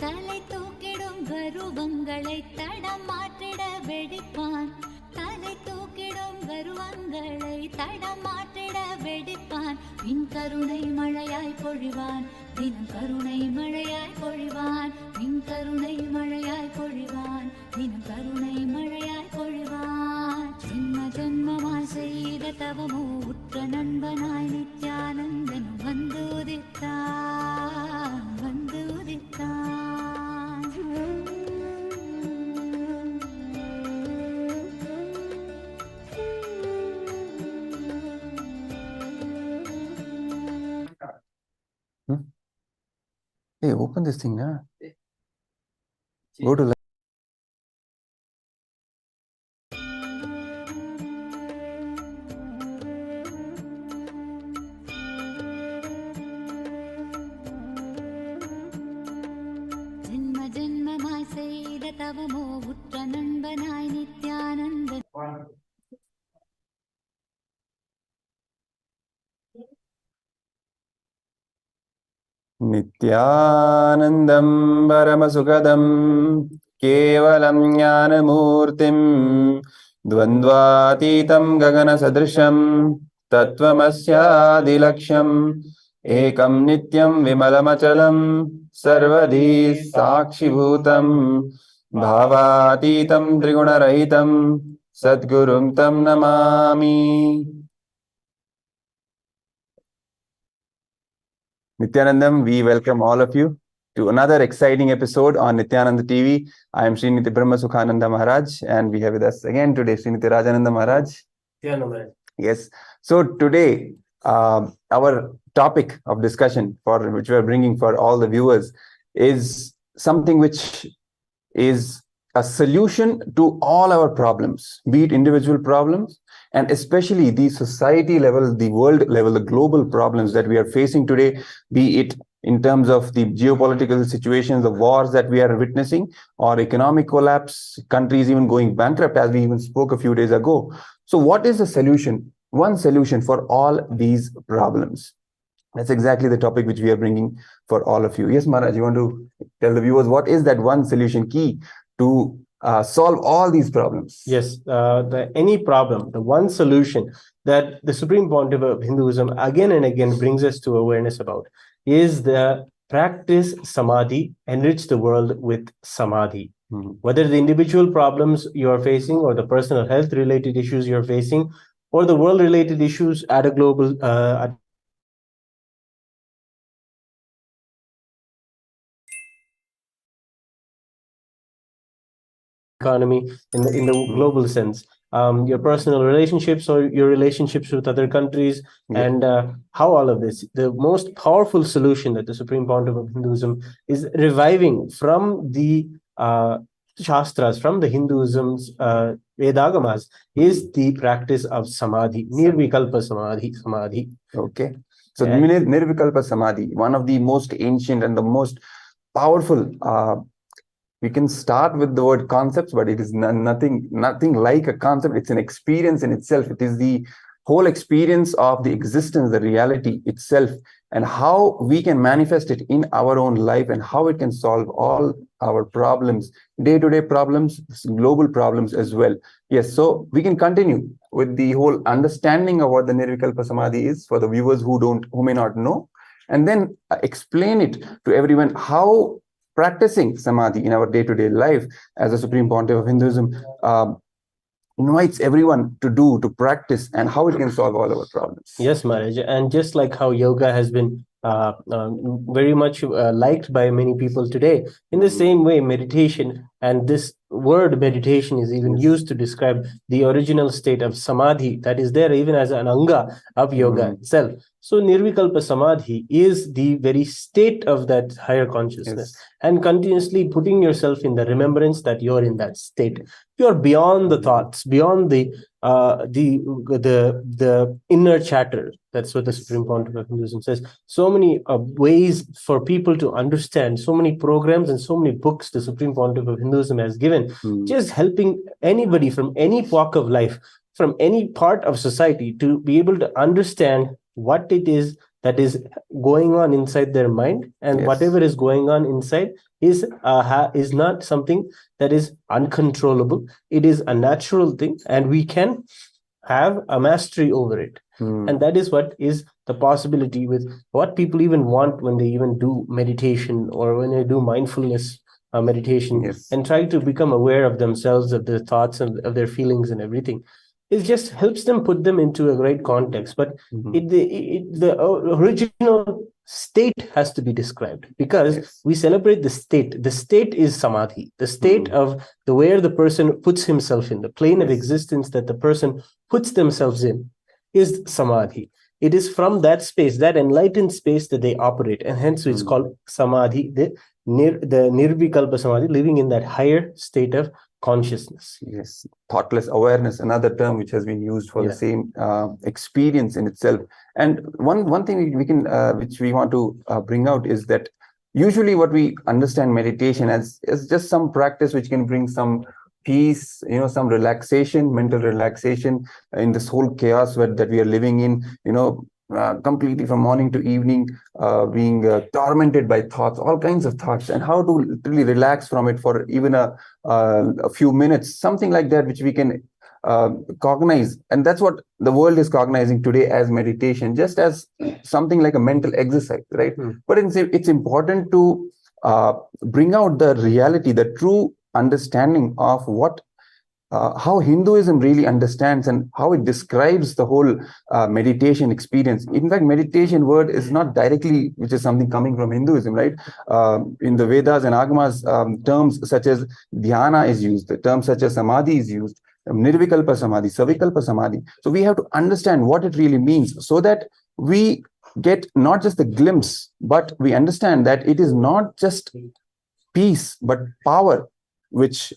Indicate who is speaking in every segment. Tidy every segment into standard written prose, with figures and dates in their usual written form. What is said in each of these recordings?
Speaker 1: தலை தூக்கிடும் கருவங்களை தடம் மாற்றிட வெடிப்பான். தலை தூக்கிடும் கருவங்களை தடம் மாற்றிட வெடிப்பான். பின் கருணை மழையாய் பொழிவான், தினம் கருணை மழையாய் பொழிவான். பின் கருணை மழையாய் பொழிவான், தினம் கருணை மழையாய் பொழிவான். ஜென்ம ஜென்மமாய் செய்த தவமோ உற்ற நண்பனாய் நித்யானந்தன் வந்து உதித்தான், வந்து உதித்தான்.
Speaker 2: Hey, open this thing, huh? Go to
Speaker 1: ஜென்ம ஜென்மமாய் செய்த தவமோ உற்ற நண்பனாய் Nithyanandan.
Speaker 2: Nithyanandam Paramasukadam Kevalam Jnanamurtim Dvandvatitam Gagana Sadrisham Tattvamasya Ekam Nityam Vimalamachalam Sarvadhi Sakshibhutam Bhavatitam Trigunarahitam Sadgurum Tam Namami. Nithyanandam, we welcome all of you to another exciting episode on Nithyananda TV. I am Sriniti Brahma Sukhananda Maharaj, and we have with us again today Sriniti Rajananda Maharaj. Yes. So today, our topic of discussion for which we are bringing for all the viewers is something which is a solution to all our problems, be it individual problems, and especially the society level, the world level, the global problems that we are facing today, be it in terms of the geopolitical situations, the wars that we are witnessing, or economic collapse, countries even going bankrupt, as we even spoke a few days ago. So what is the solution? One solution for all these problems. That's exactly the topic which we are bringing for all of you. Yes, Maharaj, you want to tell the viewers what is that one solution key to solve all these problems?
Speaker 3: Yes, any problem, the one solution that the Supreme Pontiff of Hinduism again and again brings us to awareness about is the practice Samadhi, enrich the world with Samadhi. Whether the individual problems you are facing or the personal health related issues you're facing or the world related issues at a global economy in the global sense, your personal relationships or your relationships with other countries, and how all of this, the most powerful solution that the Supreme Pontiff of Hinduism is reviving from the Shastras, from the Hinduism's Vedagamas, is the practice of Samadhi, nirvikalpa Samadhi.
Speaker 2: Okay. So nirvikalpa Samadhi, one of the most ancient and the most powerful we can start with the word concepts, but it is nothing like a concept. It's an experience in itself. It is the whole experience of the existence, the reality itself, and how we can manifest it in our own life and how it can solve all our problems, day-to-day problems, global problems as well. Yes, so we can continue with the whole understanding of what the Nirvikalpa Samadhi is for the viewers who may not know, and then explain it to everyone how practicing Samadhi in our day-to-day life, as the Supreme Pontiff of Hinduism invites everyone to practice, and how it can solve all our problems.
Speaker 3: Yes, Maharaj. And just like how yoga has been very much liked by many people today, in the same way, meditation, and this word meditation is even used to describe the original state of Samadhi that is there even as an anga of yoga itself. So Nirvikalpa Samadhi is the very state of that higher consciousness, and continuously putting yourself in the remembrance that you're in that state. You're beyond the thoughts, beyond the inner chatter. That's what the Supreme Pontiff of Hinduism says. So many ways for people to understand, so many programs and so many books the Supreme Pontiff of Hinduism has given, just helping anybody from any walk of life, from any part of society, to be able to understand what it is that is going on inside their mind, and whatever is going on inside is not something that is uncontrollable. It is a natural thing, and we can have a mastery over it. And that is what is the possibility with what people even want when they even do meditation or when they do mindfulness meditation,
Speaker 2: Yes.
Speaker 3: and try to become aware of themselves, of their thoughts and of their feelings and everything. It just helps them put them into a great context. But the original state has to be described, because
Speaker 2: Yes.
Speaker 3: we celebrate the state. The state is samadhi, the state of the where the person puts himself in, the plane of
Speaker 2: Yes.
Speaker 3: existence that the person puts themselves in is samadhi. It is from that space, that enlightened space, that they operate, and hence it's called samadhi, the nirvikalpa samadhi, living in that higher state of consciousness.
Speaker 2: Yes, thoughtless awareness, another term which has been used for the same experience in itself. And one thing we can which we want to bring out is that usually what we understand meditation as is just some practice which can bring some peace, some relaxation, mental relaxation in this whole chaos that we are living in, completely from morning to evening, being tormented by thoughts, all kinds of thoughts, and how to literally relax from it for even a few minutes, something like that, which we can cognize. And that's what the world is cognizing today as meditation, just as something like a mental exercise, right? But it's important to bring out the reality, the true understanding of what how Hinduism really understands and how it describes the whole meditation experience. In fact, meditation word is not directly, which is something coming from Hinduism, right? In the Vedas and Agamas, terms such as dhyana is used, the terms such as samadhi is used, nirvikalpa samadhi, savikalpa samadhi. So we have to understand what it really means, so that we get not just the glimpse, but we understand that it is not just peace, but power, which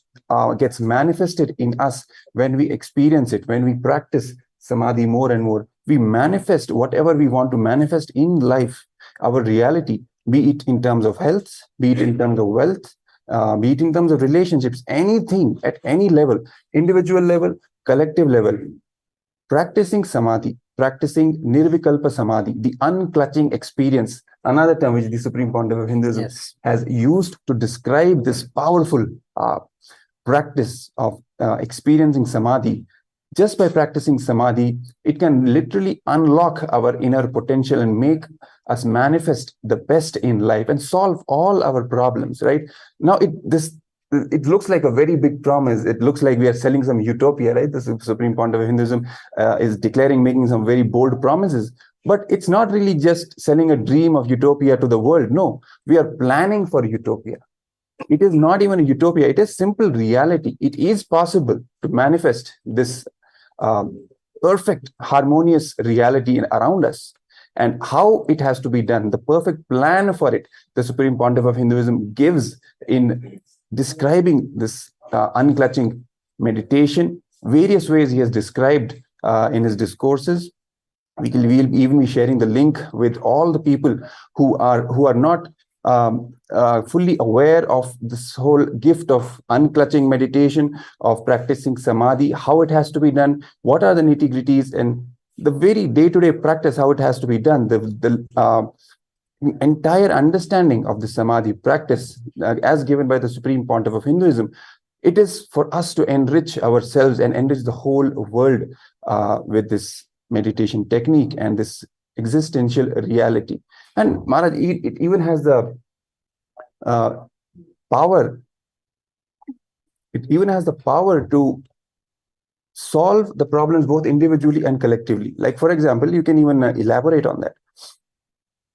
Speaker 2: gets manifested in us when we experience it, when we practice samadhi more and more. We manifest whatever we want to manifest in life, our reality, be it in terms of health, be it in terms of wealth, be it in terms of relationships, anything at any level, individual level, collective level. Practicing samadhi, practicing nirvikalpa samadhi, the unclutching experience, another term which the Supreme Pontiff of Hinduism has used to describe this powerful practice of experiencing samadhi. Just by practicing samadhi, it can literally unlock our inner potential and make us manifest the best in life and solve all our problems, right? Now, it looks like a very big promise. It looks like we are selling some utopia, right? The Supreme Pontiff of Hinduism is making some very bold promises. But it's not really just selling a dream of utopia to the world. No, we are planning for utopia. It is not even a utopia. It is simple reality. It is possible to manifest this perfect, harmonious reality around us. And how it has to be done, the perfect plan for it, the Supreme Pontiff of Hinduism gives in describing this unclutching meditation. Various ways he has described in his discourses. We'll even be sharing the link with all the people who are not fully aware of this whole gift of unclutching meditation, of practicing samadhi, how it has to be done, what are the nitty-gritties, and the very day-to-day practice, how it has to be done, the entire understanding of the samadhi practice as given by the Supreme Pontiff of Hinduism. It is for us to enrich ourselves and enrich the whole world with this meditation technique and this existential reality. And Maharaj, it even has the power. It even has the power to solve the problems both individually and collectively. Like, for example, you can even elaborate on that.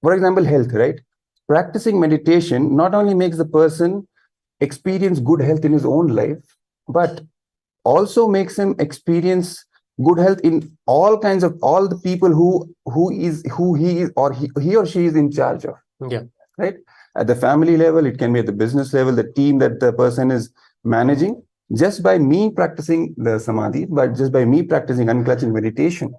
Speaker 2: For example, health, right? Practicing meditation not only makes the person experience good health in his own life, but also makes him experience good health in all the people who he is or he or she is in charge of.
Speaker 3: Yeah.
Speaker 2: Right? At the family level, it can be at the business level, the team that the person is managing. Just by me practicing the samadhi, but just by me practicing unclutching meditation,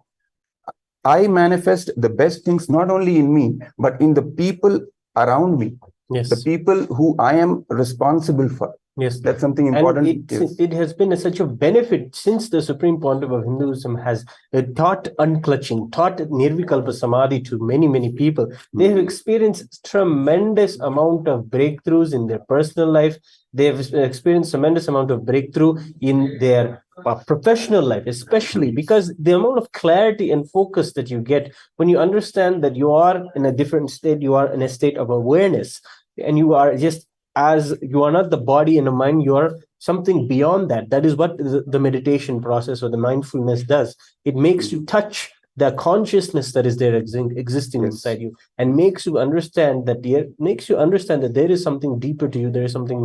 Speaker 2: I manifest the best things not only in me, but in the people around me.
Speaker 3: Yes.
Speaker 2: The people who I am responsible for.
Speaker 3: Yes.
Speaker 2: That's something important.
Speaker 3: And it has been such a benefit since the Supreme Pontiff of Hinduism has taught unclutching, taught nirvikalpa samadhi to many, many people. They have experienced tremendous amount of breakthroughs in their personal life. They have experienced tremendous amount of breakthrough in their professional life, especially because the amount of clarity and focus that you get when you understand that you are in a different state, you are in a state of awareness, and you are just, as you are not the body and the mind, you are something beyond that. That is what the meditation process or the mindfulness does. It makes you touch the consciousness that is there existing inside you, and makes you understand that there is something deeper to you. There is something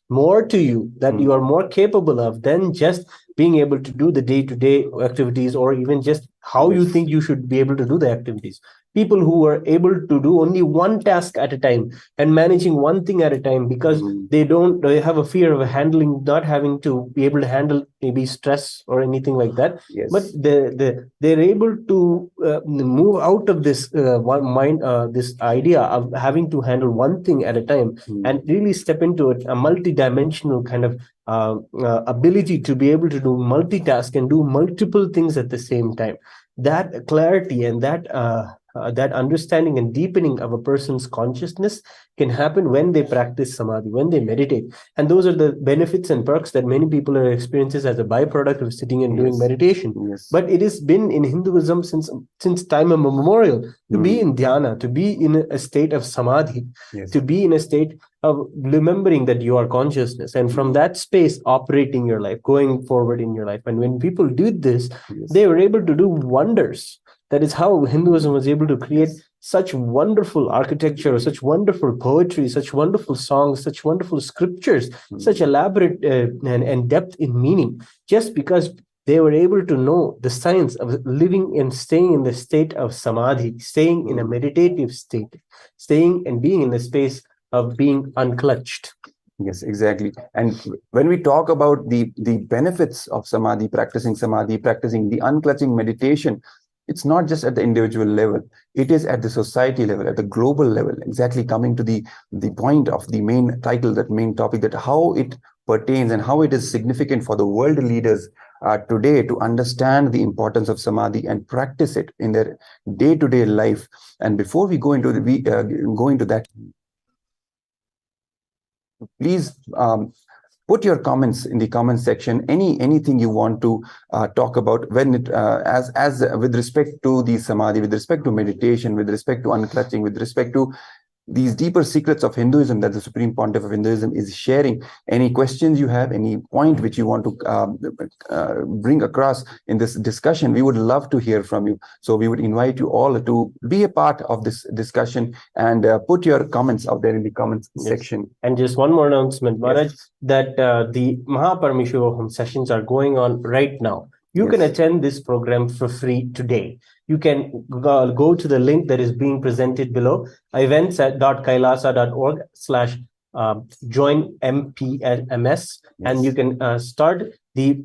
Speaker 3: more to you that you are more capable of than just being able to do the day-to-day activities, or even just how you think you should be able to do the activities. People who are able to do only one task at a time and managing one thing at a time, because they have a fear of not having to be able to handle maybe stress or anything like that.
Speaker 2: Yes.
Speaker 3: But they're able to move out of this this idea of having to handle one thing at a time and really step into a multidimensional kind of ability to be able to do multitask and do multiple things at the same time. That clarity and that understanding and deepening of a person's consciousness can happen when they practice samadhi, when they meditate. And those are the benefits and perks that many people are experiencing as a byproduct of sitting and doing meditation.
Speaker 2: Yes.
Speaker 3: But it has been in Hinduism since time immemorial to be in dhyana, to be in a state of samadhi, to be in a state of remembering that you are consciousness, and from that space operating your life, going forward in your life. And when people did this, they were able to do wonders. That is how Hinduism was able to create such wonderful architecture, such wonderful poetry, such wonderful songs, such wonderful scriptures, such elaborate and depth in meaning, just because they were able to know the science of living and staying in the state of samadhi, staying in a meditative state, staying and being in the space of being unclutched.
Speaker 2: Yes, exactly. And when we talk about the benefits of samadhi, practicing the unclutching meditation, it's not just at the individual level, it is at the society level, at the global level, exactly coming to the point of the main title, that main topic, that how it pertains and how it is significant for the world leaders today to understand the importance of samadhi and practice it in their day-to-day life. And before we go into that, please put your comments in the comment section. Anything you want to talk about when it as with respect to the samadhi, with respect to meditation, with respect to unclutching, with respect to these deeper secrets of Hinduism that the Supreme Pontiff of Hinduism is sharing. Any questions you have, any point which you want to bring across in this discussion, we would love to hear from you. So we would invite you all to be a part of this discussion and put your comments out there in the comments section.
Speaker 3: And just one more announcement, Maharaj, that the Maha Paramashivoham sessions are going on right now. You can attend this program for free today. You can go to the link that is being presented below, events.kailasa.org/join MPMS, and you can start the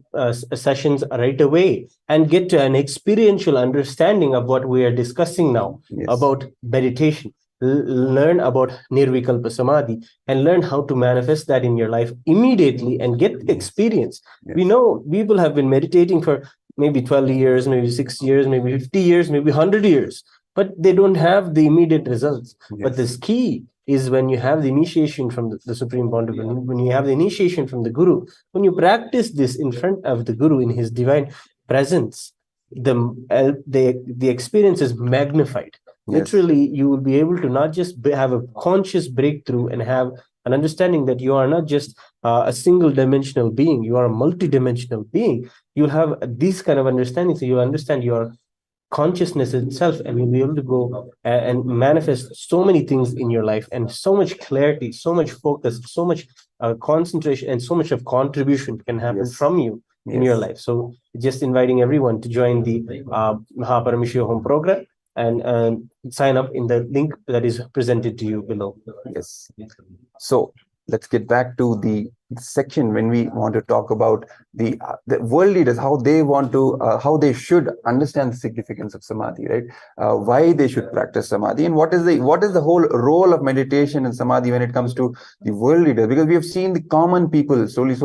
Speaker 3: sessions right away and get to an experiential understanding of what we are discussing now about meditation. Learn about nirvikalpa samadhi and learn how to manifest that in your life immediately and get experience. We know people have been meditating for maybe 12 years, maybe 6 years, maybe 50 years, maybe 100 years, but they don't have the immediate results. But this key is when you have the initiation from the Supreme Pontiff, when you have the initiation from the Guru, when you practice this in front of the Guru in his divine presence, the experience is magnified. Literally, you will be able to not just have a conscious breakthrough and have an understanding that you are not just a single dimensional being, you are a multidimensional being. You'll have these kind of understanding, so you understand your consciousness itself, and you'll be able to go and manifest so many things in your life, and so much clarity, so much focus, so much concentration, and so much of contribution can happen from you in your life. So just inviting everyone to join the Maha Paramashivoham program and sign up in the link that is presented to you below.
Speaker 2: So let's get back to the section when we want to talk about the world leaders, how they want to, how they should understand the significance of Samadhi, right? Why they should practice Samadhi, and what is the whole role of meditation and Samadhi when it comes to the world leaders. Because we have seen the common people slowly,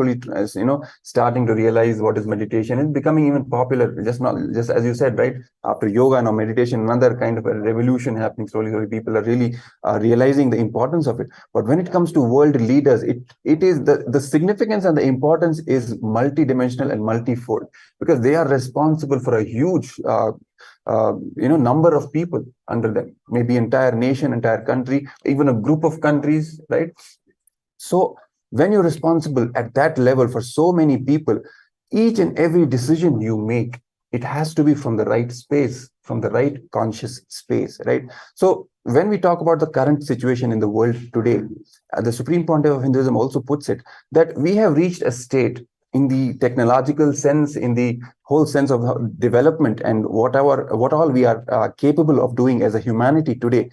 Speaker 2: starting to realize what is meditation. It's becoming even popular. Just as you said, right? After yoga, now meditation, another kind of a revolution happening. Slowly, people are really realizing the importance of it. But when it comes to world leaders, it is the significance and the importance is multidimensional and multifold, because they are responsible for a huge number of people under them, maybe entire nation, entire country, even a group of countries, right? So when you're responsible at that level for so many people, each and every decision you make, it has to be from the right space, from the right conscious space, right? So when we talk about the current situation in the world today, the Supreme Pontiff of Hinduism also puts it that we have reached a state in the technological sense, in the whole sense of development and what all we are capable of doing as a humanity today.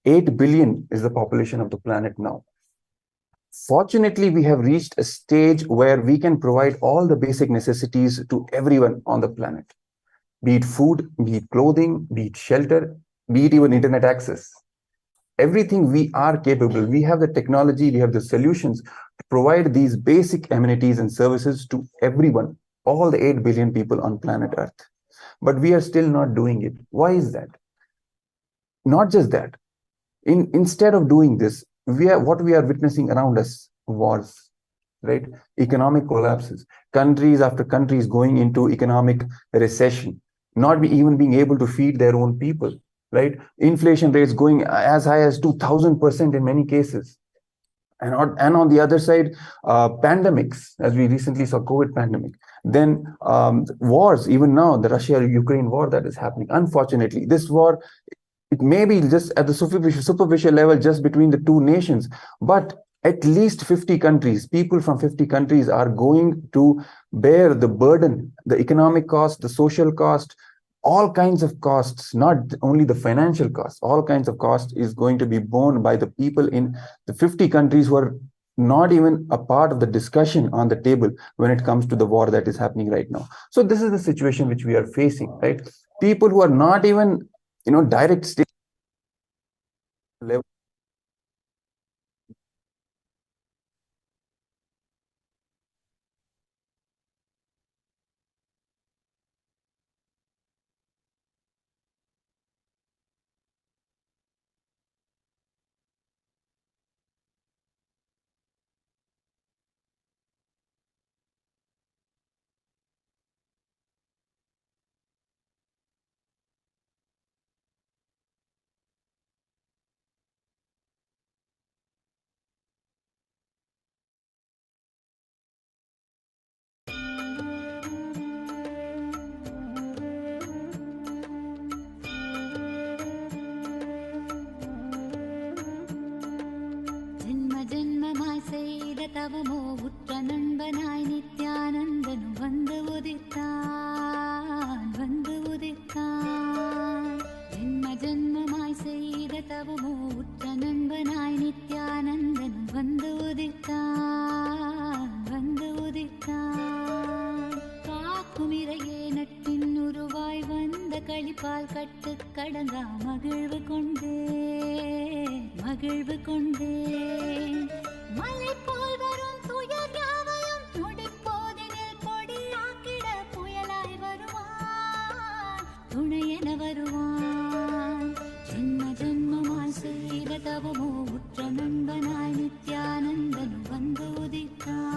Speaker 2: 8 billion is the population of the planet now. Fortunately, we have reached a stage where we can provide all the basic necessities to everyone on the planet. Be it food, be it clothing, be it shelter, be it even internet access. Everything we are capable. We have the technology, we have the solutions to provide these basic amenities and services to everyone, all the 8 billion people on planet Earth. But we are still not doing it. Why is that? Not just that. Instead of doing this, what we are witnessing around us, wars, right? Economic collapses, countries after countries going into economic recession, not even being able to feed their own people, right? Inflation rates going as high as 2000% in many cases. And on the other side, pandemics, as we recently saw COVID pandemic. Then wars, even now, the Russia-Ukraine war that is happening. Unfortunately, this war, it may be just at the superficial level, just between the two nations, but at least 50 countries, people from 50 countries are going to bear the burden, the economic cost, the social cost, all kinds of costs, not only the financial costs, all kinds of costs is going to be borne by the people in the 50 countries who are not even a part of the discussion on the table when it comes to the war that is happening right now. So this is the situation which we are facing, right? People who are not even, direct state level.
Speaker 1: தவமோ உற்ற நண்பனாய் நித்யானந்தன் வந்து உதித்தான் ஜென்ம ஜென்மமாய் செய்த தவமோ உற்ற நண்பனாய் நித்யானந்தன் வந்து உதித்தான் காக்குமிரையே நட்பின் உருவாய் வந்த களிப்பால் கட்டு கடங்கா மகிழ்வு கொண்டேன் மலை போல் வரும் துயர் யாவையும் நொடிப்போதினில் பொடியாக்கிட புயலாய் வருவான், துணையென வருவான். ஜென்ம ஜென்மமாய் செய்த தவமோ உற்ற நண்பனாய் நித்யானந்தன் வந்து உதித்தான்.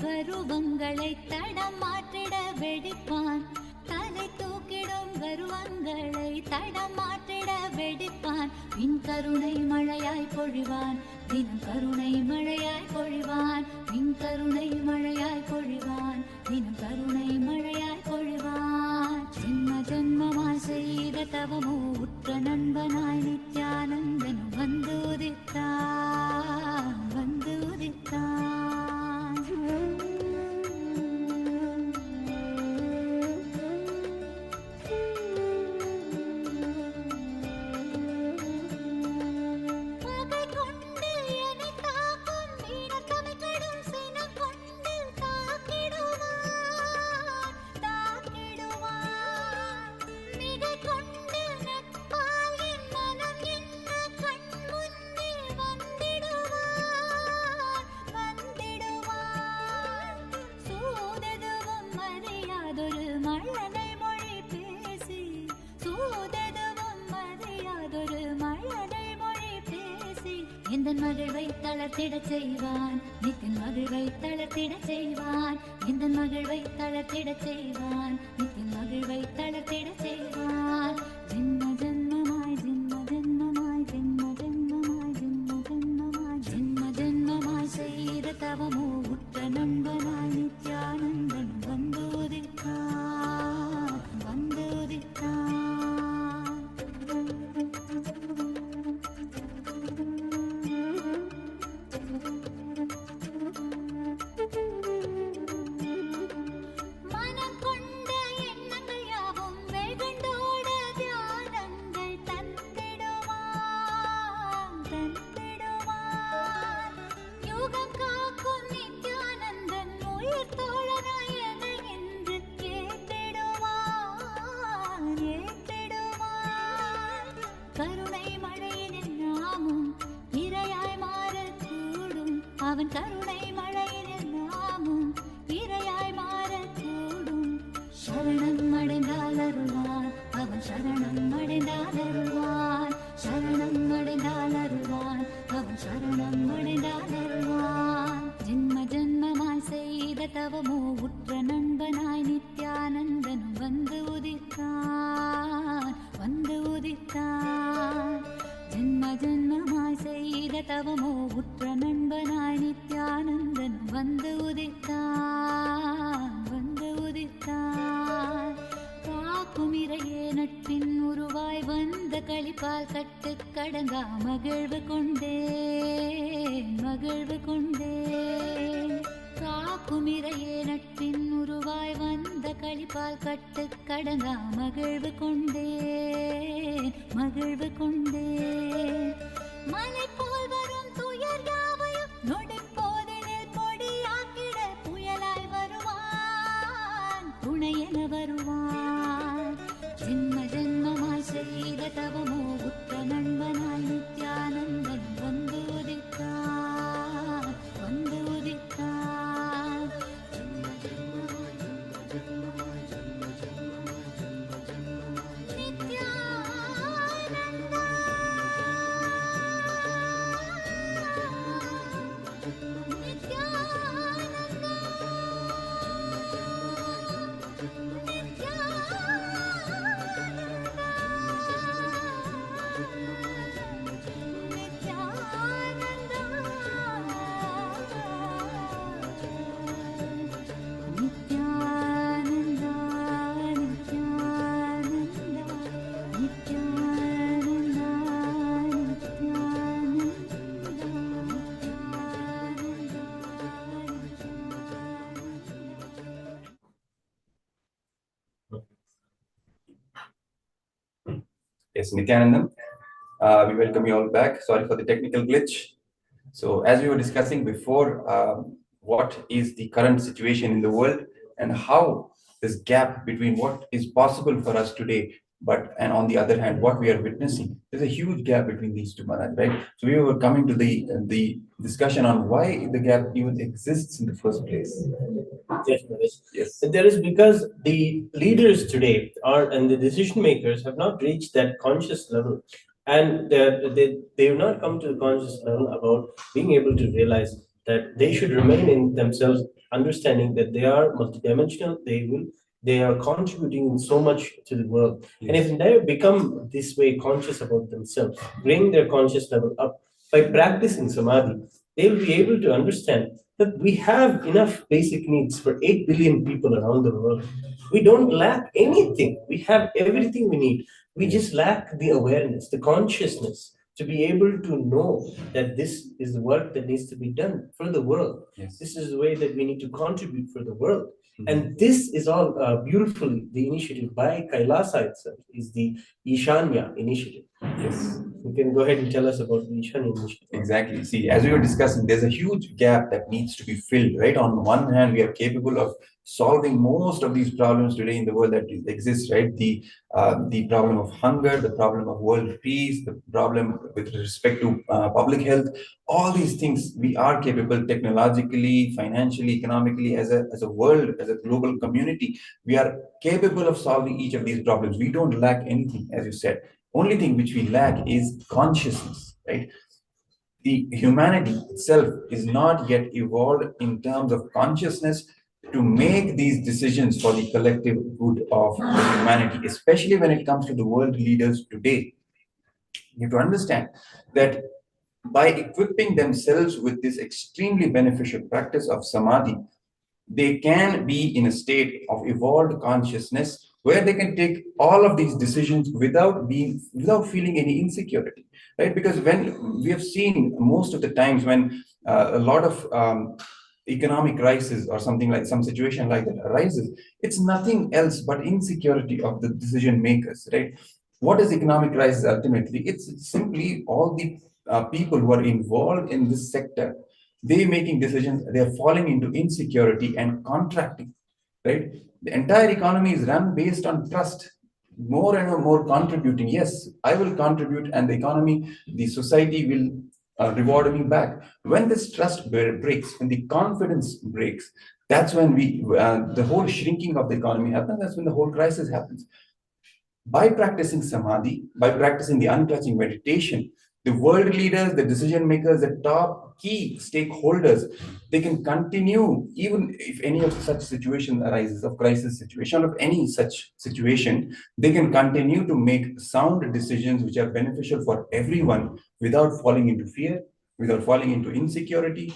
Speaker 1: கருவங்களை தடம் மாற்றிட வெடிப்பான், தலை தூக்கிடும் கருவங்களை தடம் மாற்றிட வெடிப்பான். பொழிவான் விண் கருணை மழையாய் பொழிவான் தினம் கருணை மழையாய் பொழிவான் விண் கருணை மழையாய் பொழிவான் தினம் கருணை மழையாய் பொழிவான் ஜென்ம ஜென்மமாய் செய்த தவமோ உற்ற நண்பனாய் நித்யானந்தனும் வந்து உதித்தான் வந்து உதித்தான். பகை கொண்டு என்னை தாக்கும் வீணத்தமை கடும் சினம் கொண்டு தாக்கிடுவான் தாக்கிடுவான். மிகை கொண்டு நட்பால் என் மனம் என்ன கண் முன்னே வந்திடுவான் வந்திடுவான். சூததுவும் அறியாதொரு மழலை மொழி பேசி சூததுவும் அறியாதொரு மழலை மொழி பேசி எந்த மகிழ்வை தளர்த்திடச் செய்வான் நித்தின் மகிழ்வை தளர்த்திடச் செய்வான் எந்த மகிழ்வை தளர்த்திடச் செய்வான் நித்தின் மகிழ்வை தளர்த்திடச் செய்வான். ஜென்ம ஜென்மமாய் ஜென்ம ஜென்மமாய் ஜென்ம ஜென்மமாய் ஜென்ம ஜென்மமாய் ஜென்ம ஜென்மமாய் செய்த தவமோ உற்ற நண்பனாய் நித்யானந்தன் வந்து உதித்தான் வந்து உதித்தான். மனம் கொண்ட எண்ணங்கள் யாவும் வெகுண்டோட தியானங்கள் தந்திடுவான் தந்திடுவான். யுகம் காக்கும் நித்யானந்தன் உயிர் தோழனாய் என்னை என்று ஏத்திடுவான் ஏத்திடுவான். கருணை மழையினில் நாமும் இரையாய் மாறக்கூடும் அவன் கருணை மழையினில் நாமும் இரையாய் மாறக்கூடும். சரணம் அடைந்தால் அருள்வான் அவன் சரணம் அடைந்தால் அருள்வான் சரணம் அடைந்தால் அருள்வான் அவன் சரணம் அடைந்தால் அருள்வான். ஜென்ம ஜென்மமாய் செய்த தவமோ உற்ற நண்பனாய் நித்யானந்தனும் வந்து உதித்தான் வந்து உதித்தான். ஜென்ம ஜென்மமாய் செய்த தவமோ உற்ற நண்பனாய் நித்யானந்தனும் வந்து உதித்தான் வந்து உதித்தான். காக்கும் இறையே நட்பின் உருவாய் வந்த களிப்பால் கட்டு கடங்கா மகிழ்வு கொண்டேன் மகிழ்வு கொண்டேன். காக்கும் இறையே நட்பின் உருவாய் வந்த களிப்பால் கட்டு கடங்கா மகிழ்வு கொண்டேன் மகிழ்வு கொண்டேன். மலை போல் வரும் துயர் யாவையும் நொடிப்போதினில் பொடியாக்கிட புயலாய் வருவான் துணையென வருவான். ஜென்ம ஜென்மமாய் செய்த தவமோ உற்ற நண்பனாய் நித்யானந்தன் வந்து உதித்தான் வந்து உதித்தான். ஜென்ம ஜென்மமாய் ஜென்ம ஜென்மமாய் ஜென்ம ஜென்மமாய் ஜென்ம ஜென்மமாய் Nithyananda
Speaker 2: Yes, Nithyanandam, we welcome you all back. Sorry for the technical glitch. So as we were discussing before, what is the current situation in the world and how this gap between what is possible for us today, and on the other hand, what we are witnessing, there's a huge gap between these two, Maharaj, right? So we were coming to the discussion on why the gap even exists in the first place.
Speaker 3: Yes, Maharaj.
Speaker 2: Yes.
Speaker 3: There is because the leaders today and the decision makers have not reached that conscious level, and they have not come to the conscious level about being able to realize that they should remain in themselves, understanding that they are multidimensional. They will they are contributing so much to the world. And if they become this way conscious about themselves, bring their conscious level up by practicing Samadhi, they will be able to understand that we have enough basic needs for 8 billion people around the world. We don't lack anything. We have everything we need. We just lack the awareness, the consciousness to be able to know that this is the work that needs to be done for the world. This is the way that we need to contribute for the world. And this is all beautifully the initiative by KAILASA itself, is the Ishania initiative.
Speaker 2: Yes.
Speaker 3: You can go ahead and tell us about the Ishania initiative.
Speaker 2: Exactly. See, as we were discussing, there's a huge gap that needs to be filled, right? On one hand, we are capable of solving most of these problems today in the world that exists, right? The problem of hunger, the problem of world peace, the problem with respect to public health, all these things we are capable technologically, financially, economically, as a world, as a global community. We are capable of solving each of these problems. We don't lack anything, as you said. Only thing which we lack is consciousness, right? The humanity itself is not yet evolved in terms of consciousness to make these decisions for the collective good of humanity, especially when it comes to the world leaders today. You have to understand that by equipping themselves with this extremely beneficial practice of Samadhi, they can be in a state of evolved consciousness where they can take all of these decisions without feeling any insecurity, right? Because when we have seen most of the times when a lot of economic crisis or something like some situation like that arises, it's nothing else but insecurity of the decision makers, right? What is economic crisis ultimately? It's simply all the people who are involved in this sector, they making decisions, they are falling into insecurity and contracting, right? The entire economy is run based on trust. More and more contributing. Yes, I will contribute, and the economy, the society will reward me back. When this trust breaks, when the confidence breaks, that's when the whole shrinking of the economy happens. That's when the whole crisis happens. By practicing Samadhi, by practicing the unclutching meditation, the world leaders, the decision makers, the top key stakeholders, they can continue, even if any of such situation arises, of crisis situation, of any such situation, they can continue to make sound decisions which are beneficial for everyone without falling into fear, without falling into insecurity,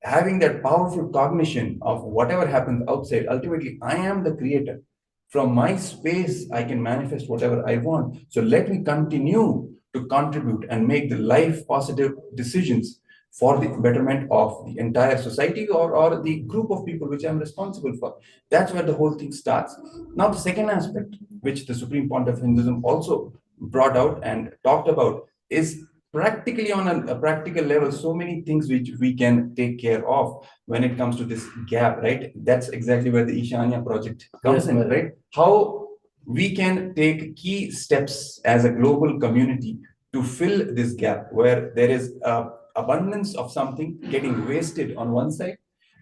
Speaker 2: having that powerful cognition of whatever happens outside. Ultimately, I am the creator. From my space, I can manifest whatever I want. So let me continue to contribute and make the life positive decisions for the betterment of the entire society or the group of people which I'm responsible for. That's where the whole thing starts. Now, the second aspect, which the Supreme Pontiff of Hinduism also brought out and talked about, is practically on a practical level, so many things which we can take care of when it comes to this gap, right? That's exactly where the Ishania project comes in, right? How we can take key steps as a global community to fill this gap where there is abundance of something getting wasted on one side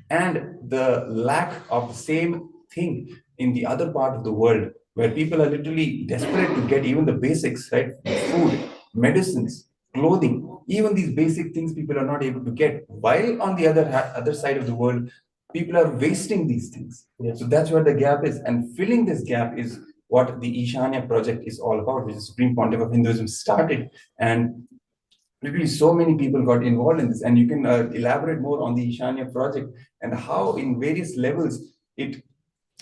Speaker 2: and the lack of the same thing in the other part of the world where people are literally desperate to get even the basics, right? Food, medicines, clothing, even these basic things people are not able to get. While on the other side of the world, people are wasting these things. So that's where the gap is. And filling this gap is what the Ishania project is all about, which the Supreme Pontiff of Hinduism started. And literally so many people got involved in this. And you can elaborate more on the Ishania project and how in various levels it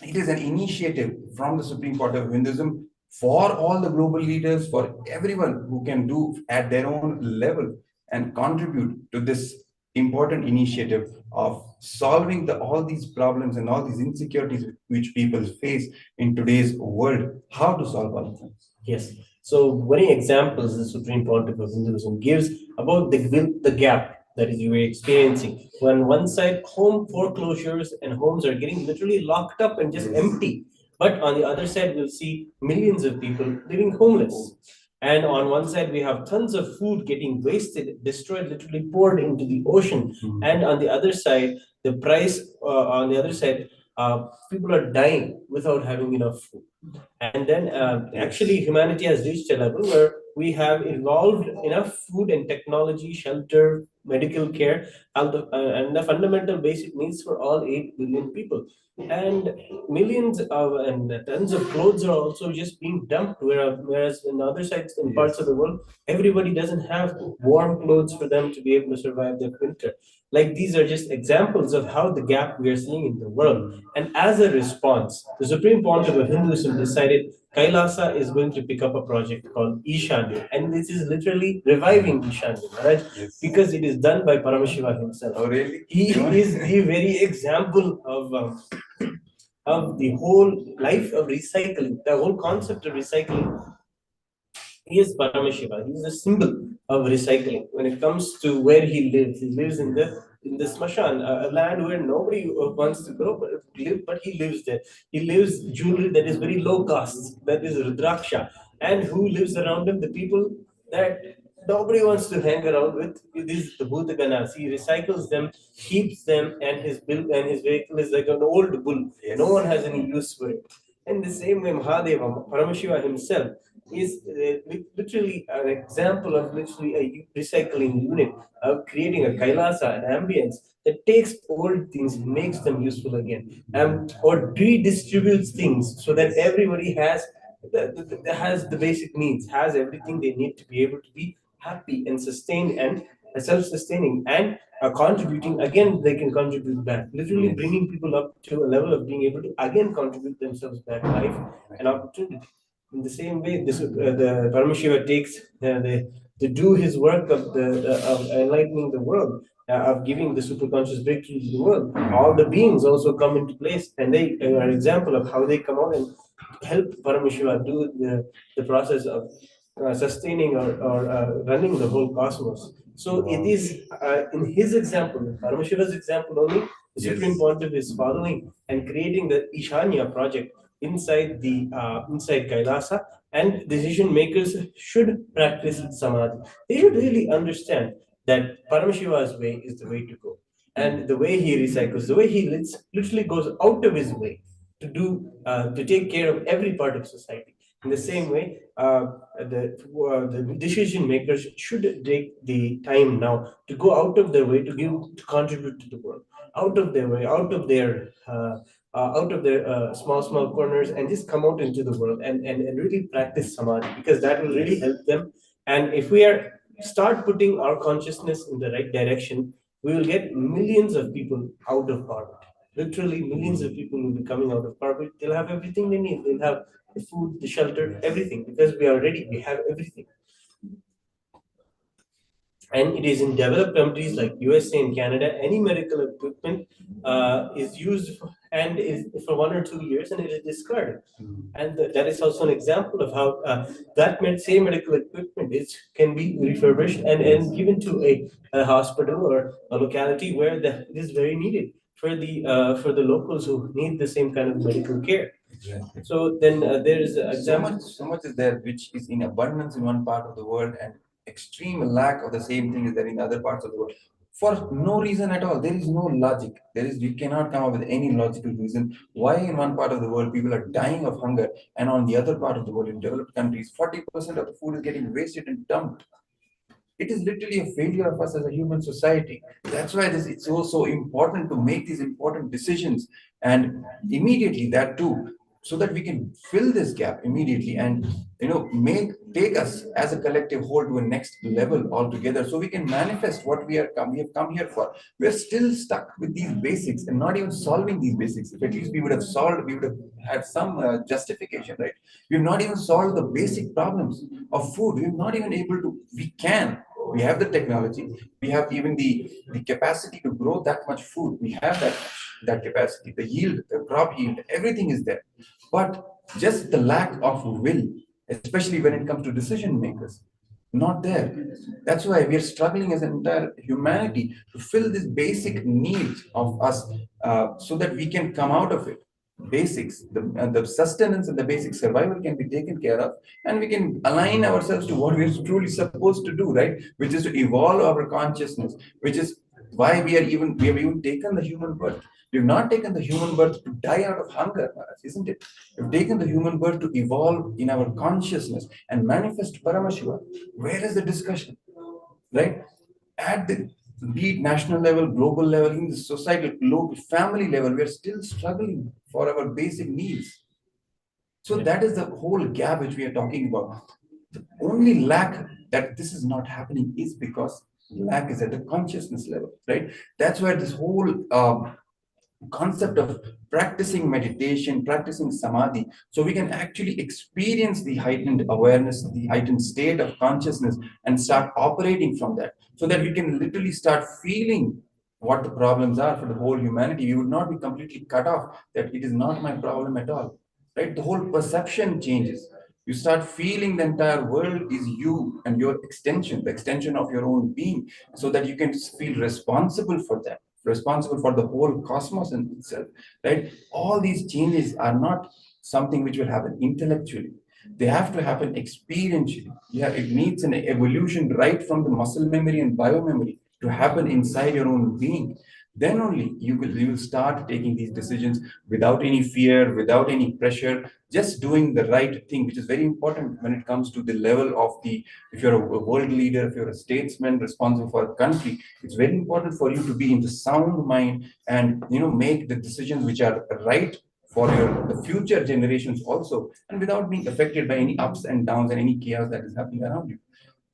Speaker 2: is an initiative from the Supreme Pontiff of Hinduism for all the global leaders, for everyone who can do at their own level and contribute to this important initiative of solving all these problems and all these insecurities which people face in today's world. How to solve all of them?
Speaker 3: Yes. So many examples the Supreme Pontiff of Hinduism gives about the gap that is you are experiencing. When one side home foreclosures and homes are getting literally locked up and just empty, but on the other side we'll see millions of people living homeless. And on one side we have tons of food getting wasted, destroyed, literally poured into the ocean. And on the other side, people are dying without having enough food. And then actually humanity has reached a level where we have evolved enough food and technology, shelter, medical care, and the fundamental basic needs for all 8 billion people. And millions of and tons of clothes are also just being dumped, whereas in other sites in parts of the world, everybody doesn't have warm clothes for them to be able to survive the winter. Like, these are just examples of how the gap we are seeing in the world. And as a response, the Supreme Pontiff of Hinduism decided Kailasa is going to pick up a project called Ishania, and this is literally reviving Ishania, right? Because it is done by Paramashiva himself.
Speaker 2: Oh, really?
Speaker 3: He is the very example of the whole life of recycling, the whole concept of recycling. He is Paramashiva. He is a symbol of recycling. When it comes to where he lives in the smashan, a land where nobody wants to grow, but he lives there. He lives jewelry that is very low cost, that is Rudraksha. And who lives around him? The people that nobody wants to hang around with. It is the Bhutaganas. He recycles them, keeps them, and his vehicle is like an old bull. No one has any use for it. In the same way, Mahadeva, Paramashiva himself, is literally an example of literally a recycling unit of creating a Kailasa, an ambience that takes old things, makes them useful again, or redistributes things so that everybody has the basic needs, has everything they need to be able to be happy and sustained and self-sustaining and contributing. Again, they can contribute back, literally bringing people up to a level of being able to again contribute themselves back life and opportunity. In the same way, the Paramashiva takes to do his work of enlightening the world, of giving the superconscious breakthrough to the world. All the beings also come into place, and they are an example of how they come out and help Paramashiva do the process of sustaining or running the whole cosmos. So it is in his example, in Paramashiva's example only, the Supreme Pontiff is following and creating the Ishania project inside inside Kailasa, and decision makers should practice Samadhi. They should really understand that Paramashiva's way is the way to go. And the way he recycles, the way he literally goes out of his way to take care of every part of society. In the same way, the decision makers should take the time now to go out of their way to contribute to the world, out of their way, out of their small corners, and just come out into the world and really practice Samadhi, because that will really help them. And if we start putting our consciousness in the right direction, we will get millions of people out of poverty. Literally, millions of people will be coming out of poverty. They'll have everything they need. They'll have the food, the shelter, everything, because we have everything. And it is in developed countries like USA and Canada, any medical equipment is used and is for 1 or 2 years, and it is discarded. And that is also an example of how that same medical equipment can be refurbished and given to a hospital or a locality where it is very needed for the locals who need the same kind of medical care.
Speaker 2: Exactly.
Speaker 3: So then there is an example.
Speaker 2: So much is there which is in abundance in one part of the world, and extreme lack of the same thing is there in other parts of the world. For no reason at all. There is no logic. You cannot come up with any logical reason why in one part of the world people are dying of hunger, and on the other part of the world, in developed countries, 40% of the food is getting wasted and dumped. It is literally a failure of us as a human society. That's why it's so important to make these important decisions, and immediately that too, so that we can fill this gap immediately and take us as a collective whole to a next level altogether, so we can manifest what we have come here for. We are still stuck with these basics and not even solving these basics. If at least we would have had some justification, right? We have not even solved the basic problems of food. We are not even able to. We have the technology, we have even the capacity to grow that much food. We have that capacity, the yield, the crop yield, everything is there. But just the lack of will, especially when it comes to decision makers, not there. That's why we are struggling as an entire humanity to fill this basic need of us, so that we can come out of it. Basics, the sustenance and the basic survival can be taken care of, and we can align ourselves to what we are truly supposed to do, right? Which is to evolve our consciousness, which is why we have even taken the human birth. We've not taken the human birth to die out of hunger, isn't it? We've taken the human birth to evolve in our consciousness and manifest Paramashiva. Where is the discussion, right?
Speaker 4: be it national level, global level, in the societal, global, family level, we are still struggling for our basic needs. So that is the whole gap which we are talking about. The only lack that this is not happening is because lack is at the consciousness level, right? That's where this whole concept of practicing meditation, practicing samadhi, so we can actually experience the heightened awareness, the heightened state of consciousness, and start operating from that, so that we can literally start feeling what the problems are for the whole humanity. We would not be completely cut off, that it is not my problem at all, right? The whole perception changes. You start feeling the entire world is you and your extension, the extension of your own being, so that you can feel responsible for that, responsible for the whole cosmos in itself, right? All these changes are not something which will happen intellectually. They have to happen experientially. Yeah, it needs an evolution right from the muscle memory and biomemory to happen inside your own being. Then only you will start taking these decisions without any fear, without any pressure, just doing the right thing, which is very important when it comes to the level of the, if you're a world leader, if you're a statesman responsible for a country, it's very important for you to be in the sound mind and make the decisions which are right for the future generations also, and without being affected by any ups and downs and any chaos that is happening around you.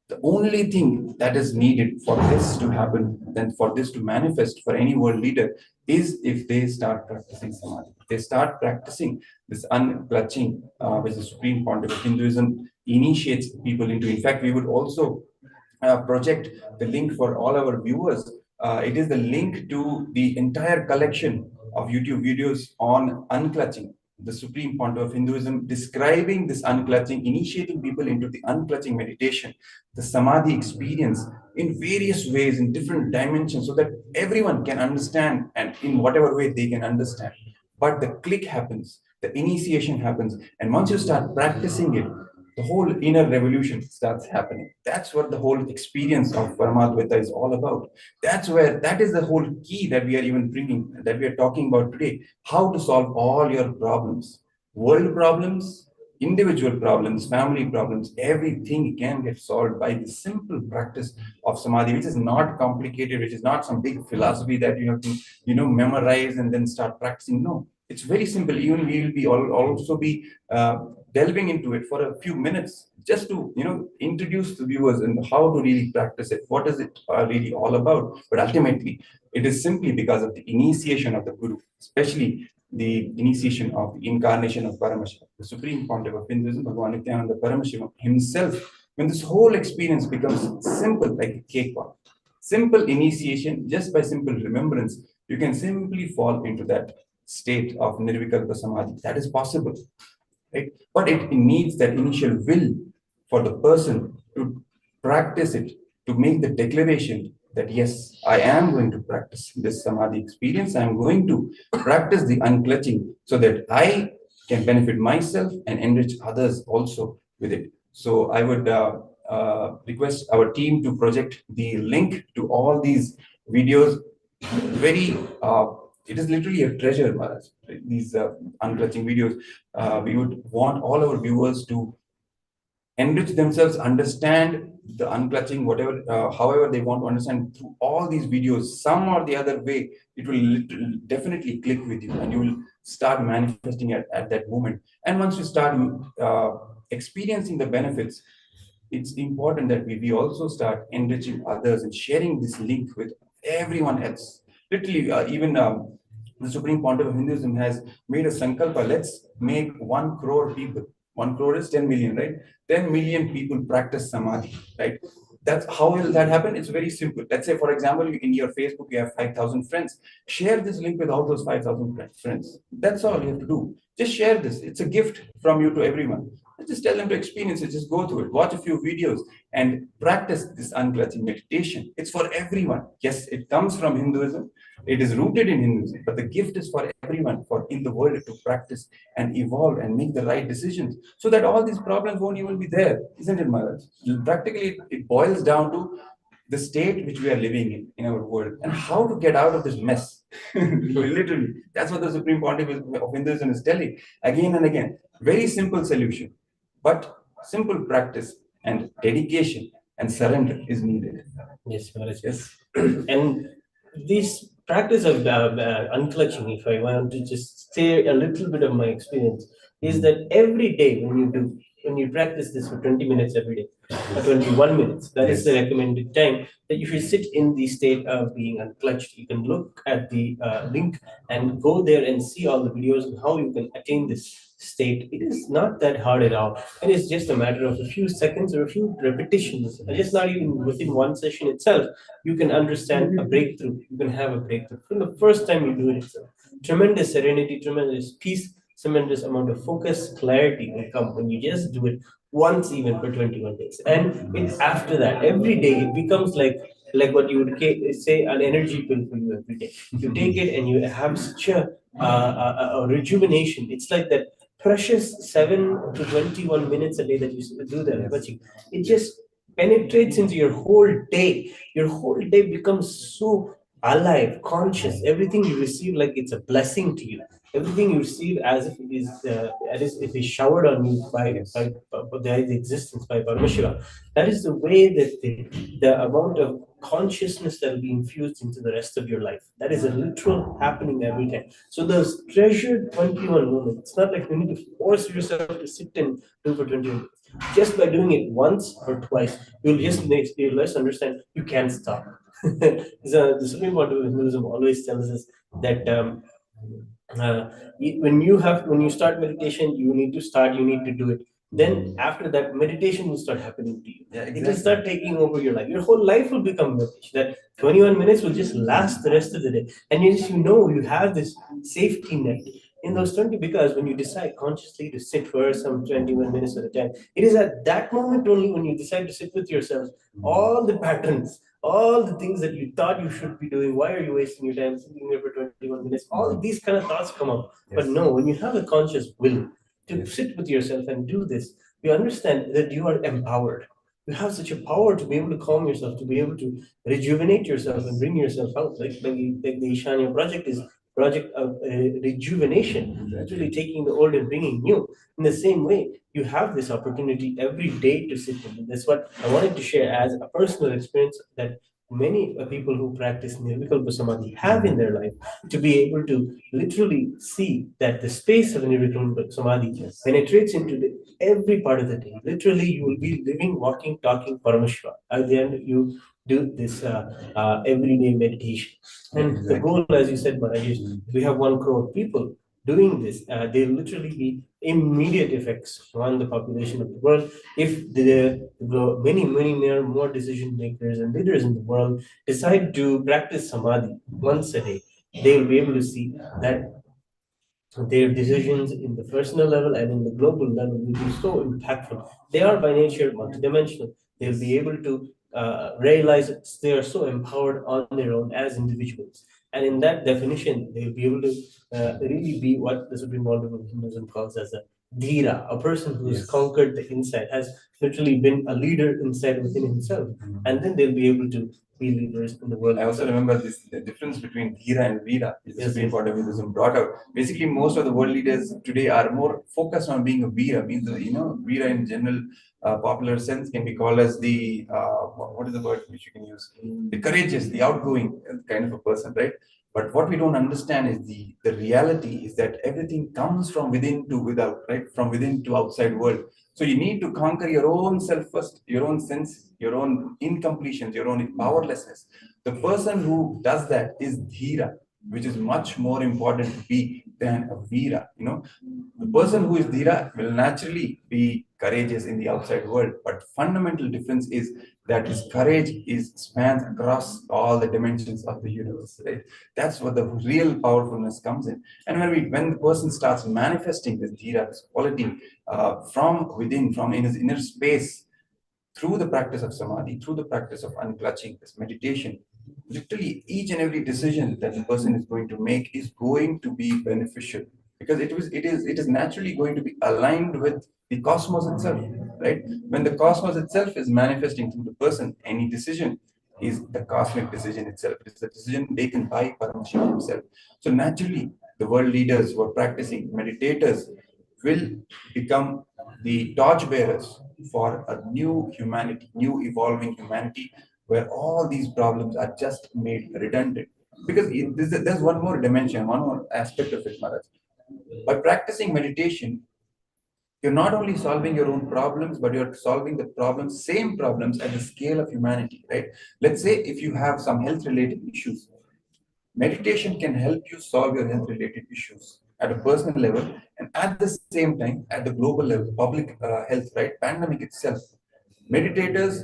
Speaker 4: The only thing that is needed for this to happen, then for this to manifest for any world leader, is if they start practicing samadhi. They start practicing this unclutching, which the Supreme Pontiff of Hinduism initiates people into. In fact, we would also project the link for all our viewers. It is the link to the entire collection of YouTube videos on unclutching, the Supreme Pontiff of Hinduism, describing this unclutching, initiating people into the unclutching meditation, the samadhi experience in various ways, in different dimensions, so that everyone can understand, and in whatever way they can understand. But the click happens, the initiation happens, and once you start practicing it, the whole inner revolution starts happening. That's what the whole experience of Paramashivatva is all about. That is the whole key that we are even bringing, that we are talking about today. How to solve all your problems, world problems, individual problems, family problems, everything can get solved by the simple practice of samadhi, which is not complicated, which is not some big philosophy that you have to, memorize and then start practicing. No, it's very simple. Even we will be also be delving into it for a few minutes, just to introduce the viewers and how to really practice it. What is it really all about? But ultimately, it is simply because of the initiation of the Guru, especially the initiation of the incarnation of Paramashiva, the Supreme Pontiff of Hinduism, Bhagavan Nithyananda Paramashivam himself. When this whole experience becomes simple, like a cakewalk, simple initiation, just by simple remembrance, you can simply fall into that state of nirvikalpa samadhi. That is possible, right? But it needs that initial will for the person to practice it, to make the declaration that yes, I am going to practice this samadhi experience. I am going to practice the unclutching so that I can benefit myself and enrich others also with it. So I would request our team to project the link to all these videos. Very it is literally a treasure, Maharaj, right? These unclutching videos. We would want all our viewers to enrich themselves, understand the unclutching, whatever, however they want to understand through all these videos, some or the other way. It will definitely click with you, and you will start manifesting at that moment. And once you start experiencing the benefits, it's important that we also start enriching others and sharing this link with everyone else. Literally, even the Supreme Pontiff of Hinduism has made a sankalpa. Let's make 1 crore people. 1 crore is 10 million, right? 10 million people practice samadhi, right? That's how will that happen? It's very simple. Let's say, for example, in your Facebook, you have 5,000 friends. Share this link with all those 5,000 friends. That's all you have to do. Just share this. It's a gift from you to everyone. Just tell them to experience it. Just go through it. Watch a few videos and practice this unclutching meditation. It's for everyone. Yes, it comes from Hinduism. It is rooted in Hinduism, but the gift is for everyone, for in the world to practice and evolve and make the right decisions, so that all these problems won't even be there, isn't it, Maharaj? Practically, it boils down to the state which we are living in our world, and how to get out of this mess. Literally, that's what the Supreme Pontiff of Hinduism is telling again and again. Very simple solution, but simple practice and dedication and surrender is needed.
Speaker 3: Yes, Maharaj.
Speaker 4: Yes.
Speaker 3: And this practice of unclutching, if I want to just say a little bit of my experience, is that every day when you practice this for 20 minutes every day, or 21 minutes, that is the recommended time, that you should sit in the state of being unclutched. You can look at the link and go there and see all the videos on how you can attain this state. It is not that hard at all. It is just a matter of a few seconds or a few repetitions, just not even within one session itself. You can understand a breakthrough. You can have a breakthrough from the first time you do it itself. Tremendous serenity, tremendous peace, tremendous amount of focus, clarity will come when you just do it once, even for 21 days. And it's after that, every day, it becomes like what you would say an energy pill for you every day. You take it and you have such a rejuvenation. It's like that precious 7 to 21 minutes a day that you do that, but it just penetrates into your whole day. Your whole day becomes so alive, conscious. Everything you receive, like it's a blessing to you. Everything you receive as if it is showered on you by the existence, by Paramashiva. That is the way that the amount of consciousness that will be infused into the rest of your life. That is a literal happening every time. So those treasured 21 moments, it's not like you need to force yourself to sit and do for 21 minutes. Just by doing it once or twice, you'll just understand you can't stop. So the Supreme Court of Hinduism always tells us that when you start meditation, you need to do it. Then after that, meditation will start happening to you.
Speaker 4: Yeah,
Speaker 3: It will start taking over your life. Your whole life will become meditation. That 21 minutes will just last the rest of the day. And you have this safety net in those 20, because when you decide consciously to sit for some 21 minutes at a time, it is at that moment only when you decide to sit with yourselves, all the patterns, all the things that you thought you should be doing, why are you wasting your time sitting here for 21 minutes? All of these kind of thoughts come up. But no, when you have a conscious will to sit with yourself and do this, you understand that you are empowered. You have such a power to be able to calm yourself, to be able to rejuvenate yourself and bring yourself out. Like the Ishania project is project of rejuvenation, literally taking the old and bringing new. In the same way, you have this opportunity every day to sit in. That's what I wanted to share as a personal experience that many people who practice nirvikalpa samadhi have in their life, to be able to literally see that the space of nirvikalpa samadhi penetrates into every part of the day. Literally, you will be living, walking, talking Paramashiva. At the end, you do this everyday meditation. And the goal, as you said, Maharaj, is we have 1 crore people doing this. There will literally be immediate effects on the population of the world. If many more decision makers and leaders in the world decide to practice samadhi once a day, they will be able to see that their decisions in the personal level and in the global level will be so impactful. They are by nature multidimensional. They'll be able to realize they are so empowered on their own as individuals. And in that definition, they'll be able to really be what the Supreme Lord of Hinduism calls as a dhira, a person who's conquered the inside, has literally been a leader inside within himself. And then they'll be able to be leaders in the world.
Speaker 4: I also remember the difference between Dhira and Veera, which the Supreme Court of Hinduism brought out. Basically, most of the world leaders today are more focused on being a Veera. Means Veera in general, popular sense can be called as the what is the word which you can use? The courageous, the outgoing kind of a person, right? But what we don't understand is the reality is that everything comes from within to without, right? From within to outside world. So you need to conquer your own self first, your own sense, your own incompletions, your own powerlessness. The person who does that is Dhira, which is much more important to be than a Veera. The person who is Dhira will naturally be courageous in the outside world, but fundamental difference is that his courage spans across all the dimensions of the universe. Right? That's what the real powerfulness comes in. And when the person starts manifesting this Dhira, this quality from within, from in his inner space, through the practice of samadhi, through the practice of unclutching, this meditation, literally each and every decision that the person is going to make is going to be beneficial, because it is naturally going to be aligned with the cosmos itself, right? When the cosmos itself is manifesting through the person, any decision is the cosmic decision itself. It is a decision taken by Paramashiva himself. So naturally, the world leaders who are practicing, meditators, will become the torch bearers for a new humanity, new evolving humanity, where all these problems are just made redundant. Because there's one more dimension, one more aspect of it, Maharaj. By practicing meditation, you're not only solving your own problems, but you're solving the problems, same problems at the scale of humanity, right? Let's say if you have some health related issues, meditation can help you solve your health related issues at a personal level, and at the same time, at the global level, public health, right? Pandemic itself. Meditators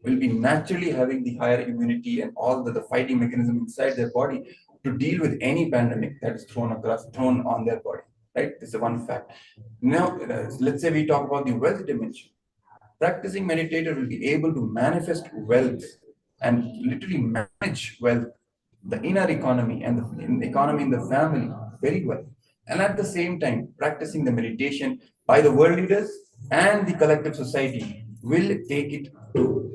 Speaker 4: will be naturally having the higher immunity and all the fighting mechanism inside their body to deal with any pandemic that is thrown on their body, right? This is one fact. Now, let's say we talk about the wealth dimension. Practicing meditator will be able to manifest wealth and literally manage wealth, the inner economy and the economy in the family very well. And at the same time, practicing the meditation by the world leaders and the collective society will take it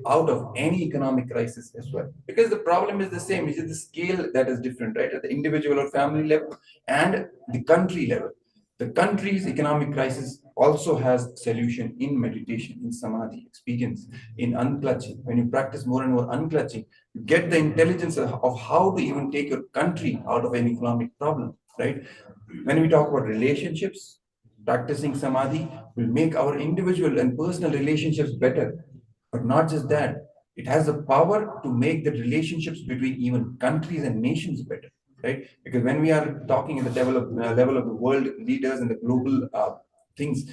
Speaker 4: out of any economic crisis as well. Because the problem is the same, it's just the scale that is different, right? At the individual or family level and the country level. The country's economic crisis also has solution in meditation, in samadhi experience, in unclutching. When you practice more and more unclutching, you get the intelligence of how to even take your country out of an economic problem, right? When we talk about relationships, practicing samadhi will make our individual and personal relationships better. But not just that, it has the power to make the relationships between even countries and nations better, right? Because when we are talking at the level of the world leaders and the global things,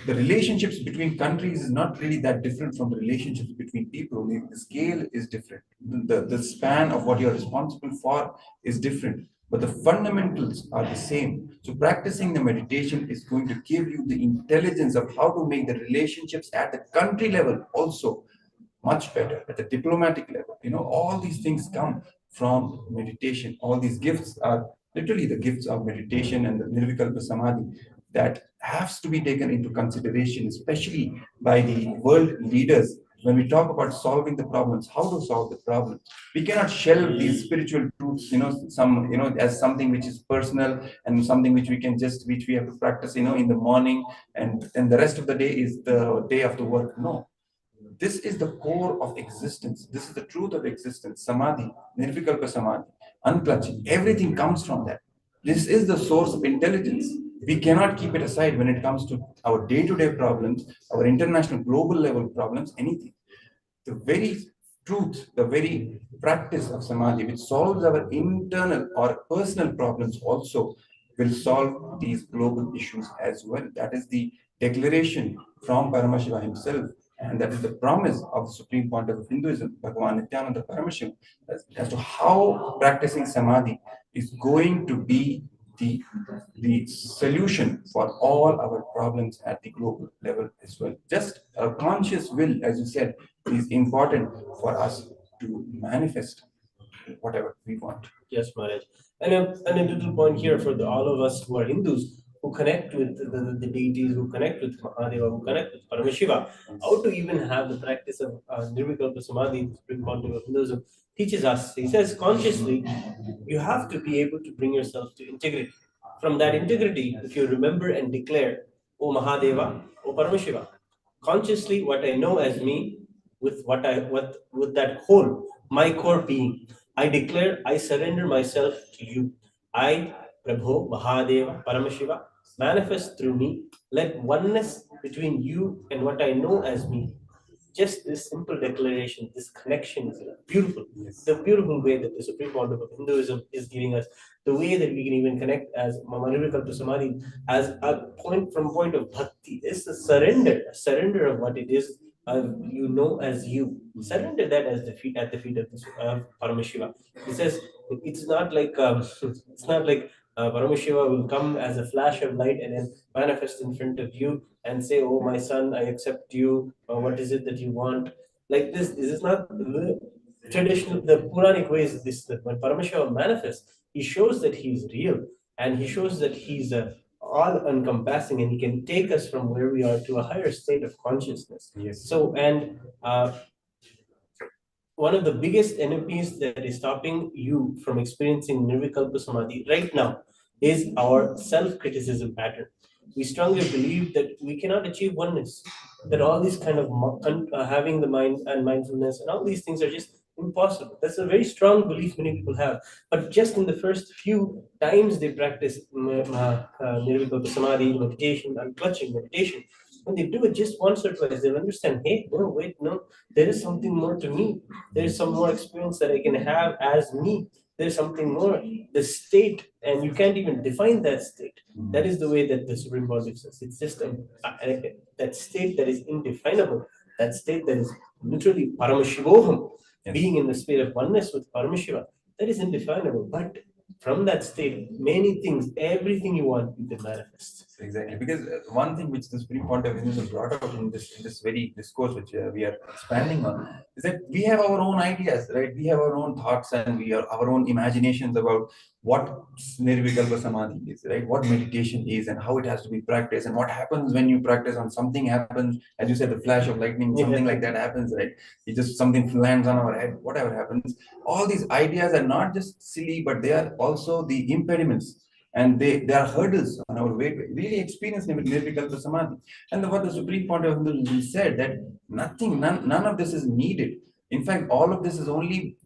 Speaker 4: the relationships between countries is not really that different from the relationships between people. Maybe the scale is different. The span of what you're responsible for is different, but the fundamentals are the same. So practicing the meditation is going to give you the intelligence of how to make the relationships at the country level also much better, at the diplomatic level. All these things come from meditation. All these gifts are literally the gifts of meditation and the nirvikalpa samadhi that has to be taken into consideration, especially by the world leaders. When we talk about solving the problems, how to solve the problems, we cannot shelve these spiritual truths, as something which is personal and something which we have to practice, in the morning, and the rest of the day is the day of the work. No, this is the core of existence. This is the truth of existence. Samadhi, nirvikalpa samadhi, unclutching, everything comes from that. This is the source of intelligence. We cannot keep it aside when it comes to our day-to-day problems, our international global level problems, anything. The very truth, the very practice of samadhi, which solves our internal or personal problems also, will solve these global issues as well. That is the declaration from Paramashiva himself. And that is the promise of the Supreme Pontiff of Hinduism, Bhagavan Nithyananda Paramashivam, as to how practicing samadhi is going to be the solution for all our problems at the global level as well. Just a conscious will, as you said, is important for us to manifest whatever we want.
Speaker 3: Yes, Maharaj. And a little point here for all of us who are Hindus, who connect with the deities, who connect with Mahadeva, who connect with Paramashiva, how to even have the practice of Nirvikalpa Samadhi, the Supreme Pontiff of Hinduism, teaches us. He says, consciously, you have to be able to bring yourself to integrity. From that integrity, if you remember and declare, O Mahadeva, O Paramashiva, consciously what I know as me, with with that whole, my core being, I declare, I surrender myself to you. I, Prabhu, Mahadeva, Paramashiva, manifest through me. Let oneness between you and what I know as me. Just this simple declaration, this connection is beautiful.
Speaker 4: Yes.
Speaker 3: The beautiful way that the Supreme Pontiff of Hinduism is giving us, the way that we can even connect as Nirvikalpa Samadhi as a point of bhakti, is a surrender of what it is as you. Surrender that as at the feet of Paramashiva. He says it's not like Paramashiva will come as a flash of light and then manifest in front of you and say, "Oh, my son, I accept you. What is it that you want?" Like this. This is not the traditional, the Puranic ways. That when Paramashiva manifests, he shows that he's real, and he shows that he's all encompassing, and he can take us from where we are to a higher state of consciousness.
Speaker 4: Yes.
Speaker 3: So, and one of the biggest enemies that is stopping you from experiencing Nirvikalpa Samadhi right now is our self-criticism pattern. We strongly believe that we cannot achieve oneness, that all these kind of having the mind and mindfulness and all these things are just impossible. That's a very strong belief many people have. But just in the first few times they practice nirvikalpa samadhi, meditation, unclutching meditation, when they do it just once or twice, they'll understand, hey, no, wait, no, there is something more to me. There is some more experience that I can have as me. There's something more. The state, and you can't even define that state. That is the way that the Supreme Body says. It's just that state that is indefinable. That state that is literally Paramashivoham, being in the state of oneness with Paramashiva. That is indefinable. But from that state, many things, everything you want, you can manifest.
Speaker 4: Exactly, because one thing which the Supreme Point of View brought out in this very discourse which we are expanding on is that we have our own ideas, right? We have our own thoughts and we have our own imaginations about what nirvikalpa samadhi is, right? What meditation is and how it has to be practiced and what happens when you practice on something happens, as you said, the flash of lightning, something like that happens, right? It just something lands on our head, whatever happens. All these ideas are not just silly, but they are also the impediments. And they are hurdles on our way to really experience nirvikalpa samadhi. And what the Supreme Point of View said that none of this is needed. In fact, all of this is only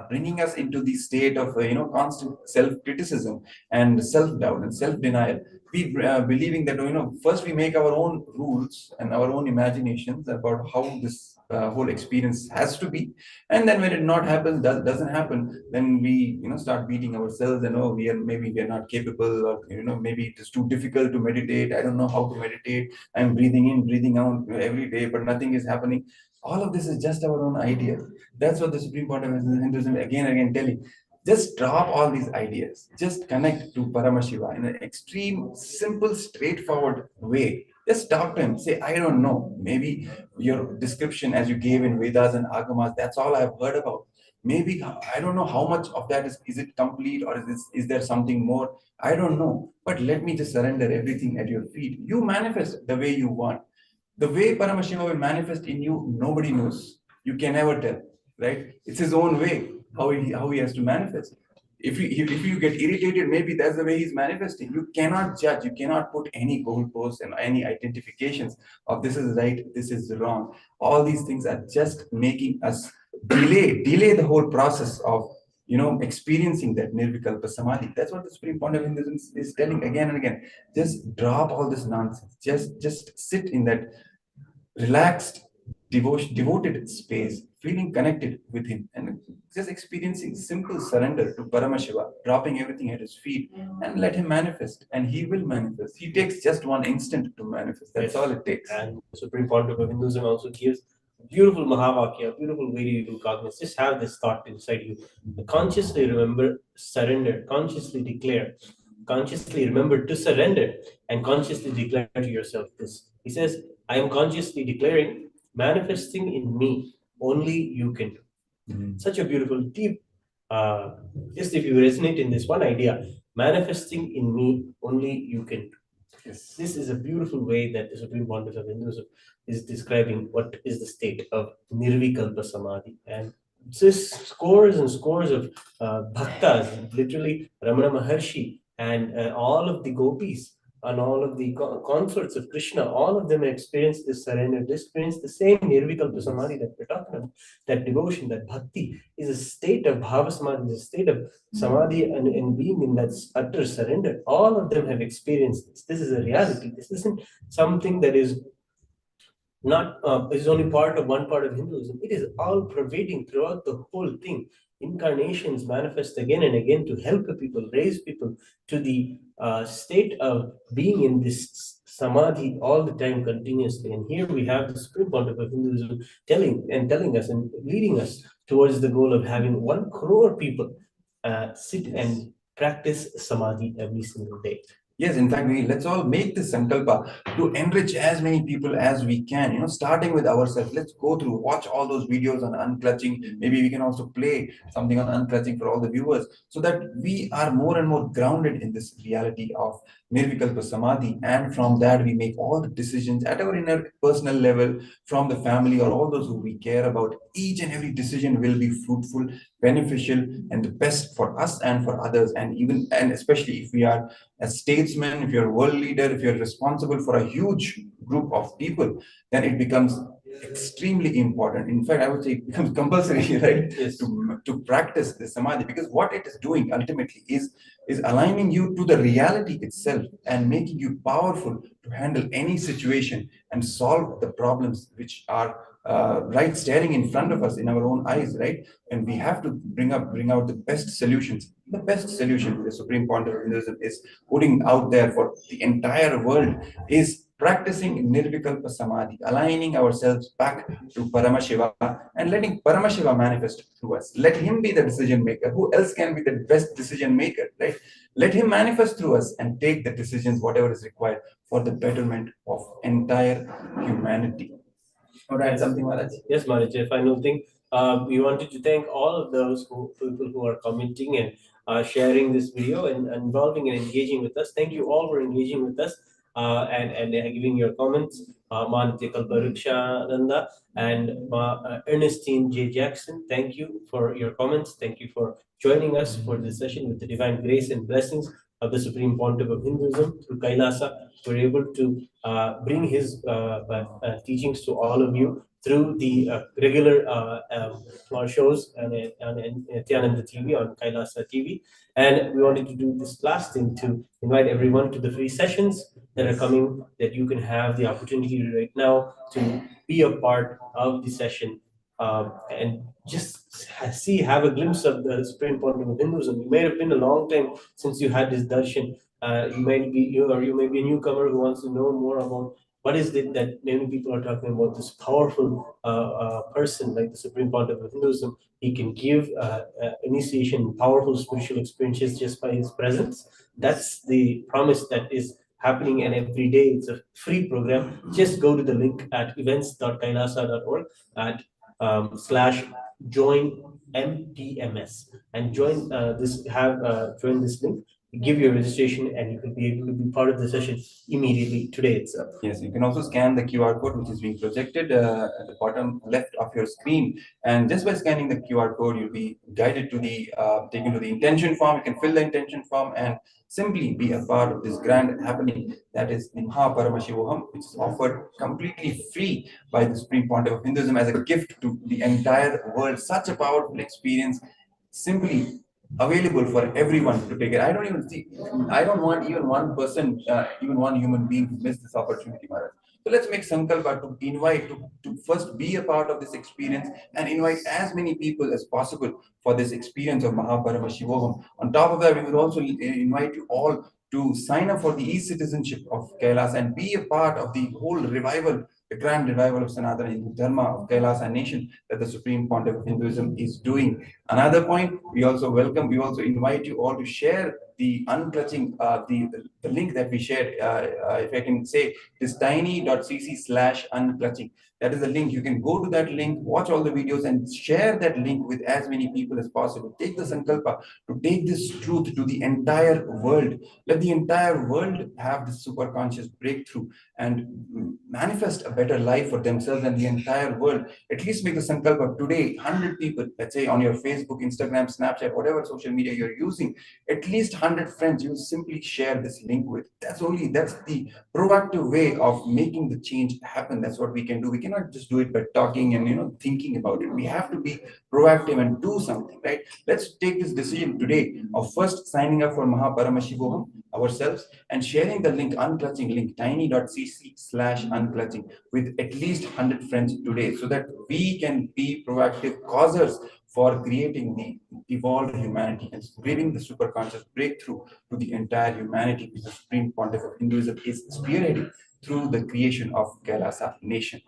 Speaker 4: bringing us into the state of constant self-criticism and self-doubt and self-denial. We believing that first we make our own rules and our own imaginations about how this whole experience has to be, and then when it not happens, doesn't happen, then we start beating ourselves and maybe we are not capable, or maybe it is too difficult to meditate. I don't know how to meditate. I'm breathing in, breathing out every day, but nothing is happening. All of this is just our own idea. That's what the Supreme Court of Hinduism again and again telling. Just drop all these ideas. Just connect to Paramashiva in an extreme, simple, straightforward way. Just talk to him. Say, I don't know. Maybe your description as you gave in Vedas and Agamas, that's all I've heard about. Maybe, I don't know how much of that is it complete, or is there something more? I don't know. But let me just surrender everything at your feet. You manifest the way you want. The way Paramashiva will manifest in you, nobody knows. You can never tell, right? It's his own way, how he has to manifest. If you get irritated, maybe that's the way he's manifesting. You cannot judge. You cannot put any goalposts and any identifications of this is right, this is wrong. All these things are just making us delay the whole process of experiencing that nirvikalpa samadhi. That's what the Supreme Point of Hinduism is telling again and again. Just drop all this nonsense. Just sit in that relaxed, devoted space, feeling connected with him, and just experiencing simple surrender to Paramashiva, dropping everything at his feet, and let him manifest. And he will manifest. He takes just one instant to manifest. That's all it takes.
Speaker 3: And the Supreme Point of Hinduism also gives beautiful Mahavakya, beautiful way you do cognize. Just have this thought inside you. Consciously remember, surrender, consciously declare, consciously remember to surrender, and consciously declare to yourself this. He says, I am consciously declaring, manifesting in me, only you can do. Such a beautiful, deep, just if you resonate in this one idea, manifesting in me, only you can do.
Speaker 4: Yes.
Speaker 3: This is a beautiful way that the Supreme Pontiff of Hinduism is describing what is the state of nirvikalpa samadhi. And just scores and scores of bhaktas, literally Ramana Maharshi and all of the gopis and all of the consorts of Krishna, all of them experience this surrender, they experience the same nirvikalpa samadhi that we're talking about. That devotion, that bhakti is a state of bhava samadhi, is a state of samadhi and being in that utter surrender. All of them have experienced this. This is a reality. This isn't something that is not is only part of one part of Hinduism. It is all pervading throughout the whole thing. Incarnations manifest again and again to help people, raise people to the state of being in this samadhi all the time continuously. And here we have the Supreme Pontiff of Hinduism telling us and leading us towards the goal of having 1 crore people sit and practice samadhi every single day.
Speaker 4: Yes, in fact, let's all make this sankalpa to enrich as many people as we can, starting with ourselves. Let's go through, watch all those videos on unclutching. Maybe we can also play something on unclutching for all the viewers so that we are more and more grounded in this reality of nirvikalpa samadhi. And from that, we make all the decisions at our inner personal level, from the family or all those who we care about. Each and every decision will be fruitful, beneficial, and the best for us and for others. And especially if we are at states statesman, if you're a world leader, if you're responsible for a huge group of people, then it becomes extremely important. In fact, I would say it becomes compulsory, right?
Speaker 3: Yes.
Speaker 4: To practice the samadhi, because what it is doing ultimately is aligning you to the reality itself and making you powerful to handle any situation and solve the problems which are right staring in front of us in our own eyes, right? And we have to bring out the best solutions. The best solution the Supreme Point of Hinduism is putting out there for the entire world is practicing nirvikalpa samadhi, aligning ourselves back to Paramashiva and letting Paramashiva manifest through us. Let him be the decision maker. Who else can be the best decision maker, right? Let him manifest through us and take the decisions, whatever is required for the betterment of entire humanity. All right, something, Maharaj?
Speaker 3: Yes, Maharaj. A final thing. We wanted to thank all of those people who are commenting and sharing this video and involving and engaging with us. Thank you all for engaging with us and giving your comments. Nanda and Ernestine J. Jackson, thank you for your comments. Thank you for joining us for this session with the divine grace and blessings of the Supreme Pontiff of Hinduism through Kailasa. We're able to bring his teachings to all of you through the regular shows on Nithyananda TV, on Kailasa TV. And we wanted to do this last thing to invite everyone to the free sessions that are coming, that you can have the opportunity right now to be a part of the session and just have a glimpse of the Supreme Pontiff of Hinduism. It may have been a long time since you had this darshan. You may be a newcomer who wants to know more about what is it that many people are talking about, this powerful person like the Supreme Pontiff of Hinduism. He can give initiation, powerful spiritual experiences just by his presence. That's the promise that is happening, and every day it's a free program. Just go to the link at events.kailasa.org at /join MTMS and join join this link. Give your registration and you will be able to be part of the session immediately today itself.
Speaker 4: Yes, you can also scan the QR code which is being projected at the bottom left of your screen, and just by scanning the QR code you'll be guided to the taken to the intention form. You can fill the intention form and simply be a part of this grand happening, that is the Maha Paramashivoham, which is offered completely free by the Supreme Pontiff of Hinduism as a gift to the entire world. Such a powerful experience, simply available for everyone to take it. I don't want even one person, even one human being to miss this opportunity, Maharaj. So let's make sankalpa to invite, to first be a part of this experience and invite as many people as possible for this experience of Maha Paramashivoham. On top of that, we would also invite you all to sign up for the e-citizenship of Kailasa and be a part of the whole revival, the grand revival of Sanatana Hindu Dharma of Kailasa nation that the Supreme Pontiff of Hinduism is doing. Another point, we also invite you all to share the unclutching, the link that we shared, if I can say, it is tiny.cc/unclutching. That is the link. You can go to that link, watch all the videos and share that link with as many people as possible. Take the sankalpa to take this truth to the entire world. Let the entire world have this super conscious breakthrough and manifest a better life for themselves and the entire world. At least make the sankalpa today, 100 people, let's say on your Facebook, Instagram, Snapchat, whatever social media you're using, at least 100 friends you simply share this link with. That's the proactive way of making the change happen. That's what we can do. We cannot just do it by talking and thinking about it. We have to be proactive and do something, right? Let's take this decision today of first signing up for Maha Paramashivoham ourselves and sharing the link, unclutching link, tiny.cc/unclutching with at least 100 friends today, so that we can be proactive causers for creating the evolved humanity and giving the superconscious breakthrough to the entire humanity, which the Supreme Pontiff of Hinduism is spearheading through the creation of Kailasa nation.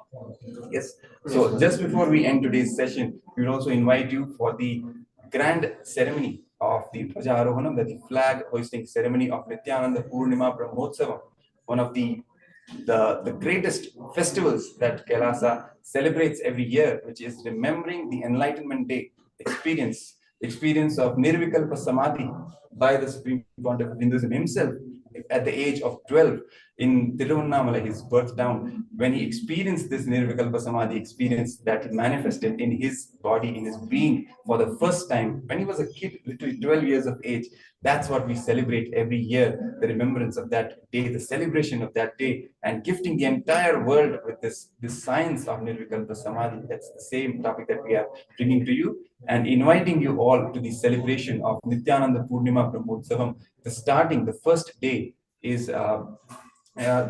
Speaker 4: Yes. So just before we end today's session, we will also invite you for the grand ceremony of the Dhwaja Arohanam, the flag hoisting ceremony of Nithyananda Purnima Brahmotsavam, one of the greatest festivals that Kailasa celebrates every year, which is remembering the Enlightenment Day experience of nirvikalpa samadhi by the Supreme Pontiff of Hinduism himself at the age of 12. in Tiruvannamalai, his birth town, when he experienced this nirvikalpa samadhi experience that manifested in his body, in his being for the first time, when he was a kid, literally 12 years of age. That's what we celebrate every year, the remembrance of that day, the celebration of that day, and gifting the entire world with this science of nirvikalpa samadhi. That's the same topic that we are bringing to you, and inviting you all to the celebration of Nithyananda Purnima Brahmotsavam. The first day is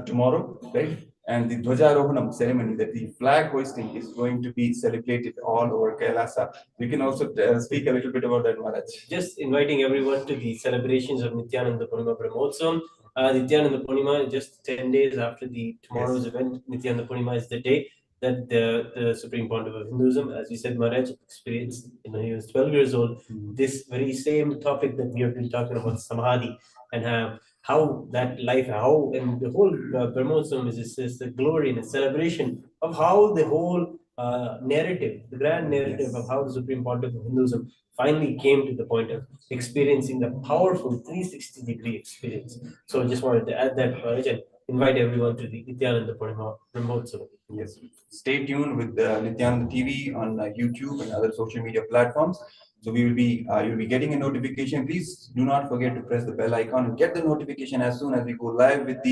Speaker 4: tomorrow, right? And the Dhwajarohanam ceremony, that the flag hoisting is going to be celebrated all over Kailasa. You can also speak a little bit about that, Maharaj.
Speaker 3: Just inviting everyone to the celebrations of Nithyananda Purnima Brahmotsavam. Nithyananda Purnima, just 10 days after the tomorrow's event, Nithyananda Purnima is the day that the Supreme Pontiff of Hinduism, as you said, Maharaj, experienced, he was 12 years old, this very same topic that we have been talking about, Samadhi, and how that life, how, and the whole Brahmotsavam is a glory and a celebration of how the whole narrative, the grand narrative of how the Supreme Pontiff of Hinduism finally came to the point of experiencing the powerful 360-degree experience. So I just wanted to add that, Maharaj, and invite everyone to the Nithyananda Purnima Brahmotsavam.
Speaker 4: Yes. Stay tuned with Nithyananda TV on YouTube and other social media platforms. So you'll be getting a notification. Please do not forget to press the bell icon and get the notification as soon as we go live with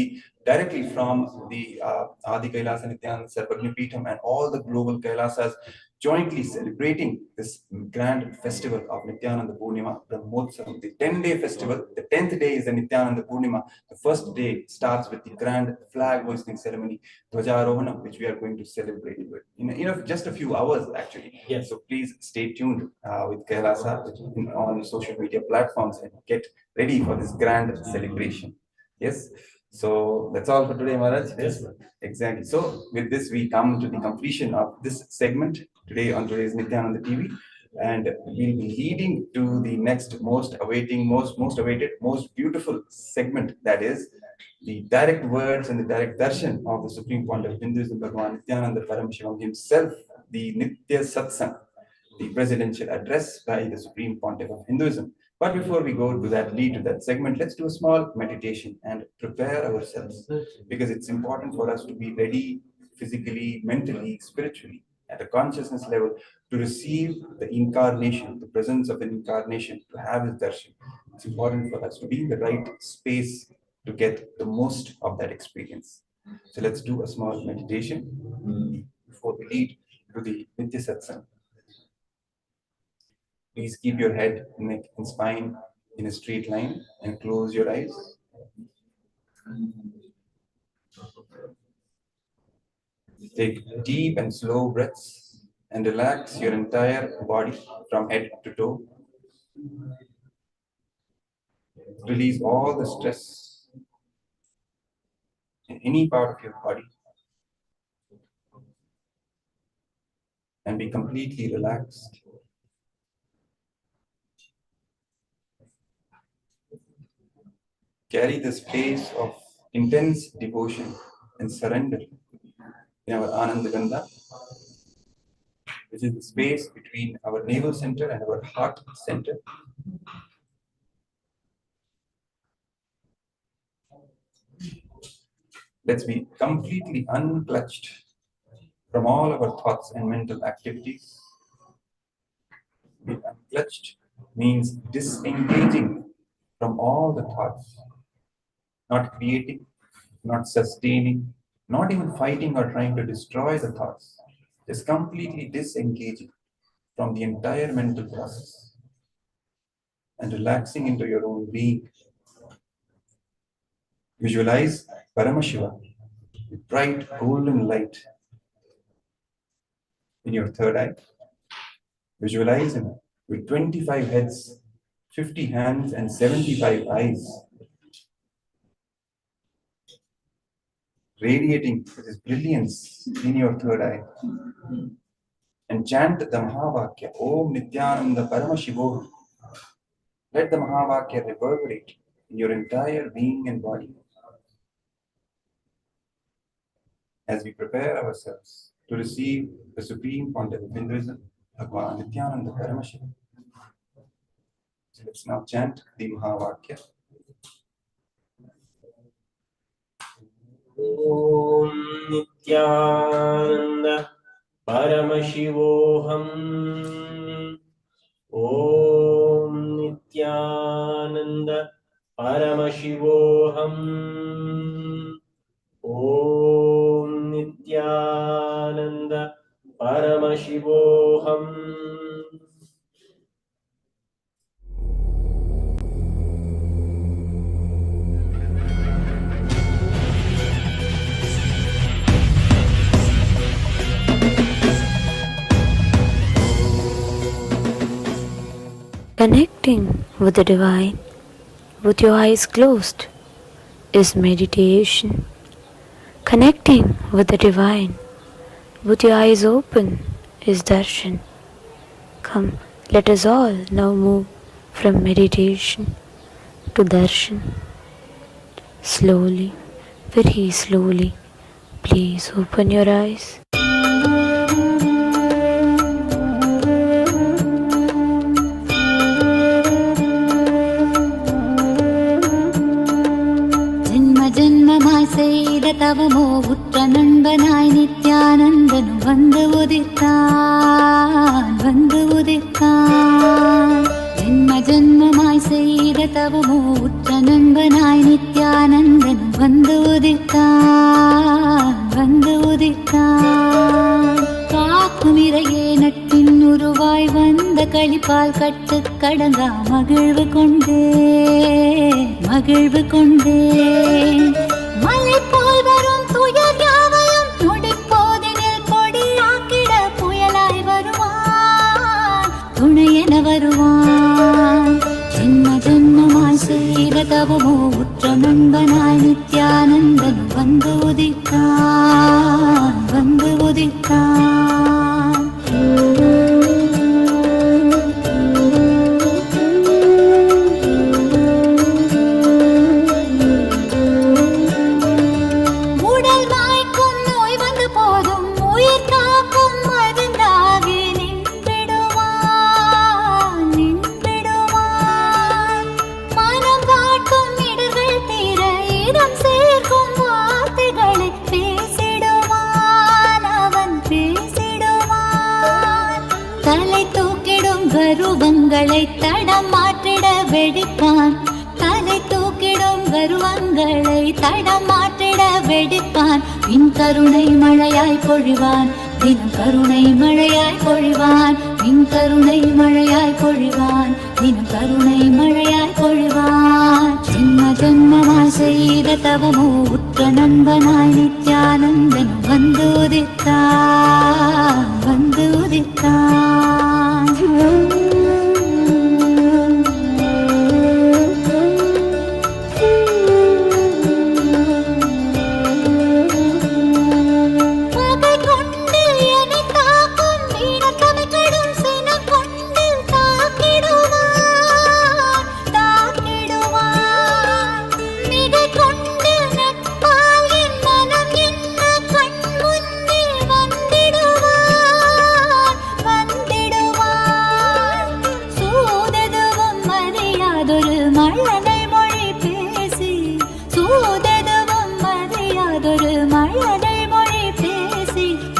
Speaker 4: directly from the Adi Kailasa Nithyananda Sarvagni Peetham and all the global Kailasas jointly celebrating this grand festival of Nithyananda Purnima Brahmotsavam, the 10-day festival. The 10th day is the Nithyananda Purnima. The first day starts with the grand flag hoisting ceremony, Dhwajarohanam, which we are going to celebrate with just a few hours actually.
Speaker 3: Yes.
Speaker 4: So please stay tuned with Kailasa on social media platforms and get ready for this grand celebration. Yes. So that's all for today, Maharaj.
Speaker 3: Yes.
Speaker 4: Exactly. So with this, we come to the completion of this segment today on today's Nithyananda TV, and we'll be leading to the next most awaited, most beautiful segment, that is the direct words and the direct darshan of the Supreme Pontiff of Hinduism, Bhagavan Nithyananda Paramashivam himself, the Nitya Satsang, the presidential address by the Supreme Pontiff of Hinduism. But before we go to that, lead to that segment, let's do a small meditation and prepare ourselves, because it's important for us to be ready physically, mentally, spiritually, at a consciousness level, to receive the incarnation, the presence of an incarnation, to have his darshan. It's important for us to be in the right space to get the most of that experience. So let's do a small meditation before we lead to the Nitya Satsang. Please keep your head, neck, and spine in a straight line and close your eyes. Take deep and slow breaths and relax your entire body from head to toe. Release all the stress in any part of your body and be completely relaxed. Carry the space of intense devotion and surrender in our Ananda Gandha, which is the space between our navel center and our heart center. Let's be completely unclutched from all our thoughts and mental activities. Be unclutched means disengaging from all the thoughts, not creating, not sustaining, not even fighting or trying to destroy the thoughts, just completely disengaging from the entire mental process and relaxing into your own being. Visualize Paramashiva, the bright golden light in your third eye. Visualize him with 25 heads, 50 hands, and 75 eyes, radiating with his brilliance in your third eye. And chant the Mahavakya, Om Nithyananda Paramashivoham. Let the Mahavakya reverberate in your entire being and body as we prepare ourselves to receive the Supreme Pontiff of Hinduism, Bhagavan Nithyananda Paramashivam. So let's now chant the Mahavakya.
Speaker 3: Om Nithyananda Paramashivoham. Om Nithyananda Paramashivoham. Om Nithyananda Paramashivoham.
Speaker 5: Connecting with the divine with your eyes closed is meditation. Connecting with the divine with your eyes open is darshan. Come, let us all now move from meditation to darshan. Slowly, very slowly, please open your eyes.
Speaker 1: செய்த தவமோ உற்ற நண்பனாய் நித்யானந்தனும் வந்து உதித்தான் ஜென்ம ஜென்மமாய் செய்த தவமோ உற்ற நண்பனாய் நித்யானந்தனும் வந்து உதித்தான் காக்கும் இறையே நட்டின் உருவாய் வந்த களிப்பால் கட்டு கடங்கா மகிழ்வு கொண்டே மலை போல் வரும் துயர் யாவையும் நொடிப்போதினில் கொடியாக்கிட புயலாய் வருவான், துணையென வருவான். ஜென்ம ஜென்மமாய் செய்த தவமோ உற்ற நண்பனாய் நித்யானந்தன் வந்து உதித்தான். கருவங்களை தடம் மாற்றிட வெடிப்பான், தலை தூக்கிடும் கருவங்களை தடம் மாற்றிட வெடிப்பான். பின் கருணை மழையாய் பொழிவான், தினம் கருணை மழையாய் பொழிவான். பின் கருணை மழையாய் பொழிவான், தினம் கருணை மழையாய் பொழிவான். ஜென்ம ஜென்மமாய் செய்த தவமோ உற்ற நண்பனாய் நித்யானந்தன் வந்து உதித்தான்.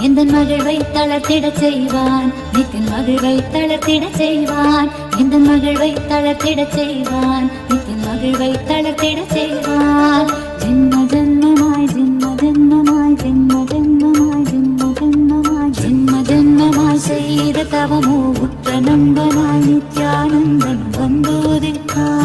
Speaker 1: எந்தன் மகிழ்வை தளர்த்திடச் செய்வான், நித்தின் மகிழ்வை தளர்த்திடச் செய்வான். எந்தன் மகிழ்வை தளர்த்திடச் செய்வான், நித்தின் மகிழ்வை தளர்த்திடச் செய்வான். ஜென்ம ஜென்மமாய் ஜென்ம ஜென்மமாய் ஜென்ம ஜென்மமாய் ஜென்ம ஜென்மமாய் ஜென்ம ஜென்மமாய் செய்த தவமோ உற்ற நண்பனாய் நித்யானந்தன் வந்து உதித்தான்.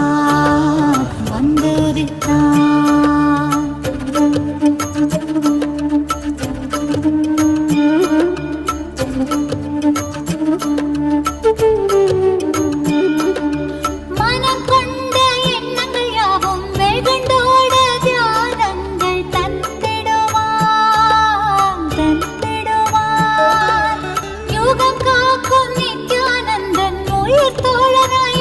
Speaker 1: தோழனாய்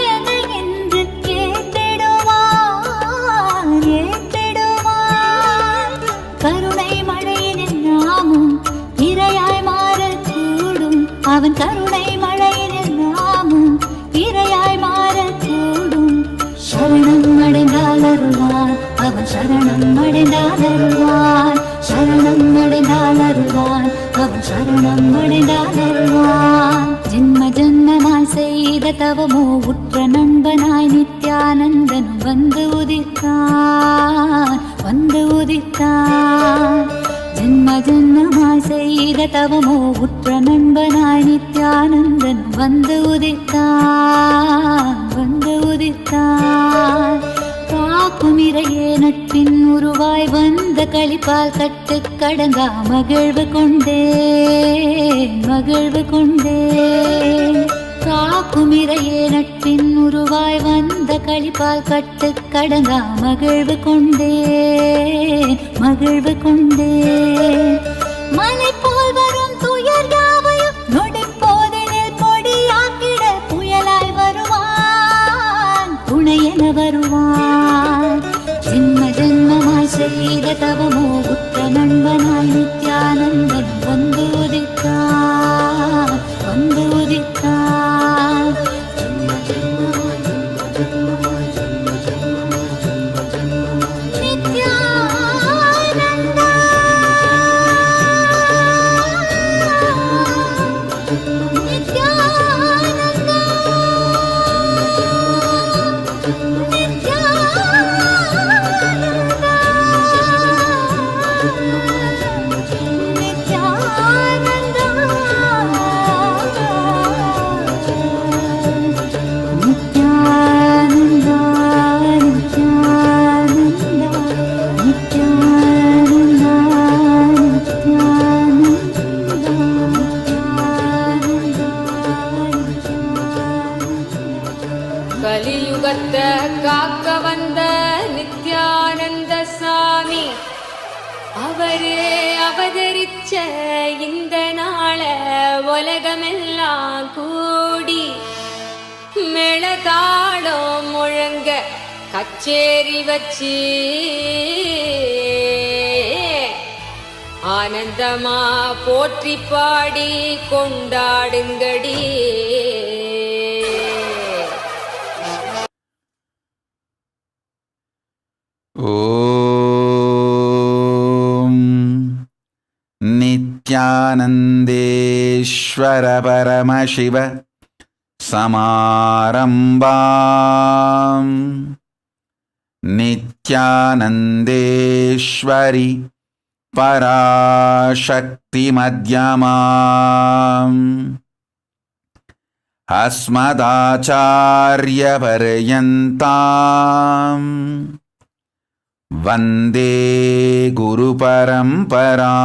Speaker 1: சரணம் அடைந்தால் அருள்வான். ஜென்ம ஜென்மமாய் செய்த தவமோ உற்ற நண்பனாய் நித்யானந்தனும் வந்து உதித்தான், வந்து உதித்தான். ஜென்ம ஜென்மமாய் செய்த தவமோ உற்ற நண்பனாய் நித்யானந்தனும் வந்து உதித்தான், வந்து உதித்தான். காக்கும் இறையே நட்பின் உருவாய் வந்த களிப்பால் கட்டு கடங்கா மகிழ்வு கொண்டேன், மகிழ்வு கொண்டேன். காக்கும் இறையே நட்பின் உருவாய் வந்த களிப்பால் கட்டு கடங்கா மகிழ்வு கொண்டேன், மகிழ்வு கொண்டேன். மலை போல் வரும் துயர் யாவையும் நொடி போதினில் பொடியாக்கிட புயலாய் வருவான், துணையென வருவான். ஜென்ம ஜென்மமாய் செய்த தவமோ உற்ற நண்பனாய் நித்யானந்தன் வந்து உதித்தான், வந்து உதித்தான். ஜென்ம ஜென்மமாய் ஜென்ம ஜென்மமாய் ஜென்ம ஜென்மமாய் ஜென்ம ஜென்மமாய் நித்யானந்தா.
Speaker 6: கலியுகத்தை காக்க வந்த நித்யானந்த சாமி அவரே அவதரிச்ச இந்த நாள உலகமெல்லாம் கூடி மேளதாளம் முழங்க கச்சேரி வச்சு ஆனந்தமா போற்றி பாடி கொண்டாடுங்கடி.
Speaker 7: ஓம் நித்யானந்தேஸ்வர பரமசிவ சமாரம்பாம் நித்யானந்தேஸ்வரி பராசக்தி மத்யமாம் அஸ்மதாச்சார்ய பர்யந்தாம் வந்தே குரு பரம்பராம்.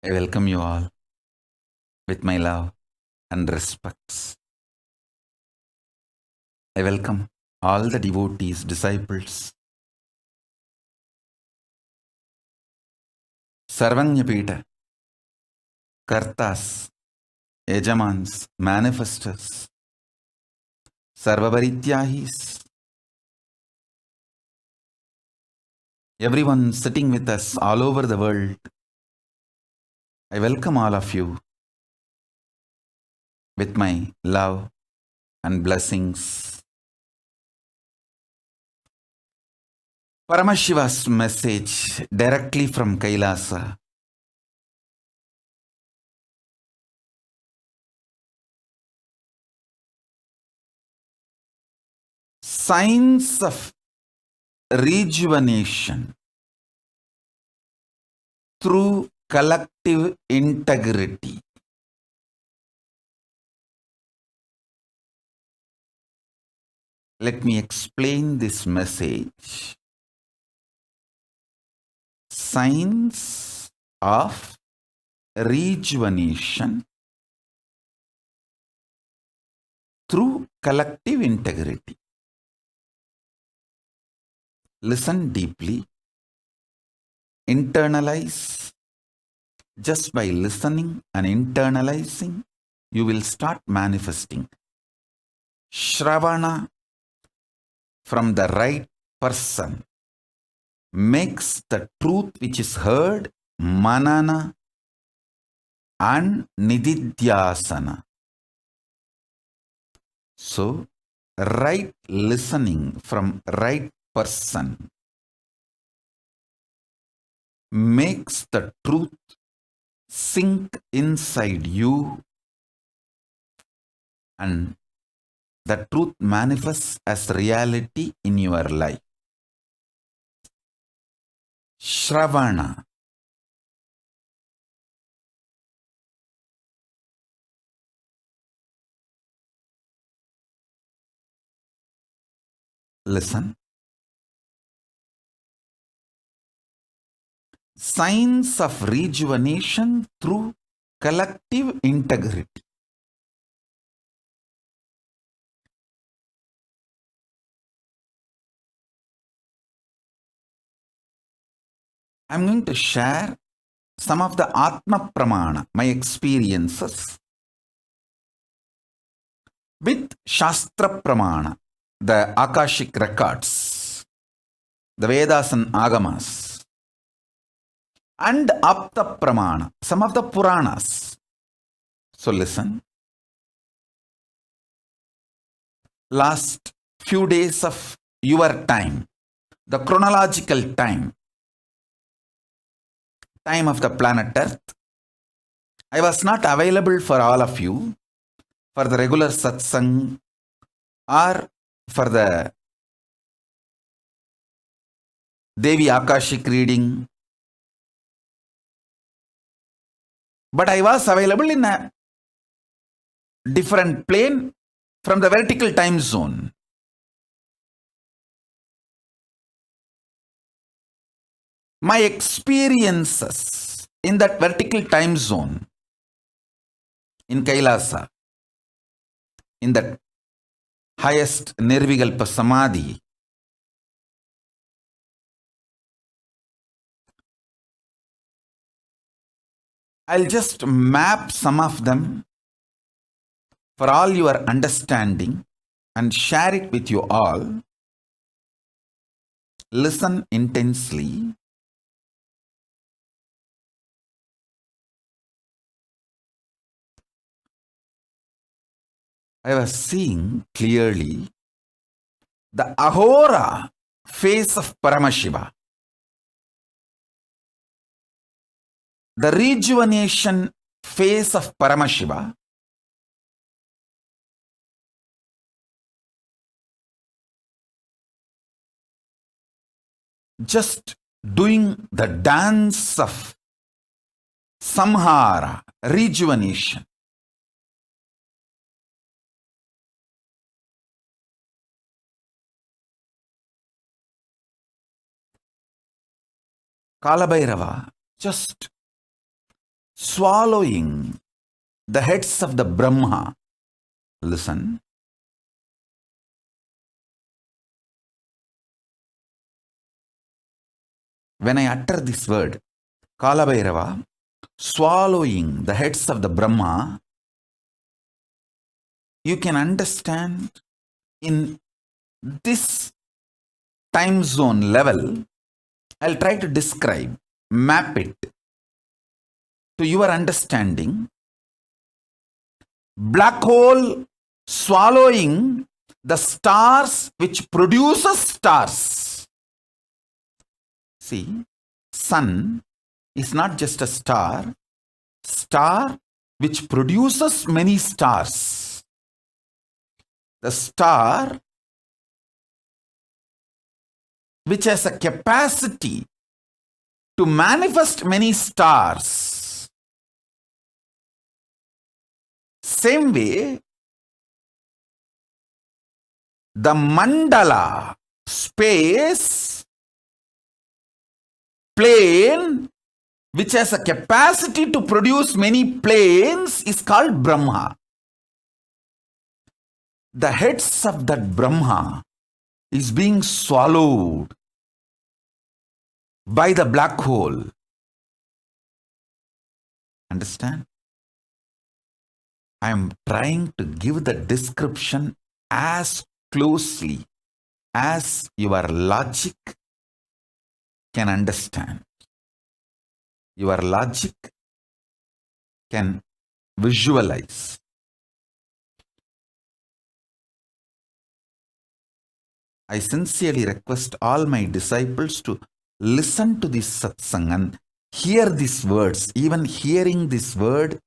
Speaker 7: I welcome you all with my love and respects. I welcome all the devotees, disciples, Sarvanyapita, Kartas, Yajamans, Manifestors, Sarvaparityahis, everyone sitting with us all over the world. I welcome all of you with my love and blessings. Paramashiva's message directly from KAILASA. Signs of rejuvenation through collective integrity. Let me explain this message. Signs of rejuvenation through collective integrity. Listen deeply, internalize. Just by listening and internalizing, you will start manifesting. Shravana from the right person makes the truth which is heard manana and nididhyasana. So, right listening from right person makes the truth sink inside you, and the truth manifests as reality in your life. Shravana. Listen. Signs of rejuvenation through collective integrity. I'm going to share some of the Atma Pramana, my experiences, with Shastra Pramana, the Akashic records, the Vedas and Agamas, and Apta Pramana, some of the Puranas. So listen. Last few days of your time, the chronological time of the planet Earth, I was not available for all of you for the regular satsang or for the Devi Akashic reading. But I was available in a different plane from the vertical time zone. My experiences in that vertical time zone, in KAILASA, in that highest nirvikalpa Samadhi, I'll just map some of them for all your understanding and share it with you all. Listen intensely. I was seeing clearly the Ahora face of Paramashiva, the rejuvenation face of Paramashiva, just doing the dance of samhara, rejuvenation. Kalabhairava just swallowing the heads of the Brahma. Listen. When I utter this word, Kalabhairava swallowing the heads of the Brahma, you can understand in this time zone level. I'll try to describe, map it to your understanding. Black hole swallowing the stars which produces stars. See, sun is not just a star which produces many stars. The star which has a capacity to manifest many stars. Same way, the mandala, space, plane, which has a capacity to produce many planes, is called Brahma. The heads of that Brahma is being swallowed by the black hole. Understand? I am trying to give the description as closely as your logic can understand. Your logic can visualize. I sincerely request all my disciples to listen to this satsang and hear these words. Even hearing this word,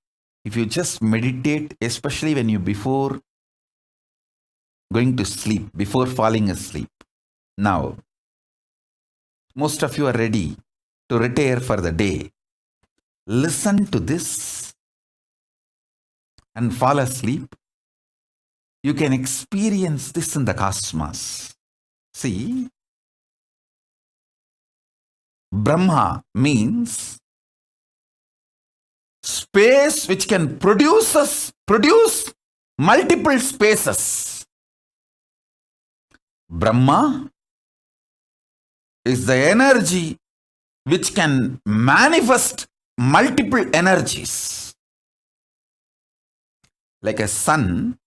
Speaker 7: if you just meditate, especially when you before going to sleep, before falling asleep. Now, most of you are ready to retire for the day. Listen to this and fall asleep. You can experience this in the cosmos. See, Brahma means space which can produce multiple spaces. Brahma is the energy which can manifest multiple energies. Like a sun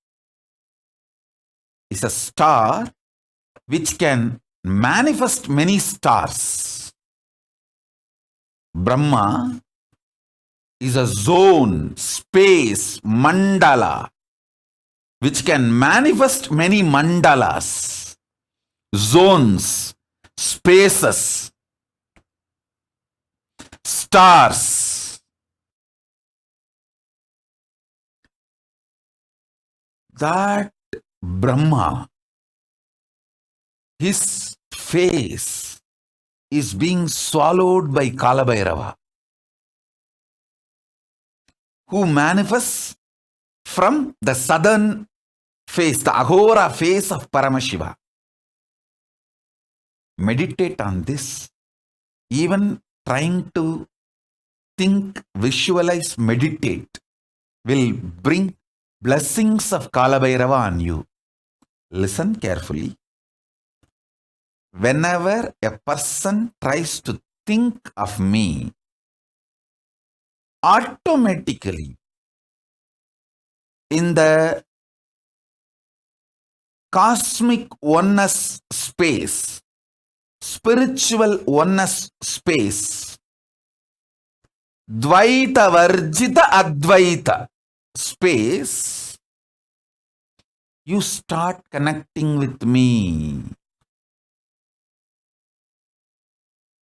Speaker 7: is a star which can manifest many stars. Brahma is a zone, space, mandala, which can manifest many mandalas, zones, spaces, stars. That Brahma, his face is being swallowed by Kalabhairava, who manifests from the southern face, the Ahora face of Paramashiva. Meditate on this. Even trying to think, visualize, meditate will bring blessings of Kalabhairava on you. Listen carefully. Whenever a person tries to think of me, automatically in the cosmic oneness space, spiritual oneness space, Dvaita Varjita Advaita space, you start connecting with me.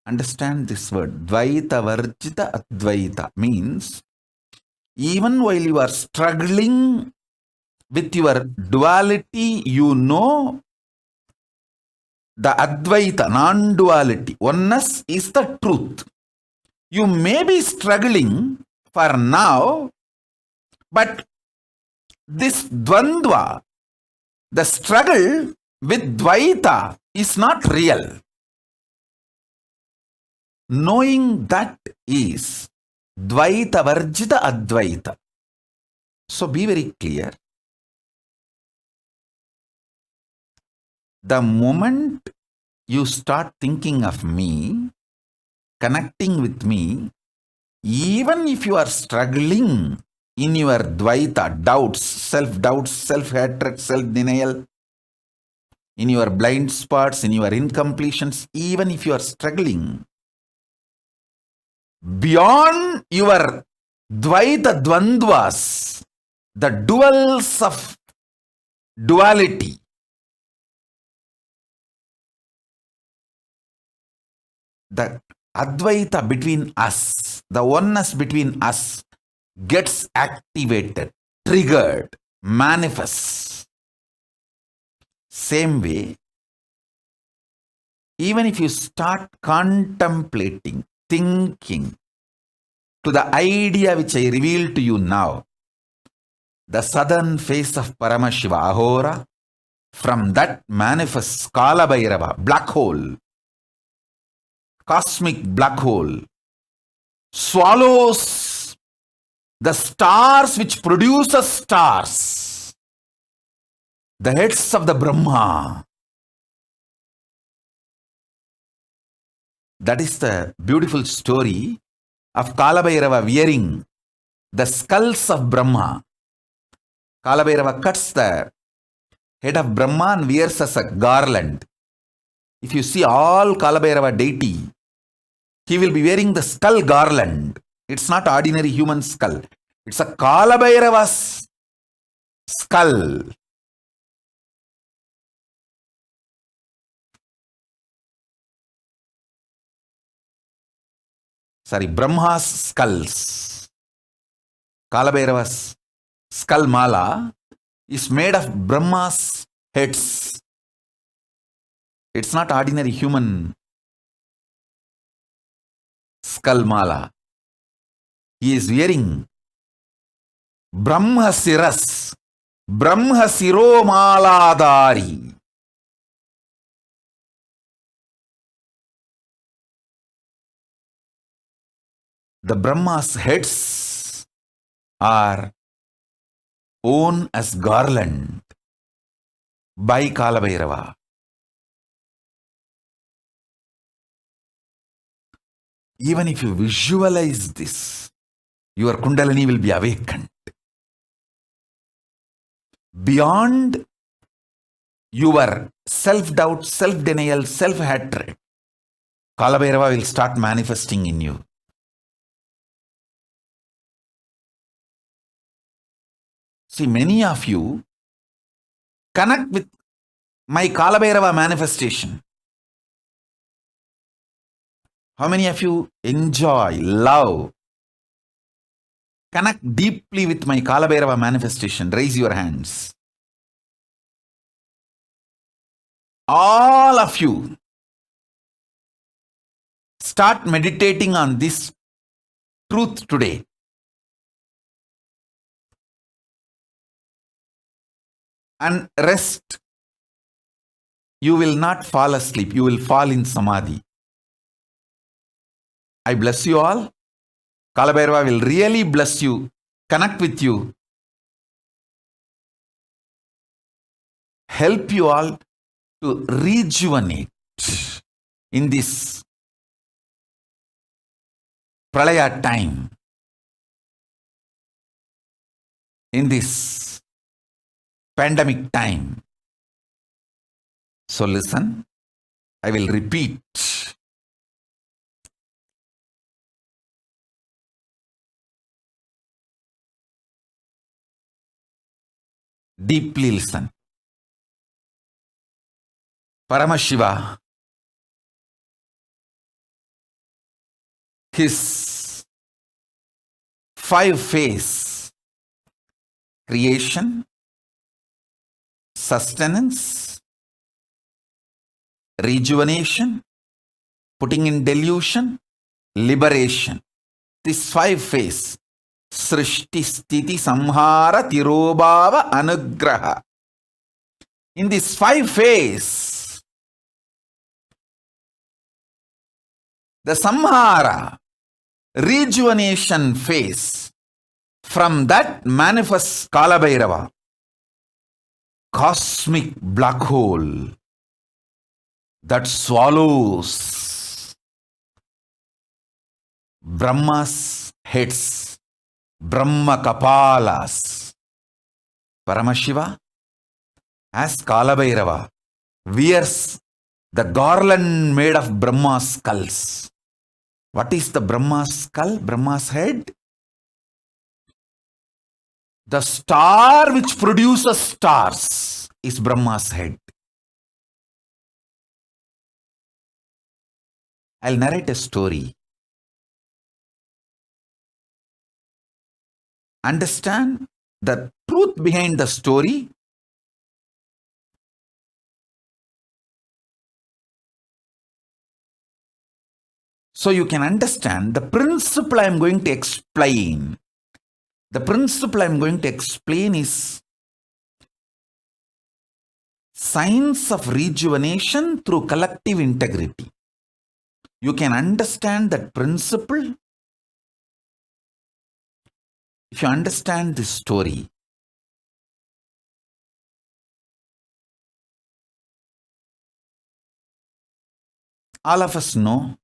Speaker 7: Understand this word. Dvaita Varjita Advaita means even while you are struggling with your duality, you know the Advaita, non-duality. Oneness is the truth. You may be struggling for now, but this Dvandva, the struggle with Dvaita, is not real. Knowing that is Dvaita Varjita Advaita. So be very clear. The moment you start thinking of me, connecting with me, even if you are struggling in your Dvaita, doubts, self-doubts, self-hatred, self-denial, in your blind spots, in your incompletions, even if you are struggling, beyond your Dvaita Dvandvas, the duals of duality, the Advaita between us, the oneness between us gets activated, triggered, manifests. Same way, even if you start contemplating, thinking to the idea which I reveal to you now, the southern face of Paramashiva, Ahora, from that manifests Kalabhairava, black hole, cosmic black hole, swallows the stars which produces stars, the heads of the Brahma. That is the beautiful story of Kalabhairava wearing the skulls of Brahma. Kalabhairava cuts the head of Brahma and wears as a garland. If you see all Kalabhairava deity, he will be wearing the skull garland. It's not ordinary human skull. It's a Kalabhairava's skull. Sorry, Brahma's skulls. Kalabhairava's skull mala is made of Brahma's heads. It's not ordinary human skull mala. He is wearing Brahma Siras, Brahma Siro Maladari. The Brahma's heads are worn as garland by Kalabhairava. Even if you visualize this, your Kundalini will be awakened. Beyond your self-doubt, self-denial, self-hatred, Kalabhairava will start manifesting in you. See, many of you connect with my Kalabhairava manifestation. How many of you enjoy, love, connect deeply with my Kalabhairava manifestation? Raise your hands. All of you start meditating on this truth today. And rest. You will not fall asleep. You will fall in Samadhi. I bless you all. Kalabhairava will really bless you, connect with you, help you all to rejuvenate in this pralaya time, in this pandemic time. So listen, I will repeat. Deeply listen. Paramashiva, his 5 phases: creation, sustenance, rejuvenation, putting in delusion, liberation. This 5 phases: Srishti, Sthiti, Samhara, Tirobhava, Anugraha. In this 5 phases, the Samhara, rejuvenation phase, from that manifests Kalabhairava, cosmic black hole that swallows Brahma's heads, Brahma Kapalas. Paramashiva, as Kalabhairava, wears the garland made of Brahma's skulls. What is the Brahma's skull? Brahma's head? The star which produces stars is Brahma's head. I'll narrate a story. Understand the truth behind the story. So you can understand the principle I am going to explain. The principle I am going to explain is science of rejuvenation through collective integrity. You can understand that principle if you understand this story, all of us know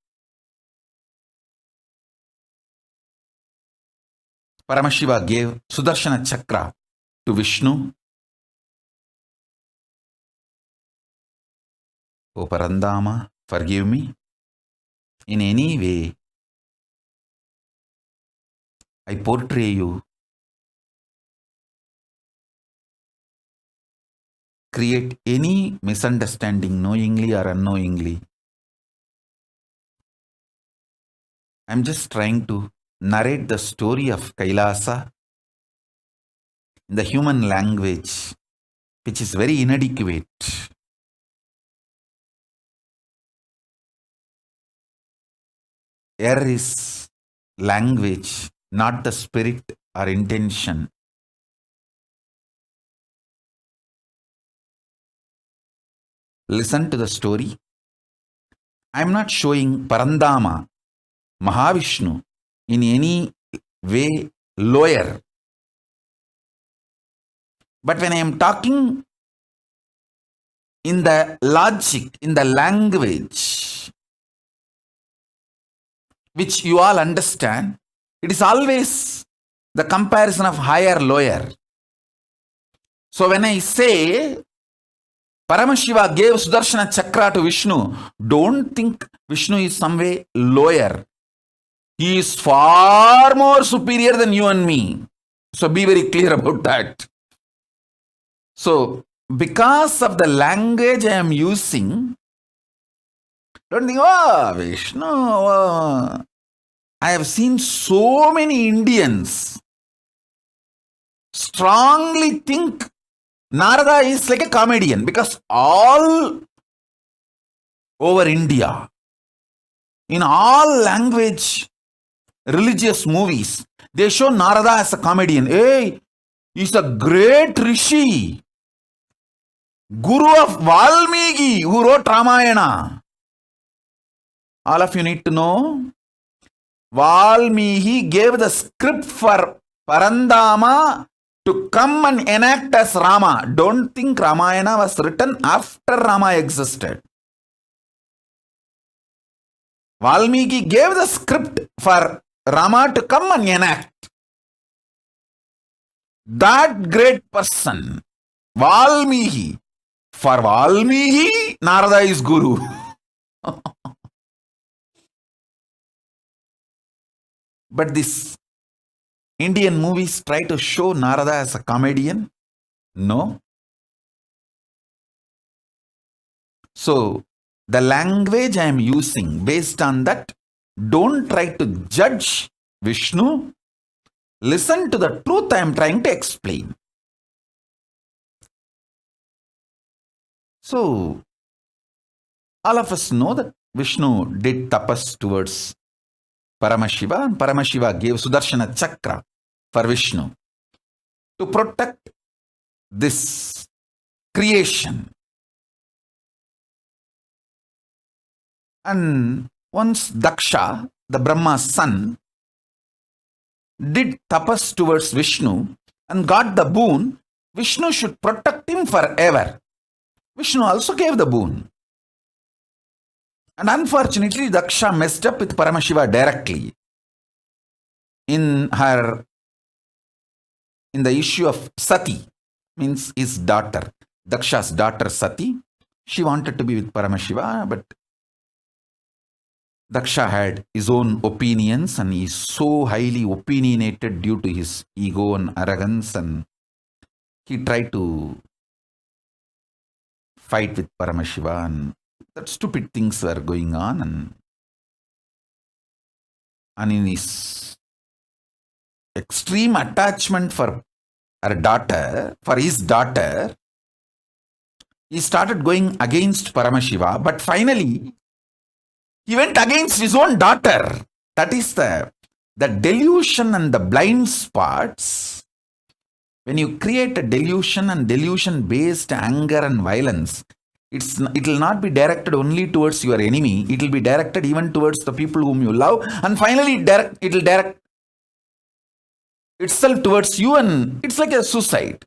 Speaker 7: Paramashiva gave Sudarshana Chakra to Vishnu. O Parandama, forgive me. In any way, I portray you, create any misunderstanding knowingly or unknowingly. I'm just trying to narrate the story of Kailasa in the human language, which is very inadequate. Air is language, not the spirit or intention. Listen to the story. I'm not showing Parandama, Mahavishnu, in any way lower. But when I am talking in the logic, in the language, which you all understand, it is always the comparison of higher, lower. So when I say Paramashiva gave Sudarshana Chakra to Vishnu, don't think Vishnu is some way lower. He is far more superior than you and me. So be very clear about that. So because of the language I am using, don't think, oh, Vishnu. Oh. I have seen so many Indians strongly think Narada is like a comedian, because all over India, in all language, religious movies, they show Narada as a comedian. Hey, he's a great rishi, guru of Valmiki, who wrote Ramayana. All of you need to know, Valmiki gave the script for Parandama to come and enact as Rama. Don't think Ramayana was written after Rama existed. Valmiki gave the script for Rama to come and enact. That great person, Valmiki, for Valmiki, Narada is Guru. But these Indian movies try to show Narada as a comedian. No. So, the language I am using, based on that, don't try to judge Vishnu. Listen to the truth I am trying to explain. So, all of us know that Vishnu did tapas towards Paramashiva, and Paramashiva gave Sudarshana Chakra for Vishnu to protect this creation. And once Daksha, the Brahma's son, did tapas towards Vishnu and got the boon, Vishnu should protect him forever. Vishnu also gave the boon. And unfortunately, Daksha messed up with Paramashiva directly in the issue of Sati, means his daughter, Daksha's daughter Sati. She wanted to be with Paramashiva, but Daksha had his own opinions and he is so highly opinionated due to his ego and arrogance, and he tried to fight with Paramashiva, and that stupid things were going on, and in his extreme attachment for his daughter, he started going against Paramashiva, but finally he went against his own daughter. That is the delusion and the blind spots. When you create a delusion and delusion-based anger and violence, it will not be directed only towards your enemy. It will be directed even towards the people whom you love. And finally, it will direct itself towards you, and it's like a suicide.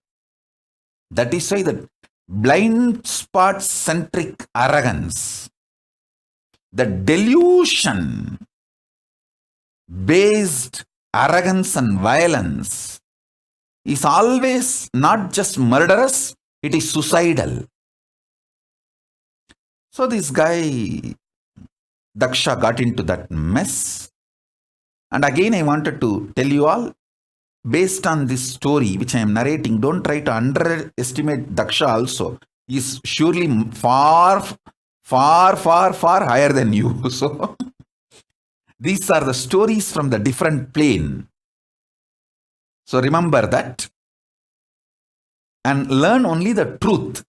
Speaker 7: That is why the blind spot centric arrogance, the delusion based arrogance and violence is always not just murderous, it is suicidal. So this guy, Daksha, got into that mess. And again, I wanted to tell you all, based on this story which I am narrating, don't try to underestimate Daksha also. He is surely far higher than you. So these are the stories from the different plane. So remember that and learn only the truth.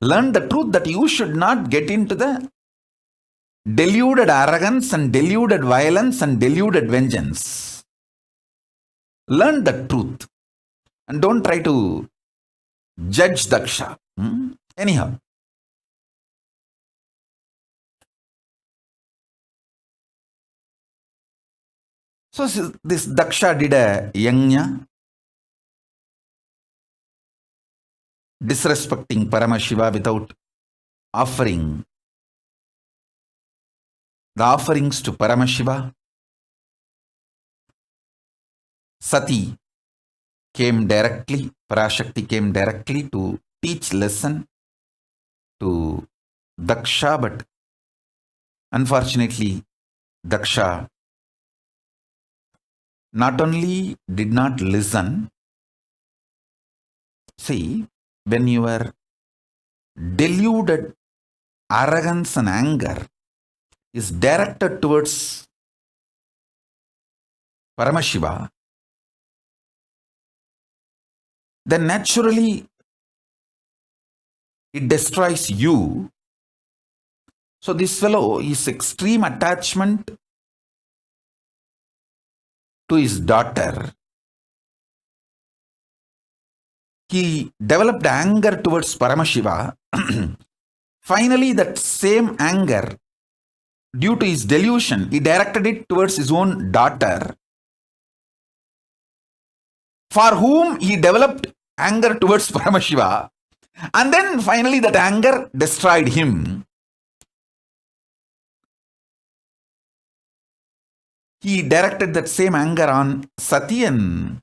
Speaker 7: Learn the truth that you should not get into the deluded arrogance and deluded violence and deluded vengeance. Learn the truth and don't try to judge Daksha. Anyhow. So this Daksha did a yajna, disrespecting Paramashiva without offering the offerings to Paramashiva. Sati came directly, Parashakti came directly to teach lesson to Daksha, but unfortunately Daksha not only did not listen. See, when your deluded arrogance and anger is directed towards Paramashiva, then naturally it destroys you. So this fellow, his extreme attachment to his daughter, he developed anger towards Paramashiva. Finally, that same anger, due to his delusion, he directed it towards his own daughter, for whom he developed anger towards Paramashiva. And then finally that anger destroyed him. He directed that same anger on Sati, and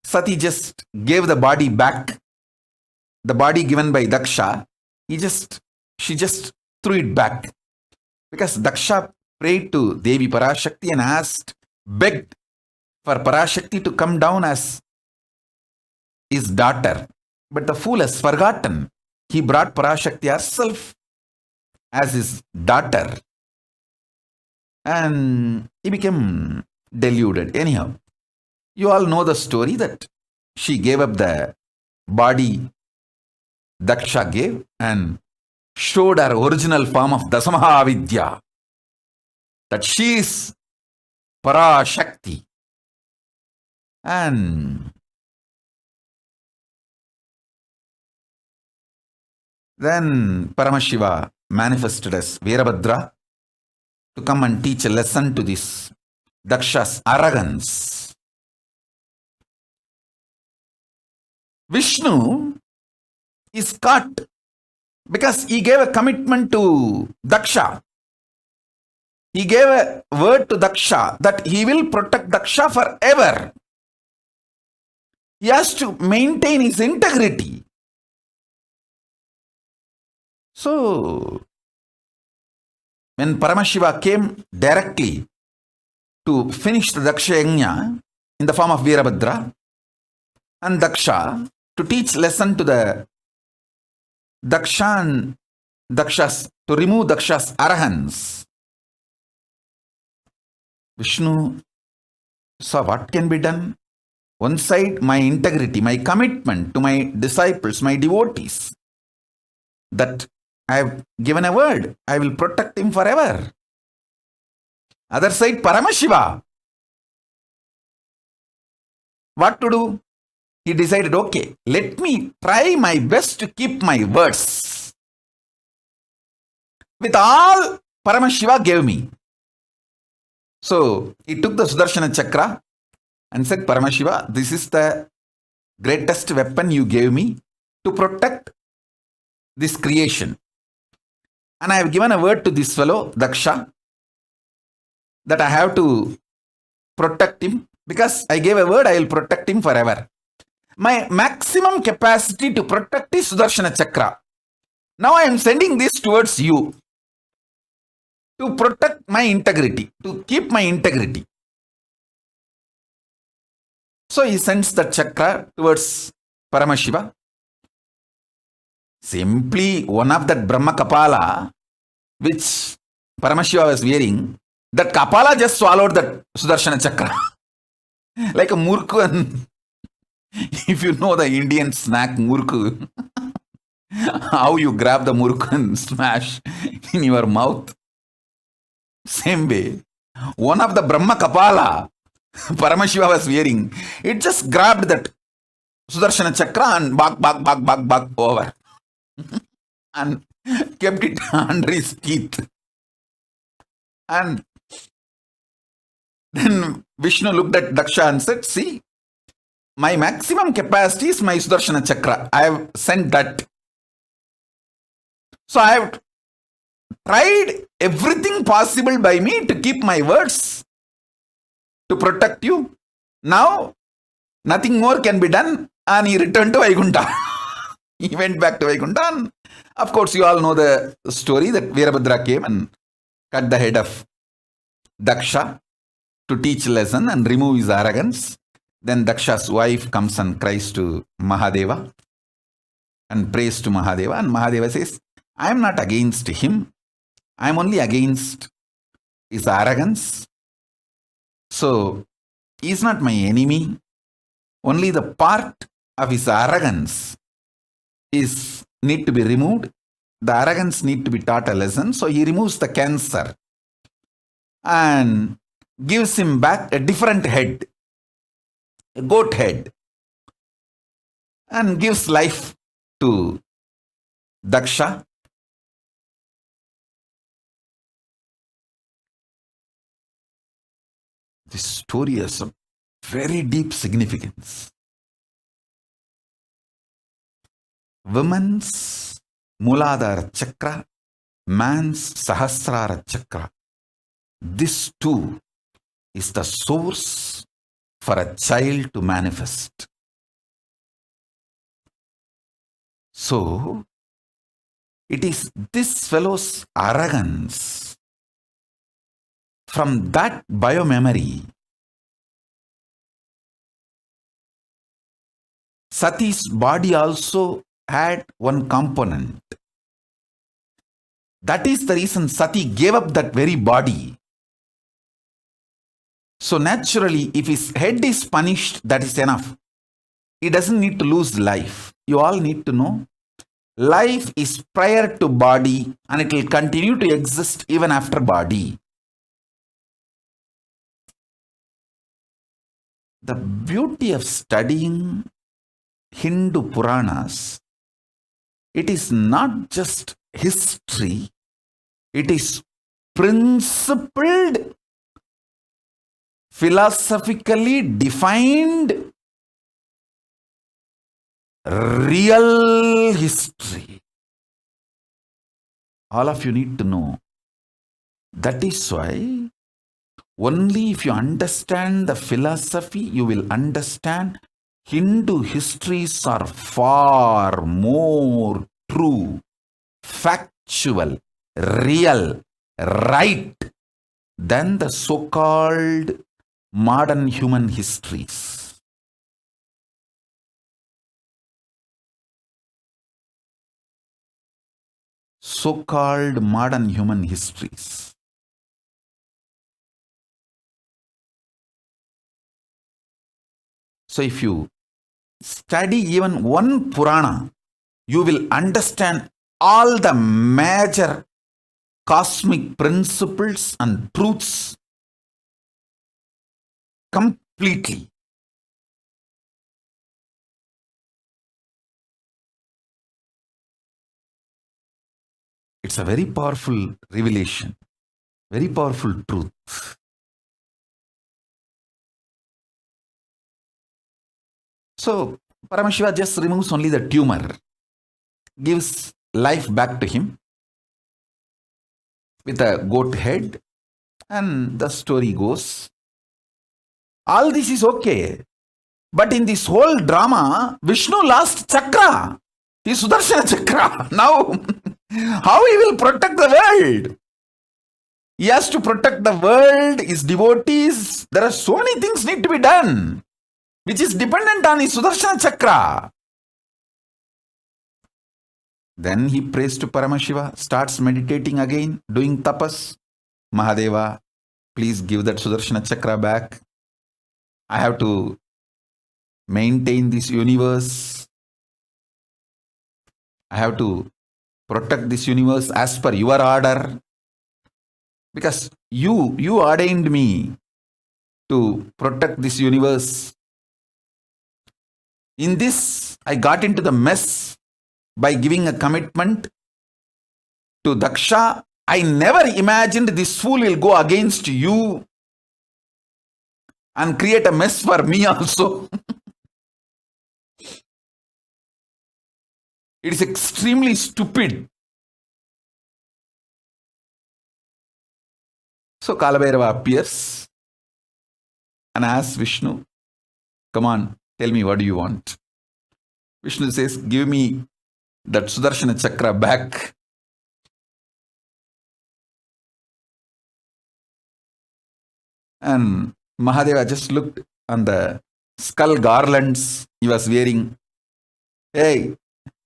Speaker 7: Sati just gave the body back, the body given by Daksha. She just threw it back, because Daksha prayed to Devi Parashakti and begged for Parashakti to come down as his daughter. But the fool has forgotten. He brought Parashakti herself as his daughter, and he became deluded. Anyhow, you all know the story that she gave up the body Daksha gave and showed her original form of Dasamahavidya, that she is Parashakti. And then Paramashiva manifested as Veerabhadra to come and teach a lesson to this Daksha's arrogance. Vishnu is caught because he gave a commitment to Daksha. He gave a word to Daksha that he will protect Daksha forever. He has to maintain his integrity. So, when Paramashiva came directly to finish the Daksha Yajna in the form of Veerabhadra and Daksha to teach lesson to the Daksha and Daksha's, to remove Daksha's arrogance, Vishnu saw what can be done. One side, my integrity, my commitment to my disciples, my devotees, that I have given a word, I will protect him forever. Other side, Paramashiva. What to do? He decided, okay, let me try my best to keep my words. with all Paramashiva gave me. So he took the Sudarshana Chakra and said, Paramashiva, this is the greatest weapon you gave me to protect this creation. And I have given a word to this fellow, Daksha, that I have to protect him. Because I gave a word, I will protect him forever. My maximum capacity to protect is Sudarshana Chakra. Now I am sending this towards you to protect my integrity, to keep my integrity. So he sends the chakra towards Paramashiva. Simply one of that Brahma Kapala, which Paramashiva was wearing, that Kapala just swallowed that Sudarshana Chakra. Like a murku. And if you know the Indian snack murku, how you grab the murku and smash in your mouth. Same way, one of the Brahma Kapala Paramashiva was wearing, it just grabbed that Sudarshana Chakra and bag over and kept it under his teeth. And then Vishnu looked at Daksha and said, see, my maximum capacity is my Sudarshana Chakra. I have sent that. So I have tried everything possible by me to keep my words, to protect you. Now, nothing more can be done. And he returned to Vaikuntha. He went back to Vaikuntha. And of course, you all know the story that Veerabhadra came and cut the head of Daksha to teach lesson and remove his arrogance. Then Daksha's wife comes and cries to Mahadeva and prays to Mahadeva. And Mahadeva says, I am not against him. I am only against his arrogance. So, he is not my enemy. Only the part of his arrogance need to be removed. The arrogance need to be taught a lesson. So, he removes the cancer and gives him back a different head, a goat head, and gives life to Daksha. This story has a very deep significance. Women's Muladhara Chakra, man's Sahasrara Chakra. This too is the source for a child to manifest. So, it is this fellow's arrogance, from that biomemory, Sati's body also had one component. That is the reason Sati gave up that very body. So naturally, if his head is punished, that is enough. He doesn't need to lose life. You all need to know, life is prior to body and it will continue to exist even after body. The beauty of studying Hindu Puranas, it is not just history, it is principled, philosophically defined, real history. All of you need to know. That is why only if you understand the philosophy, you will understand Hindu histories are far more true, factual, real, right than the so-called modern human histories. So-called modern human histories. So if you study even one Purana, you will understand all the major cosmic principles and truths completely. It's a very powerful revelation, very powerful truth. So Paramashiva just removes only the tumor, gives life back to him with a goat head, and the story goes. All this is okay. But in this whole drama, Vishnu lost Chakra, his Sudarshana Chakra. Now, how he will protect the world? He has to protect the world, his devotees. There are so many things need to be done, which is dependent on his Sudarshana Chakra. Then he prays to Paramashiva, starts meditating again, doing tapas. Mahadeva, please give that Sudarshana Chakra back. I have to maintain this universe. I have to protect this universe as per your order. Because you ordained me to protect this universe. In this, I got into the mess by giving a commitment to Daksha. I never imagined this fool will go against you and create a mess for me also. It is extremely stupid. So Kalabhairava appears and asks Vishnu, come on, tell me, what do you want? Vishnu says, give me that Sudarshana Chakra back. And Mahadeva just looked on the skull garlands he was wearing. Hey,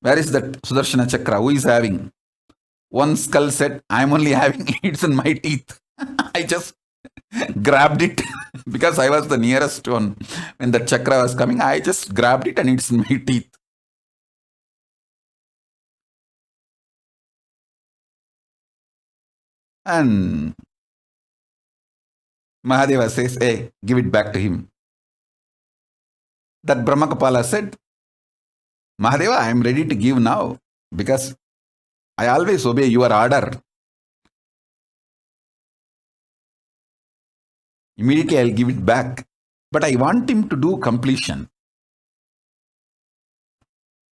Speaker 7: where is that Sudarshana Chakra? Who is having? One skull said, I'm only having it in my teeth. I just grabbed it because I was the nearest one. When the chakra was coming, I just grabbed it and it's in my teeth. And Mahadeva says, hey, give it back to him. That Brahmakapala said, Mahadeva, I am ready to give now because I always obey your order. Immediately I'll give it back. But I want him to do completion.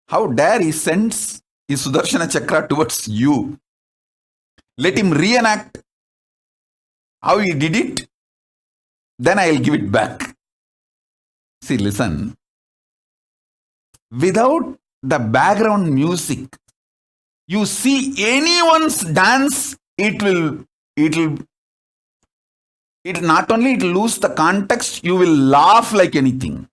Speaker 7: How dare he sends his Sudarshana Chakra towards you? Let him reenact how he did it. Then I'll give it back. See, listen. Without the background music, you see anyone's dance, it not only it lose the context, you will laugh like anything.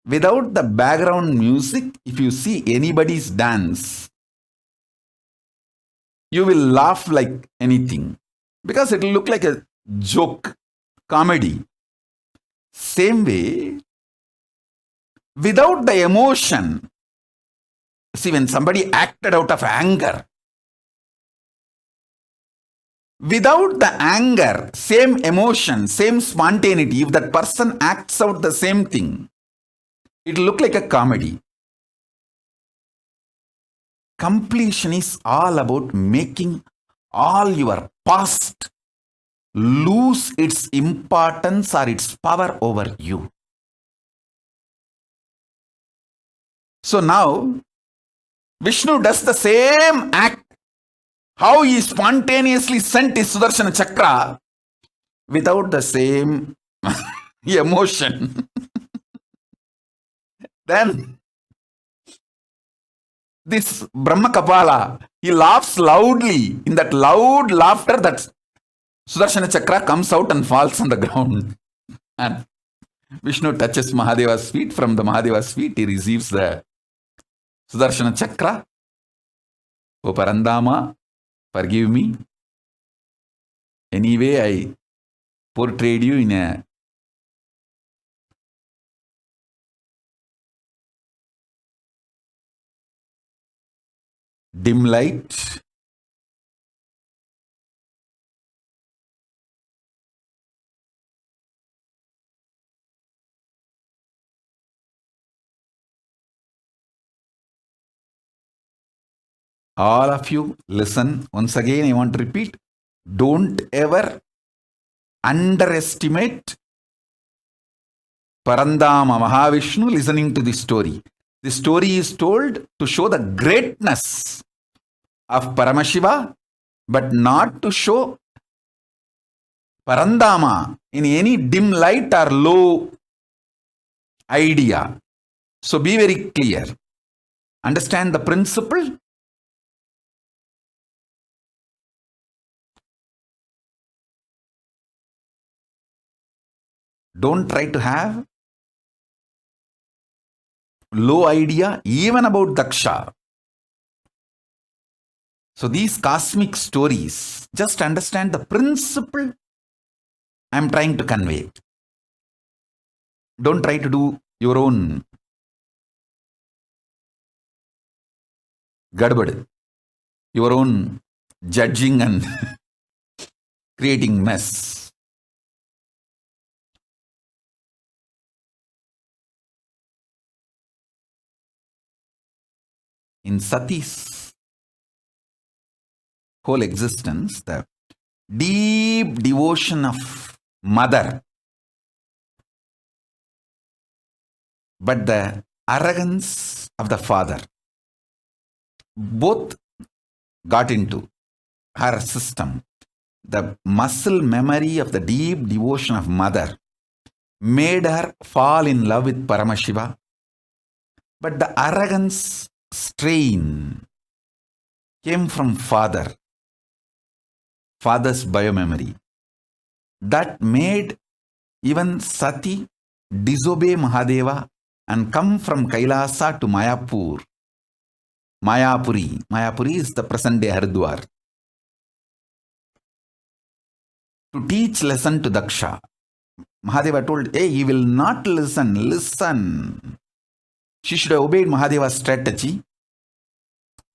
Speaker 7: Without the background music, if you see anybody's dance, you will laugh like anything because it will look like a joke, comedy. Same way, without the emotion, see, when somebody acted out of anger, without the anger, same emotion, same spontaneity, if that person acts out the same thing, it will look like a comedy. Completion is all about making all your past lose its importance or its power over you. So now, Vishnu does the same act. How he spontaneously sent his Sudarshana Chakra without the same emotion. Then this Brahmakapala, he laughs loudly. In that loud laughter, that Sudarshana Chakra comes out and falls on the ground. And Vishnu touches Mahadeva's feet. From the Mahadeva's feet, he receives the Sudarshana Chakra. O Parandama, forgive me. Anyway, I portrayed you in a dim light. All of you listen. Once again, I want to repeat. Don't ever underestimate Parandama Mahavishnu listening to this story. This story is told to show the greatness of Paramashiva, but not to show Parandama in any dim light or low idea. So be very clear. Understand the principle. Don't try to have low idea even about Daksha. So these cosmic stories, just understand the principle I am trying to convey. Don't try to do your own gadbad, your own judging and creating mess. In Sati's whole existence, the deep devotion of mother, but the arrogance of the father, both got into her system. The muscle memory of the deep devotion of mother made her fall in love with Paramashiva, but the arrogance strain came from father's biomemory. That made even Sati disobey Mahadeva and come from Kailasa to Mayapuri. Mayapuri is the present day Haridwar, to teach lesson to Daksha. Mahadeva told, hey, he will not listen. She should have obeyed Mahadeva's strategy.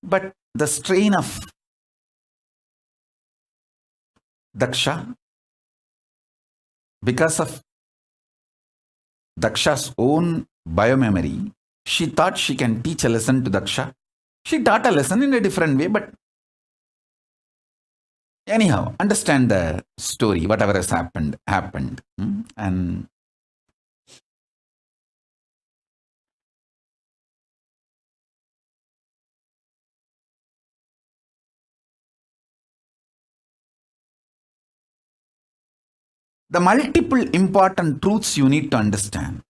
Speaker 7: But the strain of Daksha, because of Daksha's own biomemory, she thought she can teach a lesson to Daksha. She taught a lesson in a different way, but anyhow, understand the story, whatever has happened. And the multiple important truths you need to understand.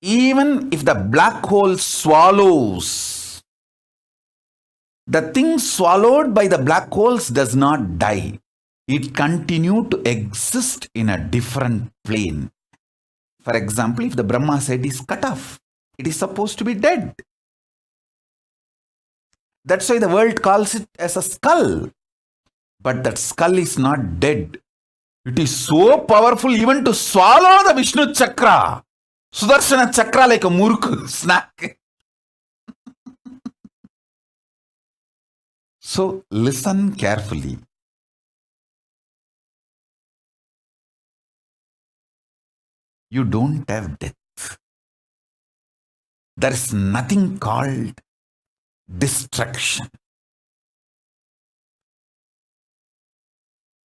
Speaker 7: Even if the black hole swallows, the thing swallowed by the black holes does not die. It continues to exist in a different plane. For example, if the Brahma's head is cut off, it is supposed to be dead. That's why the world calls it as a skull. But that skull is not dead. It is so powerful even to swallow the Vishnu Chakra. Sudarshana Chakra like a murk snack. So listen carefully. You don't have death. There is nothing called destruction.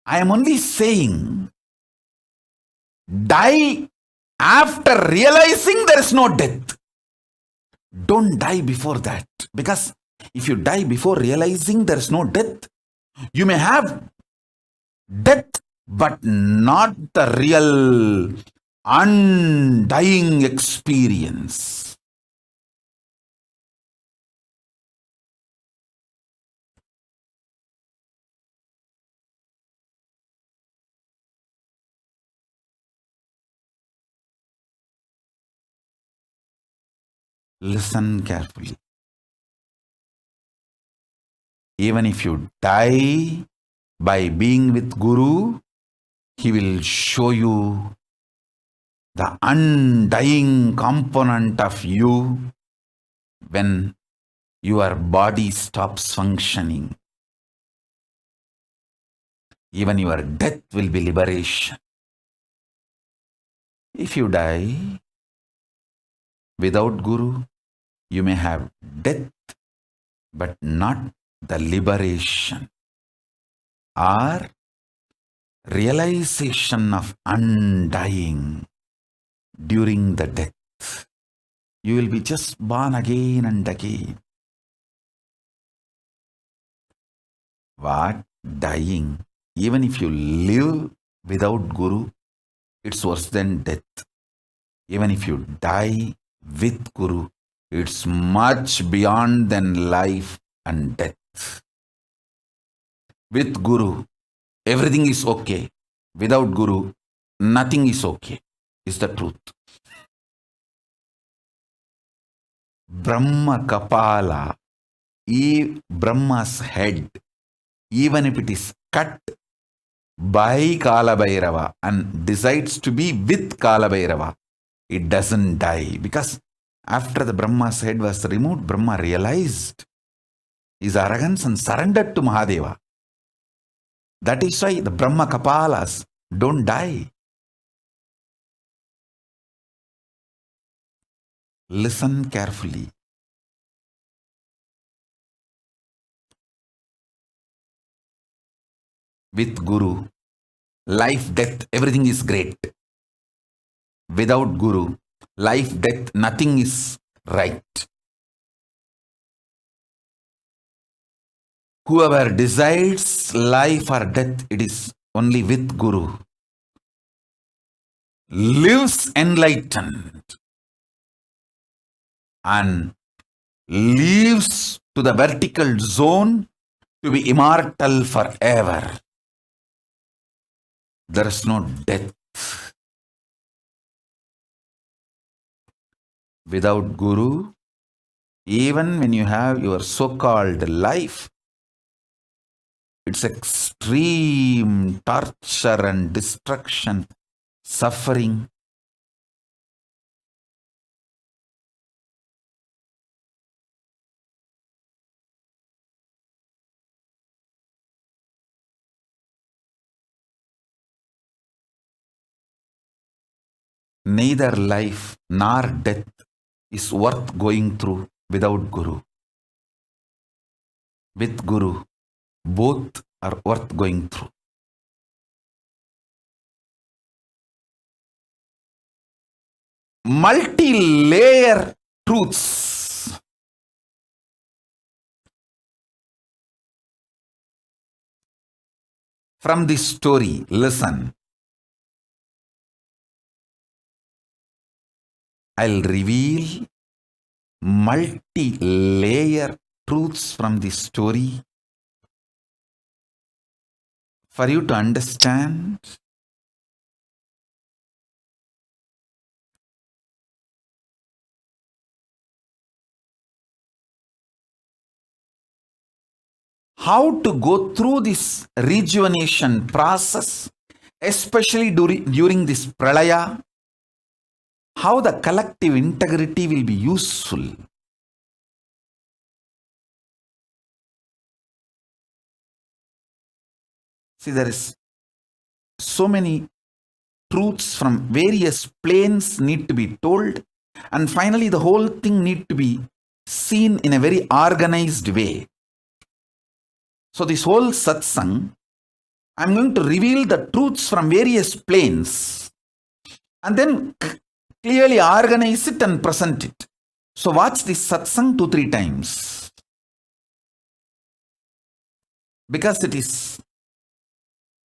Speaker 7: I am only saying, die after realizing there is no death. Don't die before that. Because if you die before realizing there is no death, you may have death, but not the real undying experience. Listen carefully. Even if you die by being with Guru, he will show you the undying component of you when your body stops functioning. Even your death will be liberation. If you die without Guru, you may have death but not the liberation or realization of undying during the death. You will be just born again and again. What? Dying. Even if you live without Guru, it's worse than death. Even if you die with Guru, it's much beyond than life and death. With Guru, everything is okay. Without Guru, nothing is okay, is the truth. Brahma Kapala, Brahma's head, even if it is cut by Kalabhairava and decides to be with Kalabhairava, it doesn't die. Because after the Brahma's head was removed, Brahma realized his arrogance and surrendered to Mahadeva. That is why the Brahma Kapalas don't die. Listen carefully. With Guru, life, death, everything is great. Without Guru, life, death, nothing is right. Whoever decides life or death, it is only with Guru, lives enlightened and lives to the vertical zone to be immortal forever. There is no death. Without Guru, even when you have your so-called life, it's extreme torture and destruction, suffering. Neither life nor death is worth going through without Guru. With Guru, both are worth going through. Multi-layer truths. From this story, listen. I'll reveal multi-layer truths from this story for you to understand how to go through this rejuvenation process, especially during this pralaya, how the collective integrity will be useful. See, there is so many truths from various planes need to be told, and finally the whole thing need to be seen in a very organized way. So this whole satsang, I'm going to reveal the truths from various planes and then clearly organize it and present it. So watch this satsang 2-3 times, because it is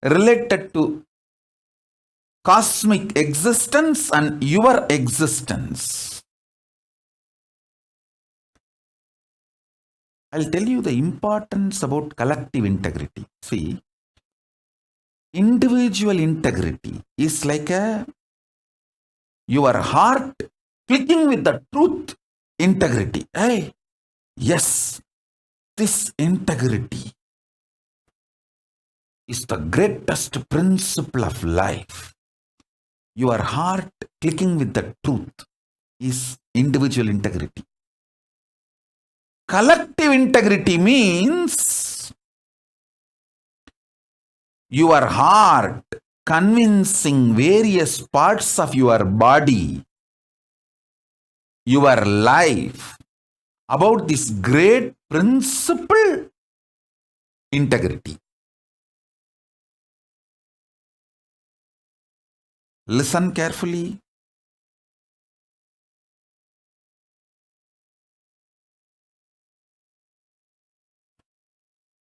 Speaker 7: related to cosmic existence and your existence. I'll tell you the importance about collective integrity. See, individual integrity is like your heart clicking with the truth integrity. Hey, yes, this integrity is the greatest principle of life. Your heart clicking with the truth is individual integrity. Collective integrity means your heart convincing various parts of your body, your life, about this great principle, integrity. Listen carefully.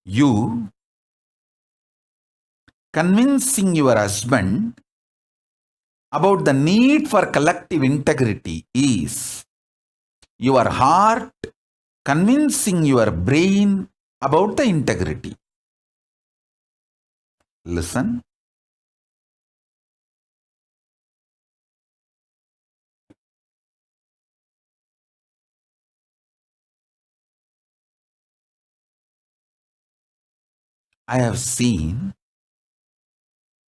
Speaker 7: You convincing your husband about the need for collective integrity is your heart convincing your brain about the integrity. Listen. I have seen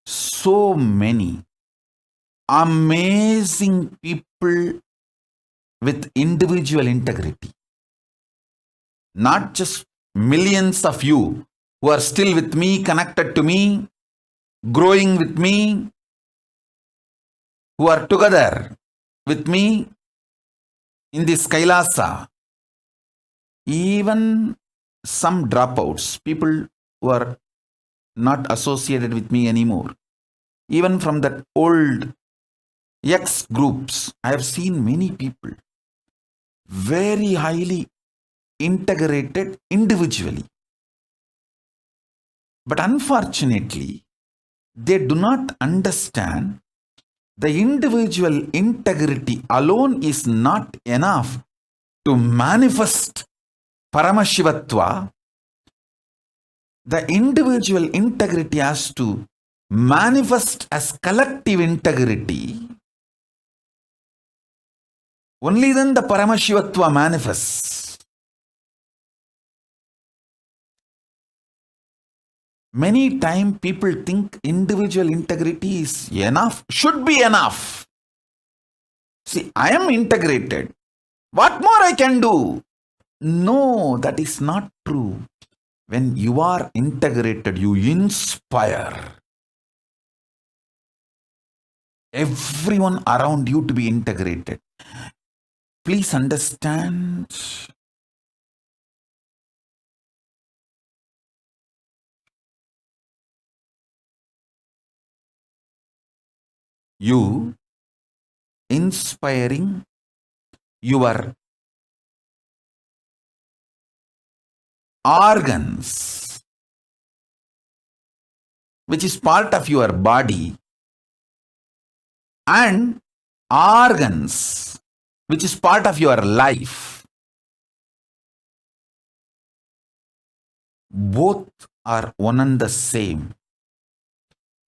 Speaker 7: so many amazing people with individual integrity. Not just millions of you who are still with me, connected to me, growing with me, who are together with me in this KAILASA. Even some dropouts, people who are not associated with me anymore. Even from that old X groups, I have seen many people very highly integrated individually. But unfortunately, they do not understand the individual integrity alone is not enough to manifest paramashivatva. The individual integrity has to manifest as collective integrity. Only then the paramashivatva manifests. Many times people think individual integrity is enough, should be enough. See, I am integrated. What more I can do? No, that is not true. When you are integrated, you inspire everyone around you to be integrated. Please understand. You inspiring your organs, which is part of your body, and organs, which is part of your life. Both are one and the same.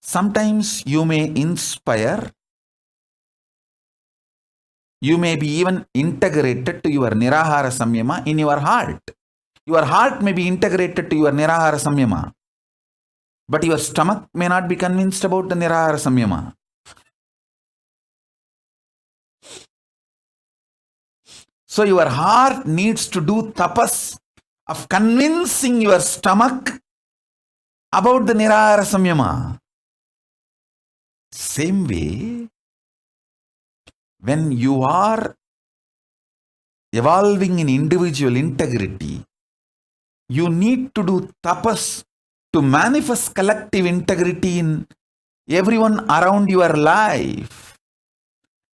Speaker 7: Sometimes you may inspire, you may be even integrated to your nirahara samyama in your heart. Your heart may be integrated to your nirahara samyama, but your stomach may not be convinced about the nirahara samyama. So your heart needs to do tapas of convincing your stomach about the nirahara samyama. Same way, when you are evolving in individual integrity, you need to do tapas to manifest collective integrity in everyone around your life.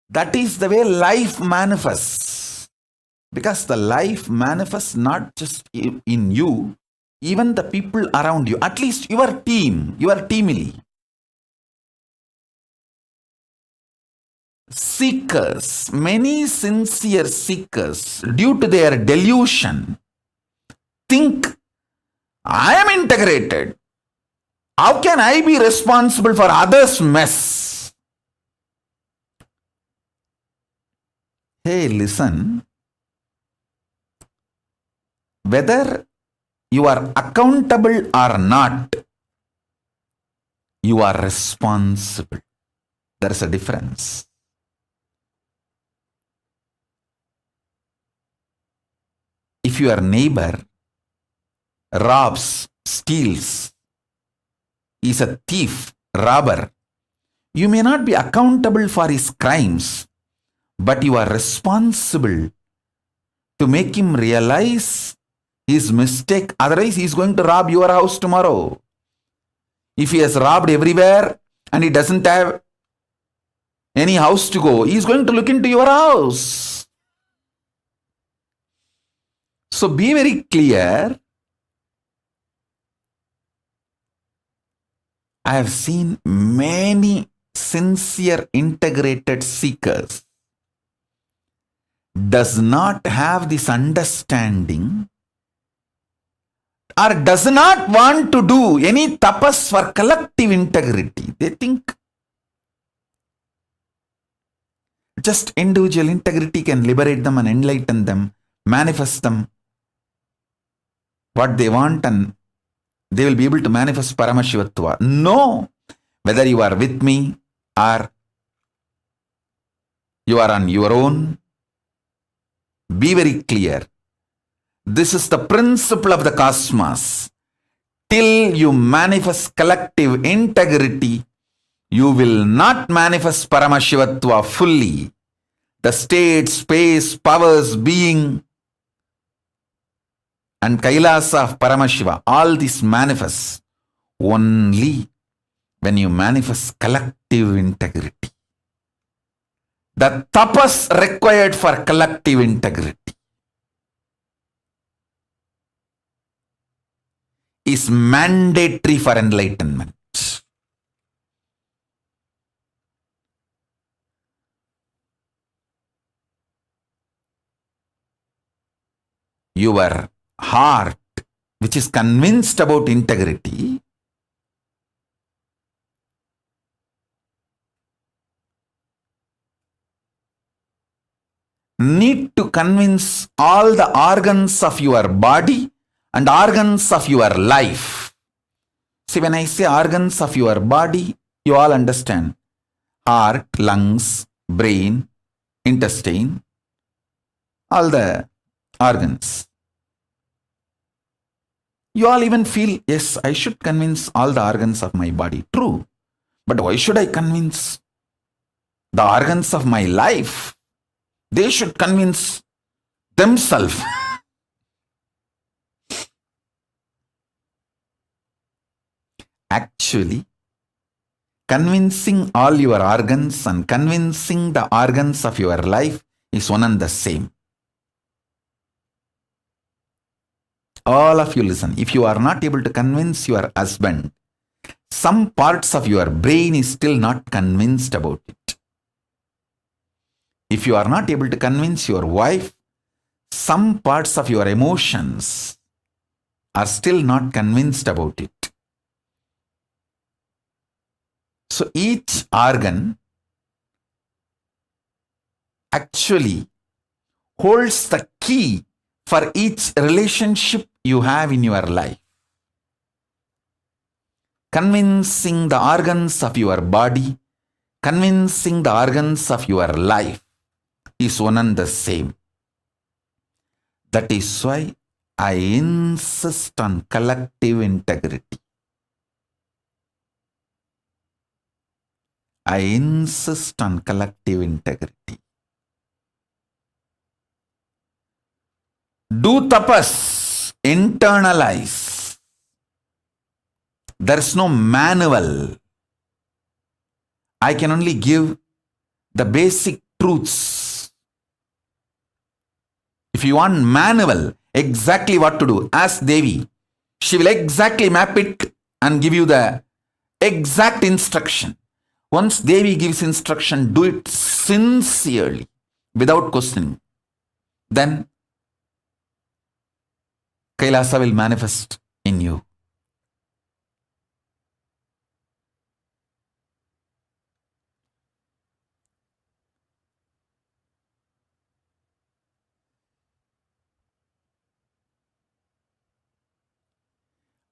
Speaker 7: That is the way life manifests. Because the life manifests not just in you, even the people around you, at least your teamily. Seekers, many sincere seekers, due to their delusion, think, I am integrated. How can I be responsible for others' mess? Hey, listen. Whether you are accountable or not, you are responsible. There is a difference. If your neighbor robs, steals, is a thief, robber, you may not be accountable for his crimes, but you are responsible to make him realize his mistake. Otherwise, he is going to rob your house tomorrow. If he has robbed everywhere and he doesn't have any house to go, he is going to look into your house. So be very clear. I have seen many sincere integrated seekers does not have this understanding or does not want to do any tapas for collective integrity. They think just individual integrity can liberate them and enlighten them, manifest them what they want, and they will be able to manifest paramashivatva. No, whether you are with me or you are on your own, be very clear. This is the principle of the cosmos. Till you manifest collective integrity, you will not manifest paramashivatva fully. The state, space, powers, being, and KAILASA of Paramashiva, all this manifests only when you manifest collective integrity. The tapas required for collective integrity is mandatory for enlightenment. Your heart, which is convinced about integrity, need to convince all the organs of your body and organs of your life. See, when I say organs of your body, you all understand. Heart, lungs, brain, intestine, all the organs. You all even feel, yes, I should convince all the organs of my body. True. But why should I convince the organs of my life? They should convince themselves. Actually, convincing all your organs and convincing the organs of your life is one and the same. All of you listen. If you are not able to convince your husband, some parts of your brain is still not convinced about it. If you are not able to convince your wife, some parts of your emotions are still not convinced about it. So each organ actually holds the key for each relationship you have in your life. Convincing the organs of your body, convincing the organs of your life is one and the same. That is why I insist on collective integrity. I insist on collective integrity. Do tapas, internalize. There is no manual. I can only give the basic truths. If you want manual, exactly what to do, ask Devi. She will exactly map it and give you the exact instruction. Once Devi gives instruction, do it sincerely, without questioning. Then KAILASA will manifest in you.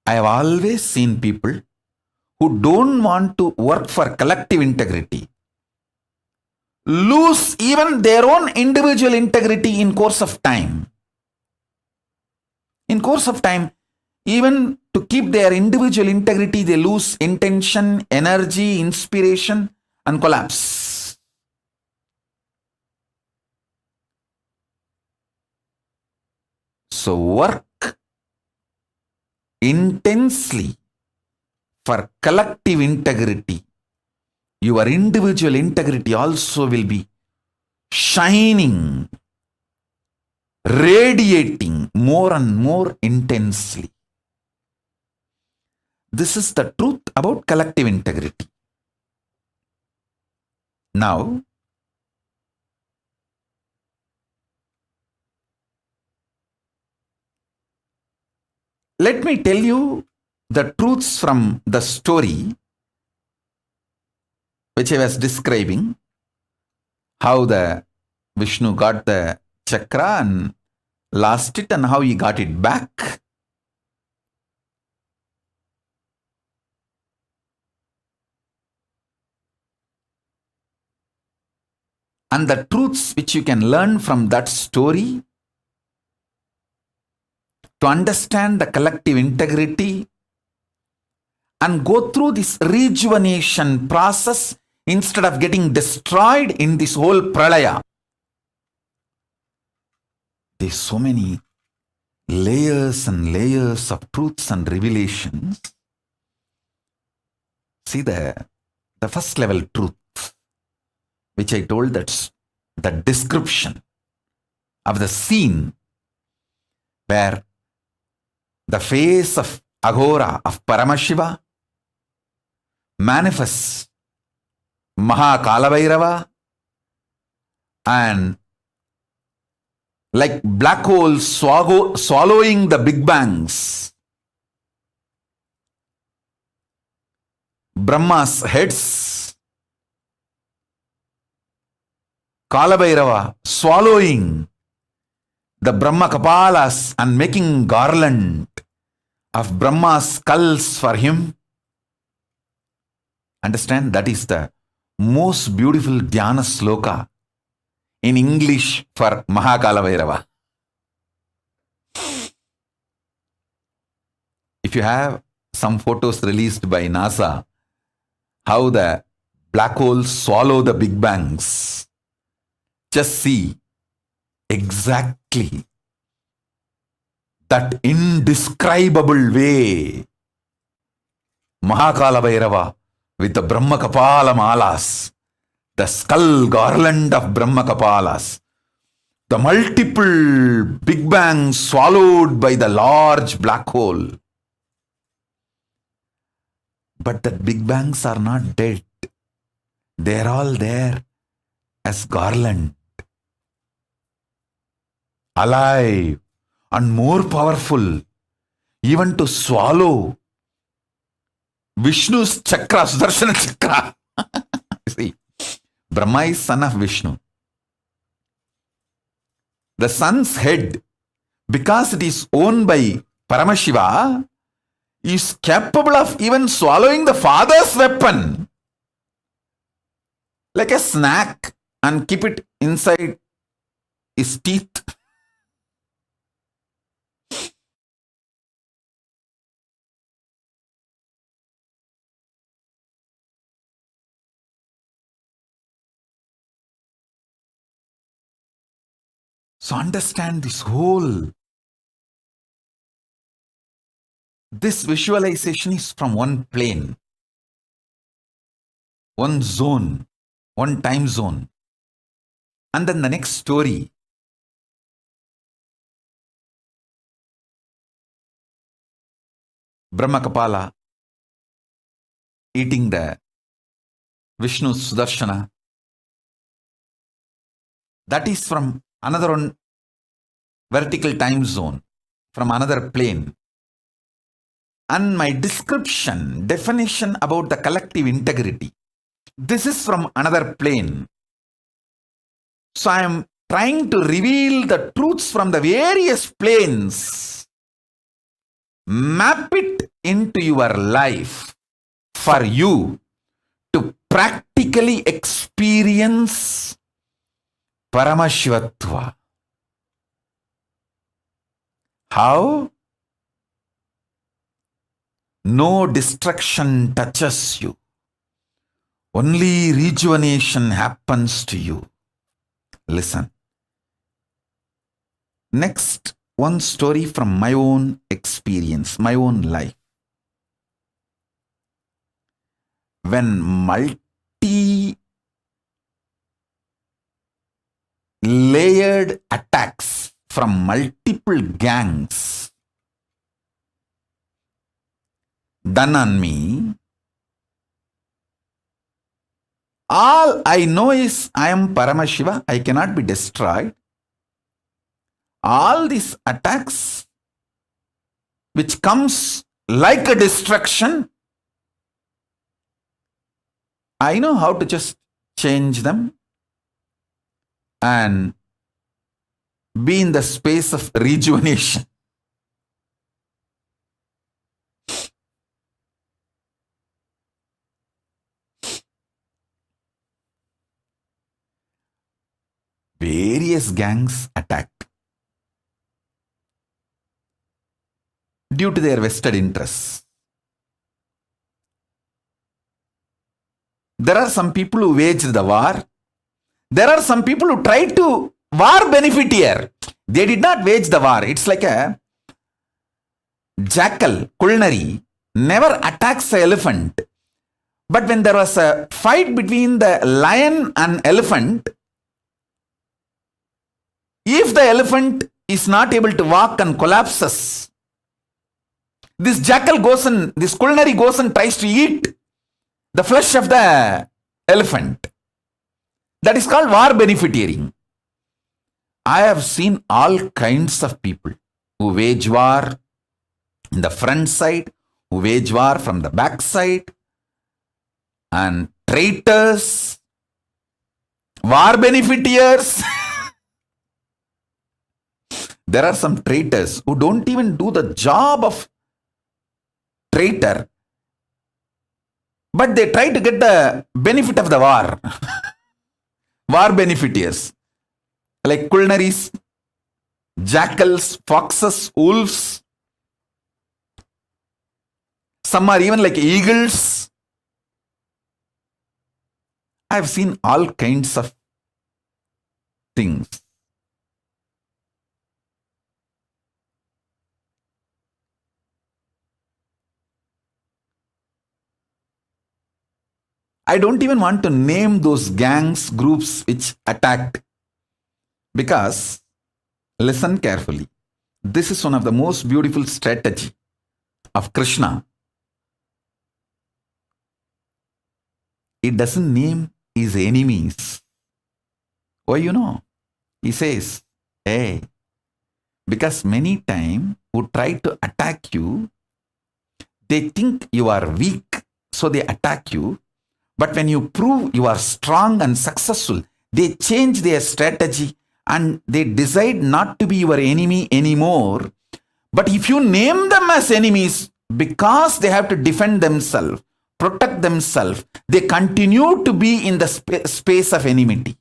Speaker 7: I have always seen people who don't want to work for collective integrity lose even their own individual integrity in course of time. In course of time, even to keep their individual integrity, they lose intention, energy, inspiration, and collapse. So work intensely for collective integrity. Your individual integrity also will be shining, radiating more and more intensely. This is the truth about collective integrity. Now, let me tell you the truths from the story which I was describing, how the Vishnu got the chakra and lost it and how he got it back. And the truths which you can learn from that story to understand the collective integrity and go through this rejuvenation process instead of getting destroyed in this whole pralaya. There's so many layers and layers of truths and revelations. See the first level truth, which I told, that's the description of the scene where the face of Aghora of Paramashiva manifests Maha Kalabhairava, and like black holes swallowing the big bangs, Brahma's heads, Kalabhairava swallowing the Brahma Kapalas and making garland of Brahma's skulls for him. Understand, that is the most beautiful Dhyana sloka in English for Maha Kalabhairava. If you have some photos released by NASA, how the black holes swallow the big bangs, just see exactly that indescribable way Maha Kalabhairava with the Brahma Kapala malas, the skull garland of Brahma Kapalas, the multiple big bangs swallowed by the large black hole. But the big bangs are not dead. They are all there as garland, alive and more powerful, even to swallow Vishnu's chakra, Sudarshana chakra. See, Brahma is son of Vishnu. The sun's head, because it is owned by Paramashiva, is capable of even swallowing the father's weapon like a snack and keep it inside his teeth. So understand this whole. This visualization is from one plane, one zone, one time zone. And then the next story, Brahma Kapala eating the Vishnu's Sudarshana. That is from another one vertical time zone, from another plane. And my definition about the collective integrity, this is from another plane. So I am trying to reveal the truths from the various planes, map it into your life for you to practically experience paramashivatva. How? No destruction touches you. Only rejuvenation happens to you. Listen. Next one story from my own experience, my own life. When multi-layered attacks from multiple gangs done on me, all I know is I am Paramashiva, I cannot be destroyed. All these attacks which comes like a destruction, I know how to just change them and be in the space of rejuvenation. Various gangs attacked due to their vested interests. There are some people who waged the war. There are some people who tried to war beneficier. They did not wage the war. It's like a jackal, culinary, never attacks an elephant. But when there was a fight between the lion and elephant, if the elephant is not able to walk and collapses, this jackal goes and, this culinary goes and tries to eat the flesh of the elephant. That is called war beneficiating. I have seen all kinds of people who wage war in the front side, who wage war from the back side, and traitors, war beneficiaries. There are some traitors who don't even do the job of traitor, but they try to get the benefit of the war. War beneficiaries, like culinaries, jackals, foxes, wolves. Some are even like eagles. I have seen all kinds of things. I don't even want to name those gangs, groups which attacked, because listen carefully. This is one of the most beautiful strategy of Krishna. It doesn't name his enemies. Why you know? He says, hey, because many times who try to attack you, they think you are weak, so they attack you. But when you prove you are strong and successful, they change their strategy and they decide not to be your enemy anymore. But if you name them as enemies, because they have to defend themselves, protect themselves, they continue to be in the space of enmity.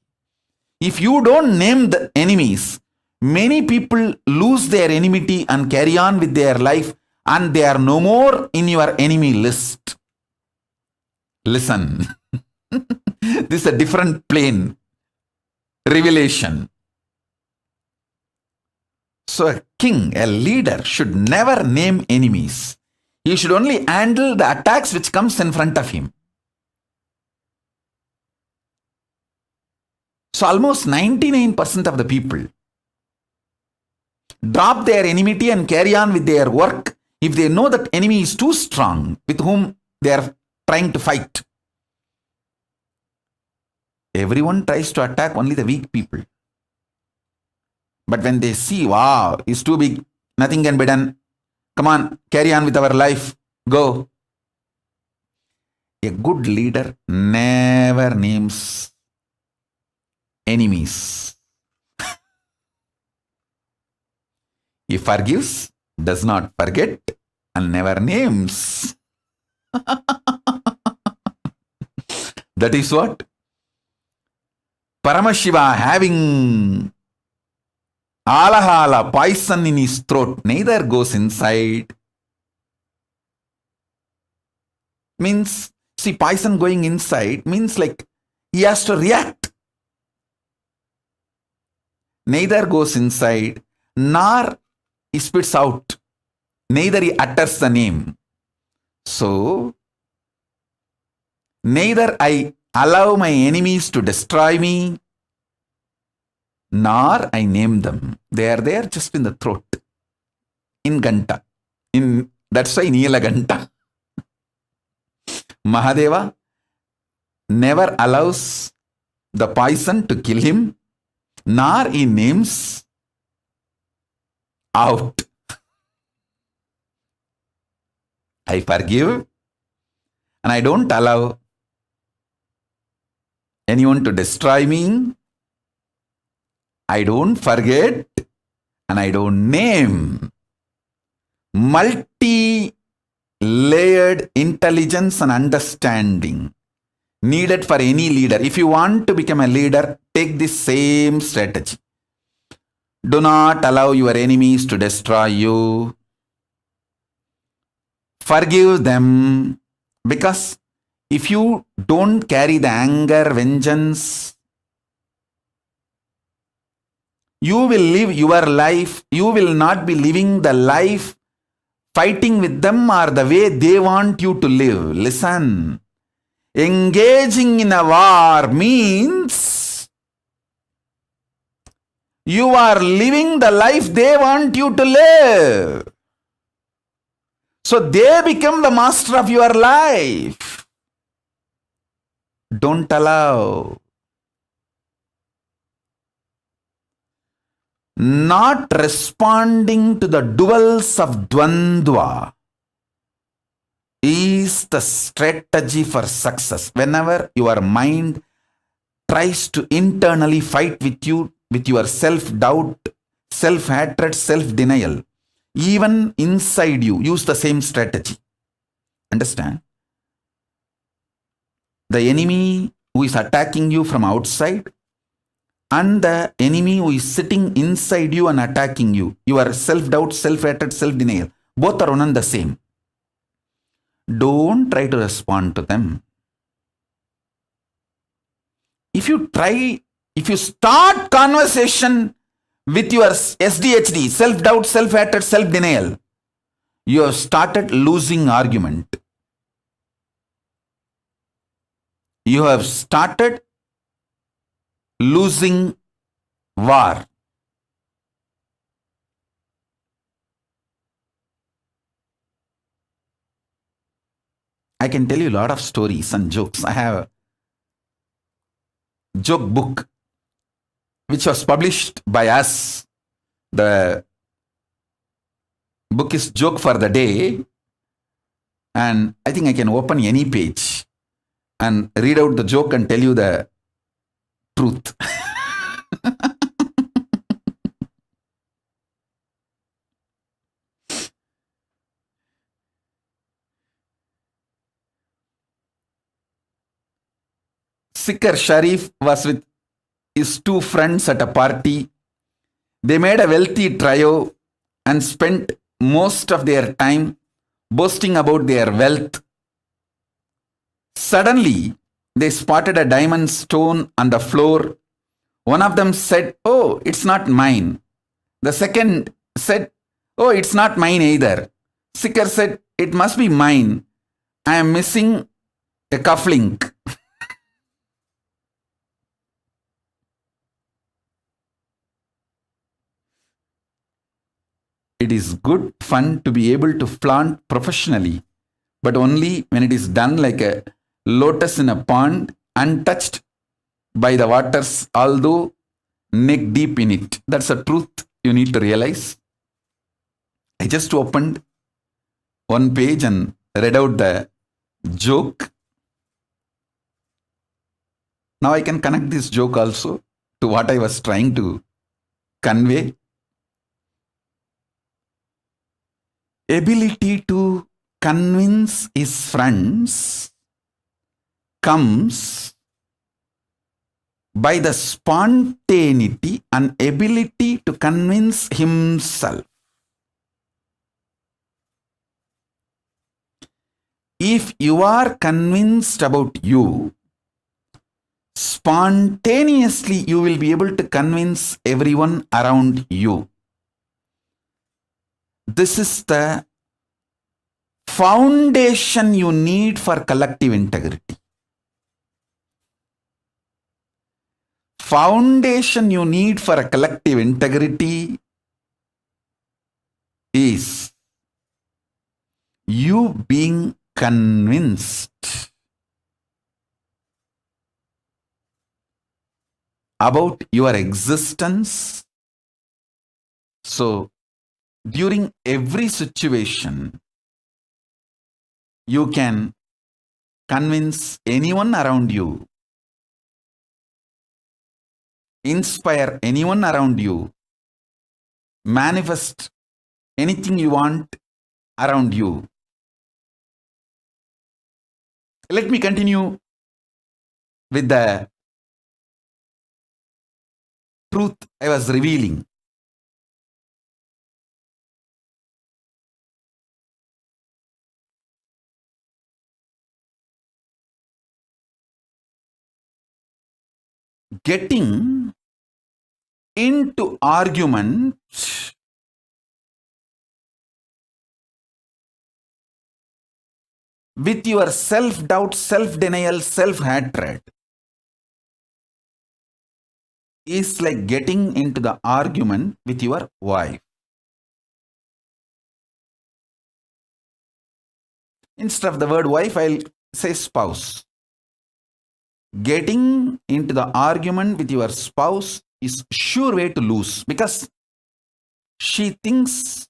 Speaker 7: If you don't name the enemies, many people lose their enmity and carry on with their life, and they are no more in your enemy list. Listen, this is a different plane. Revelation. So a king, a leader should never name enemies. He should only handle the attacks which comes in front of him. So almost 99% of the people drop their enmity and carry on with their work if they know that enemy is too strong with whom they are trying to fight. Everyone tries to attack only the weak people. But when they see, wow, it's too big, nothing can be done. Come on, carry on with our life. Go. A good leader never names enemies. He forgives, does not forget, and never names. That is what Paramashiva, having alahala poison in his throat, neither goes inside. Means, see, poison going inside means like he has to react. Neither goes inside, nor he spits out, neither he utters the name. So, neither I allow my enemies to destroy me, nor I name them. They are there just in the throat, in Ganta. That's why Neela Ganta. Mahadeva never allows the poison to kill him, nor he names out. I forgive and I don't allow anyone to destroy me. I don't forget and I don't name. Multi-layered intelligence and understanding needed for any leader. If you want to become a leader, take this same strategy. Do not allow your enemies to destroy you. Forgive them, because if you don't carry the anger, vengeance, you will live your life. You will not be living the life fighting with them or the way they want you to live. Listen, engaging in a war means you are living the life they want you to live. So they become the master of your life. Don't allow. Not responding to the duels of Dvandva is the strategy for success. Whenever your mind tries to internally fight with you, with your self-doubt, self-hatred, self-denial, even inside you, use the same strategy. Understand? The enemy who is attacking you from outside and the enemy who is sitting inside you and attacking you, your self-doubt, self-hatred, self-denial, both are one and the same. Don't try to respond to them. If you start conversation with your SDHD, self-doubt, self-hatred, self-denial, you have started losing argument. You have started losing war. I can tell you a lot of stories and jokes. I have a joke book which was published by us. The book is Joke for the Day, and I think I can open any page and read out the joke and tell you the truth. Sikar Sharif was with his two friends at a party. They made a wealthy trio and spent most of their time boasting about their wealth. Suddenly, they spotted a diamond stone on the floor. One of them said, "Oh, it's not mine." The second said, "Oh, it's not mine either." Sikar said, "It must be mine. I am missing a cufflink." It is good fun to be able to flaunt professionally, but only when it is done like a lotus in a pond, untouched by the waters, although neck deep in it. That's a truth you need to realize. I just opened one page and read out the joke. Now I can connect this joke also to what I was trying to convey. Ability to convince his friends comes by the spontaneity and ability to convince himself. If you are convinced about you, spontaneously you will be able to convince everyone around you. This is the foundation you need for collective integrity. Foundation you need for a collective integrity is you being convinced about your existence. So, during every situation, you can convince anyone around you, inspire anyone around you, manifest anything you want around you. Let me continue with the truth I was revealing. Getting into argument with your self-doubt, self-denial, self-hatred is like getting into the argument with your wife. Instead of the word wife, I'll say spouse. Getting into the argument with your spouse is sure way to lose, because she thinks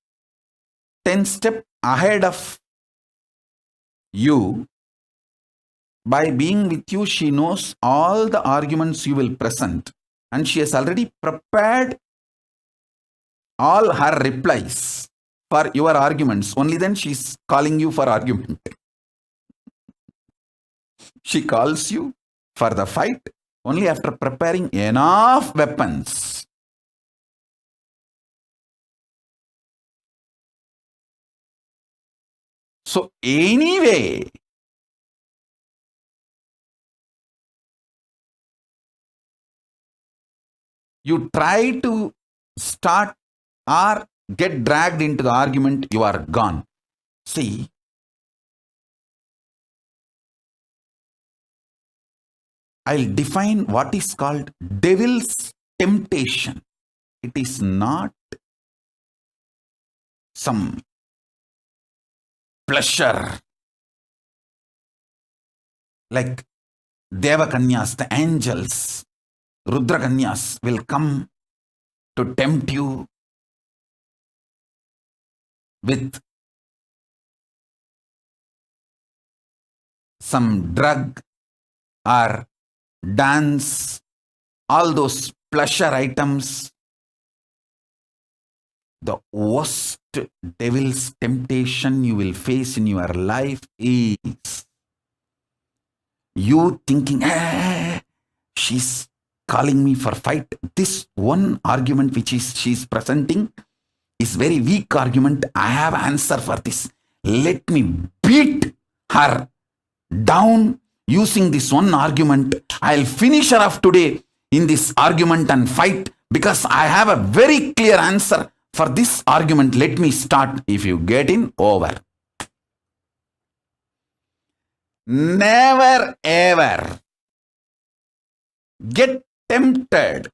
Speaker 7: 10 steps ahead of you. By being with you, she knows all the arguments you will present, and she has already prepared all her replies for your arguments. Only then she's calling you for argument. She calls you for the fight only after preparing enough weapons. So anyway, you try to start or get dragged into the argument, you are gone. See, I'll define what is called devil's temptation. It is not some pleasure like Devakanyas, the angels, Rudrakanyas will come to tempt you with some drug or dance, all those pleasure items. The worst devil's temptation you will face in your life is you thinking, she's calling me for fight. This one argument which she's presenting is very weak argument. I have answer for this. Let me beat her down using this one argument. I'll finish her off today in this argument and fight, because I have a very clear answer for this argument. Let me start. If you get in, over. Never ever get tempted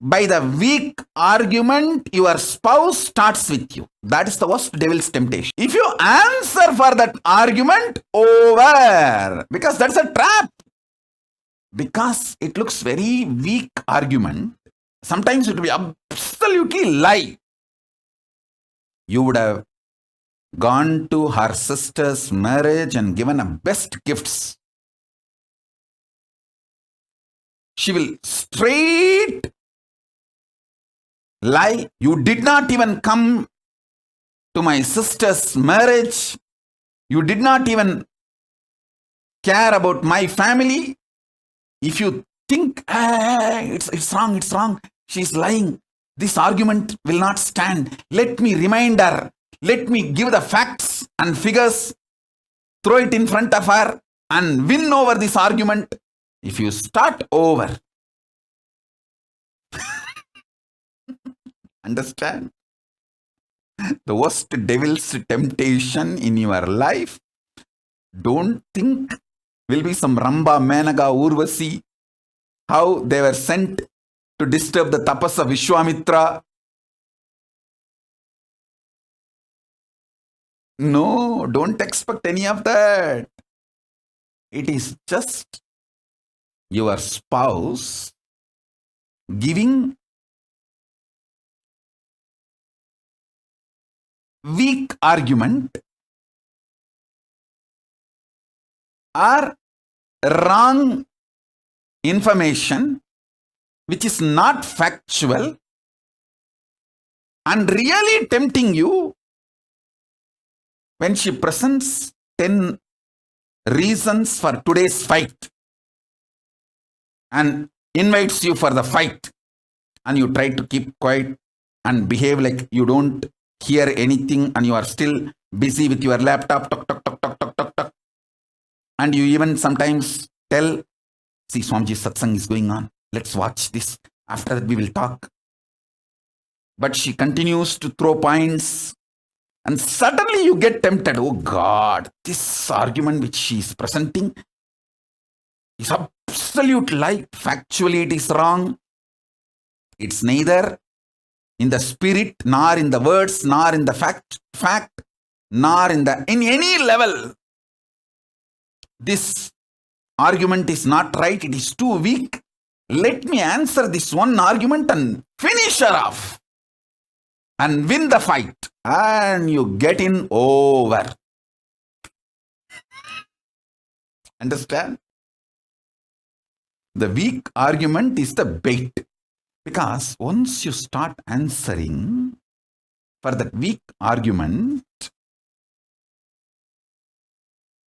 Speaker 7: by the weak argument your spouse starts with you. That is the worst devil's temptation. If you answer for that argument, over. Because that's a trap. Because it looks very weak argument. Sometimes it will be absolutely lie. You would have gone to her sister's marriage and given her best gifts. She will straight lie. You did not even come to my sister's marriage. You did not even care about my family. If you think, it's wrong, she's lying, this argument will not stand. Let me remind her. Let me give the facts and figures, throw it in front of her and win over this argument. If you start over, understand? the worst devil's temptation in your life, don't think will be some Ramba, Menaga, Urvasi, how they were sent to disturb the tapas of Vishwamitra. No, don't expect any of that. It is just your spouse giving weak argument or wrong information which is not factual and really tempting you when she presents 10 reasons for today's fight and invites you for the fight, and you try to keep quiet and behave like you don't hear anything and you are still busy with your laptop, tuk, tuk, tuk, tuk, tuk, tuk, tuk. And you even sometimes tell, see, Swamiji's satsang is going on, let's watch this, after that we will talk. But she continues to throw points, and suddenly you get tempted. Oh God, this argument which she is presenting is absolute lie. Factually it is wrong. It's neither in the spirit, nor in the words, nor in the fact, nor in any level. This argument is not right. It is too weak. Let me answer this one argument and finish her off and win the fight. And you get in over. Understand? The weak argument is the bait. Because once you start answering for that weak argument,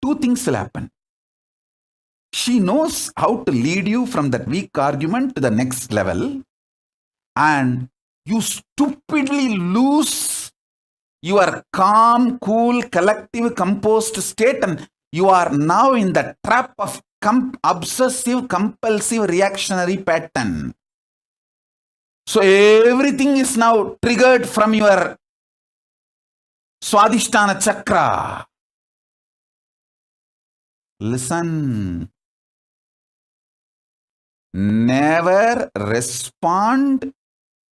Speaker 7: two things will happen. She knows how to lead you from that weak argument to the next level, and you stupidly lose your calm, cool, collective, composed state, and you are now in the trap of obsessive, compulsive, reactionary pattern. So everything is now triggered from your Swadhisthana Chakra. Listen. Never respond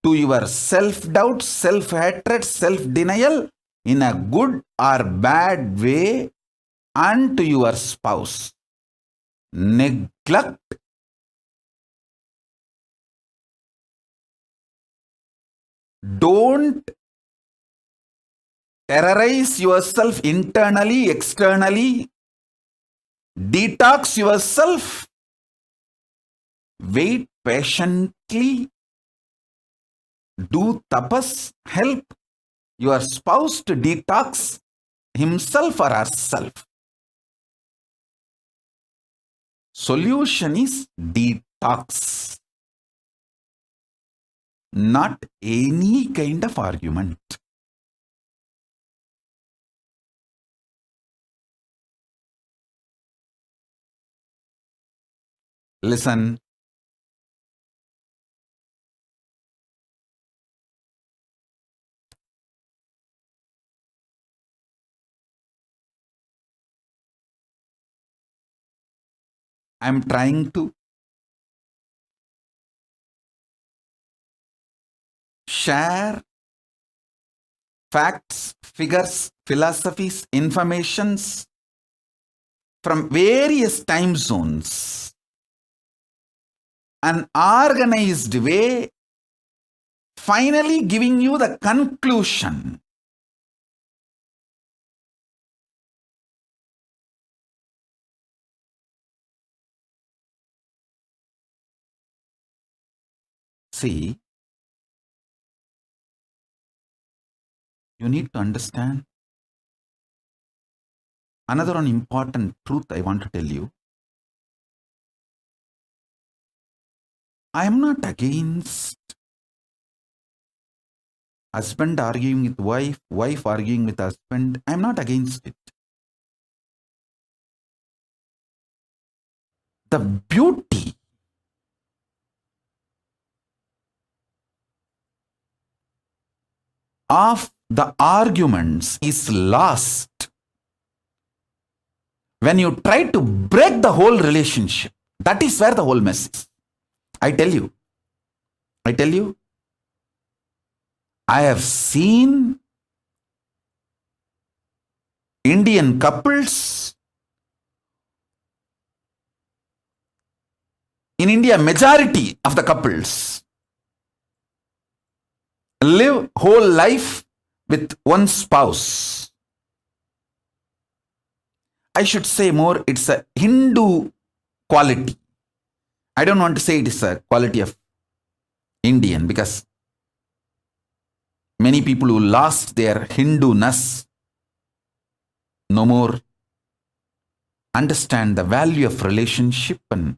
Speaker 7: to your self-doubt, self-hatred, self-denial in a good or bad way and to your spouse. Neglect. Don't terrorize yourself internally, externally. Detox yourself. Wait patiently. Do tapas. Help your spouse to detox himself or herself. Solution is detox. Not any kind of argument. Listen. I'm trying to share facts, figures, philosophies, informations from various time zones. An organized way, finally giving you the conclusion. See, you need to understand another one important truth I want to tell you. I am not against husband arguing with wife, wife arguing with husband. I am not against it. The beauty of the arguments is lost when you try to break the whole relationship. That is where the whole mess is. I tell you, I have seen Indian couples in India, majority of the couples live whole life with one spouse. I should say more, it's a Hindu quality. I don't want to say it is a quality of Indian, because many people who lost their Hindu-ness no more understand the value of relationship. And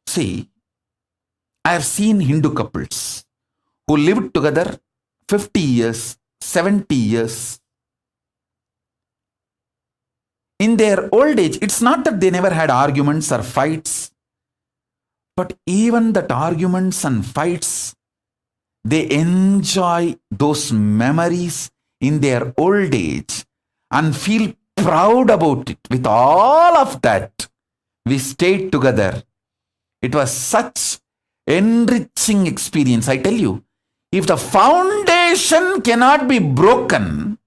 Speaker 7: see, I have seen Hindu couples who lived together 50 years, 70 years. In their old age, it's not that they never had arguments or fights, but even that arguments and fights, they enjoy those memories in their old age and feel proud about it. With all of that, we stayed together. It was such enriching experience. I tell you, if the foundation cannot be broken,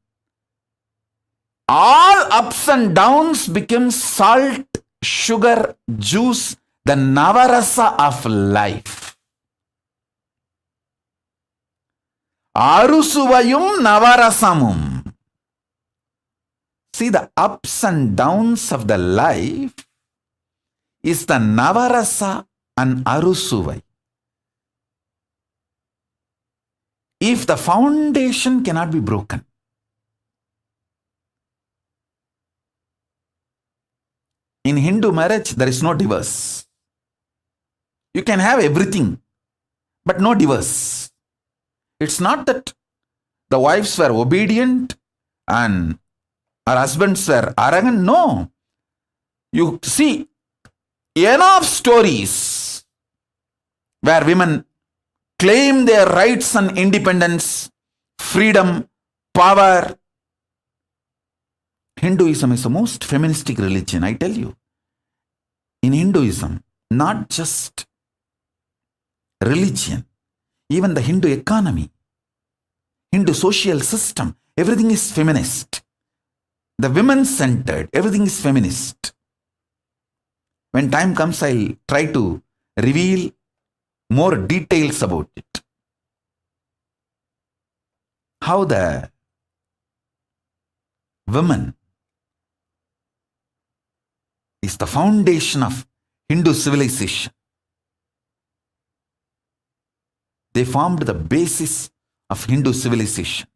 Speaker 7: all ups and downs become salt, sugar, juice, the navarasa of life. Arusuvayum navarasamum. See, the ups and downs of the life is the navarasa and arusuvai. If the foundation cannot be broken, in Hindu marriage, there is no divorce. You can have everything, but no divorce. It's not that the wives were obedient and our husbands were arrogant. No. You see enough stories where women claim their rights and independence, freedom, power. Hinduism is the most feministic religion, I tell you. In Hinduism, not just religion, even the Hindu economy, Hindu social system, everything is feminist. The women-centered, everything is feminist. When time comes, I'll try to reveal more details about it. How the woman is the foundation of Hindu civilization. They formed the basis of Hindu civilization.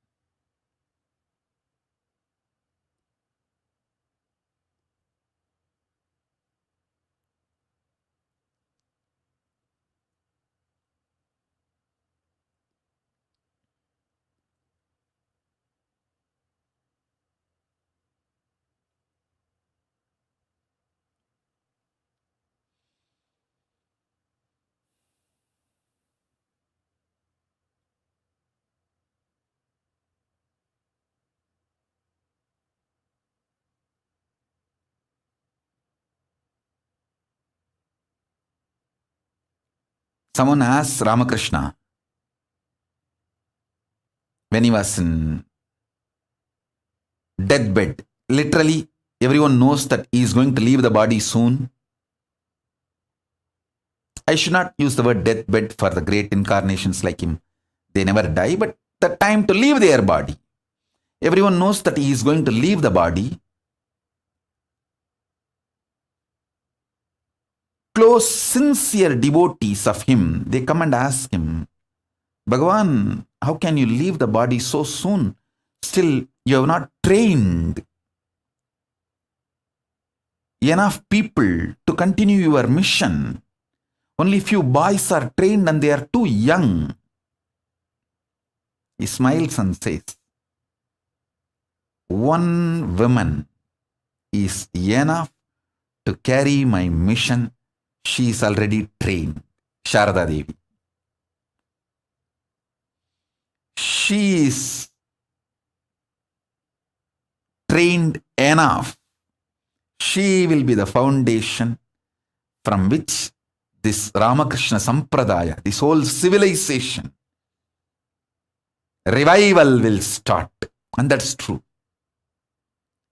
Speaker 7: Someone asked Ramakrishna when he was in deathbed. Literally, everyone knows that he is going to leave the body soon. I should not use the word deathbed for the great incarnations like him. They never die, but the time to leave their body. Everyone knows that he is going to leave the body. Close, sincere devotees of him, they come and ask him, Bhagavan, how can you leave the body so soon? Still, you have not trained enough people to continue your mission. Only few boys are trained and they are too young. He smiles and says, one woman is enough to carry my mission. She is already trained. Sharada Devi. She is trained enough, she will be the foundation from which this Ramakrishna Sampradaya, this whole civilization, revival will start. And that's true.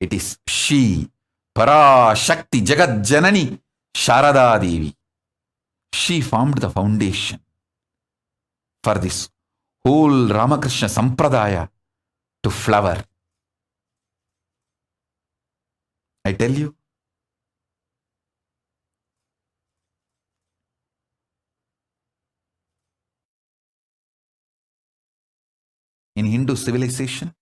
Speaker 7: It is she, Parashakti Jagat Janani Sharada Devi. She formed the foundation for this whole Ramakrishna Sampradaya to flower. I tell you, in Hindu civilization,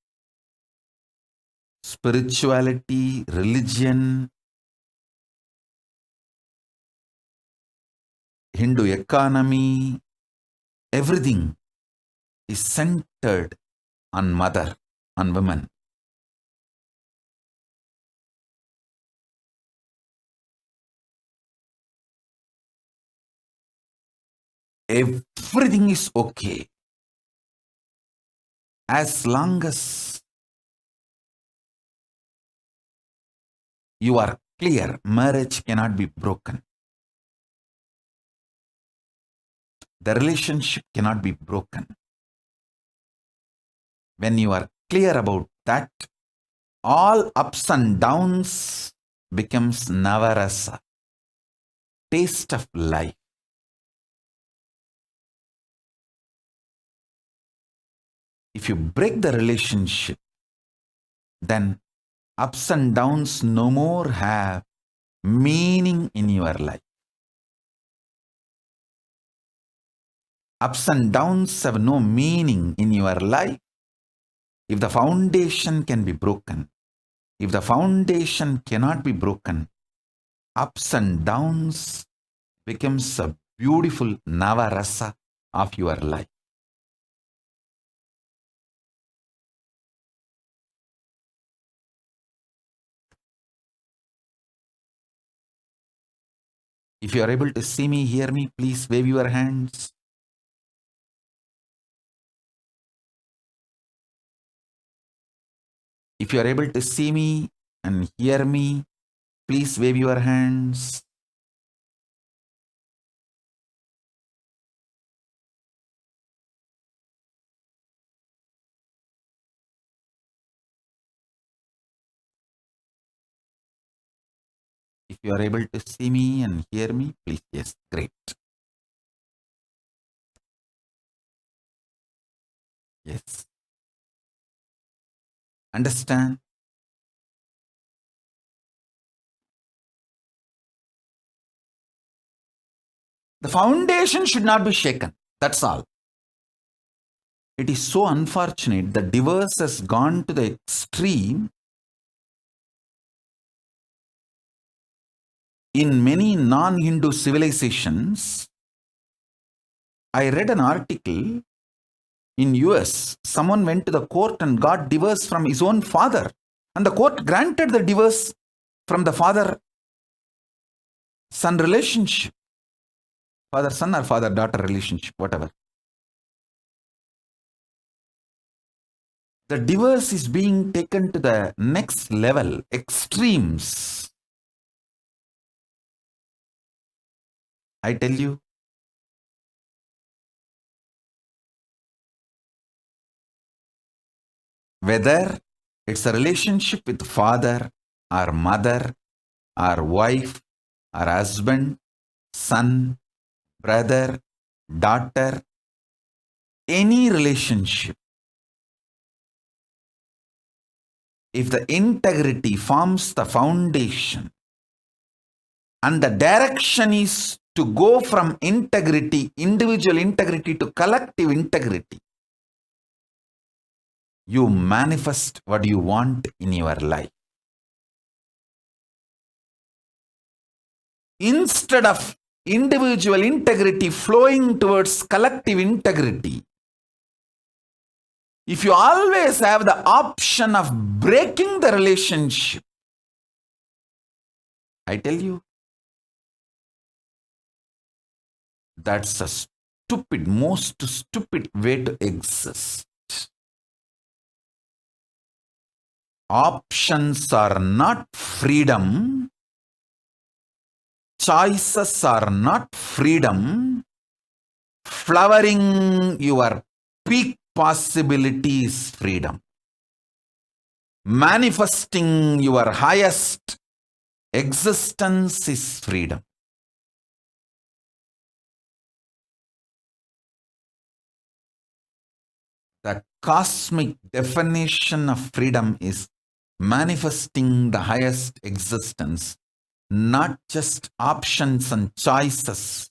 Speaker 7: spirituality, religion, Hindu economy, everything is centered on mother, on women. Everything is okay as long as you are clear. Marriage cannot be broken. The relationship cannot be broken. When you are clear about that, all ups and downs becomes navarasa, taste of life. If you break the relationship, then ups and downs no more have meaning in your life. Ups and downs have no meaning in your life if the foundation can be broken. If the foundation cannot be broken, ups and downs becomes a beautiful navarasa of your life. If you are able to see me, hear me, please wave your hands. If you are able to see me and hear me, please wave your hands. If you are able to see me and hear me, please, yes, great. Yes. Understand? The foundation should not be shaken. That's all. It is so unfortunate that divorce has gone to the extreme in many non-Hindu civilizations. I read an article in US. Someone went to the court and got divorce from his own father. And the court granted the divorce from the father-son relationship. Father-son or father-daughter relationship, whatever. The divorce is being taken to the next level, extremes. I tell you, whether it's a relationship with father or mother or wife or husband, son, brother, daughter, any relationship, if the integrity forms the foundation and the direction is to go from integrity, individual integrity to collective integrity, you manifest what you want in your life. Instead of individual integrity flowing towards collective integrity, if you always have the option of breaking the relationship, I tell you, that's a stupid, most stupid way to exist. Options are not freedom. Choices are not freedom. Flowering your peak possibility is freedom. Manifesting your highest existence is freedom. The cosmic definition of freedom is manifesting the highest existence, not just options and choices.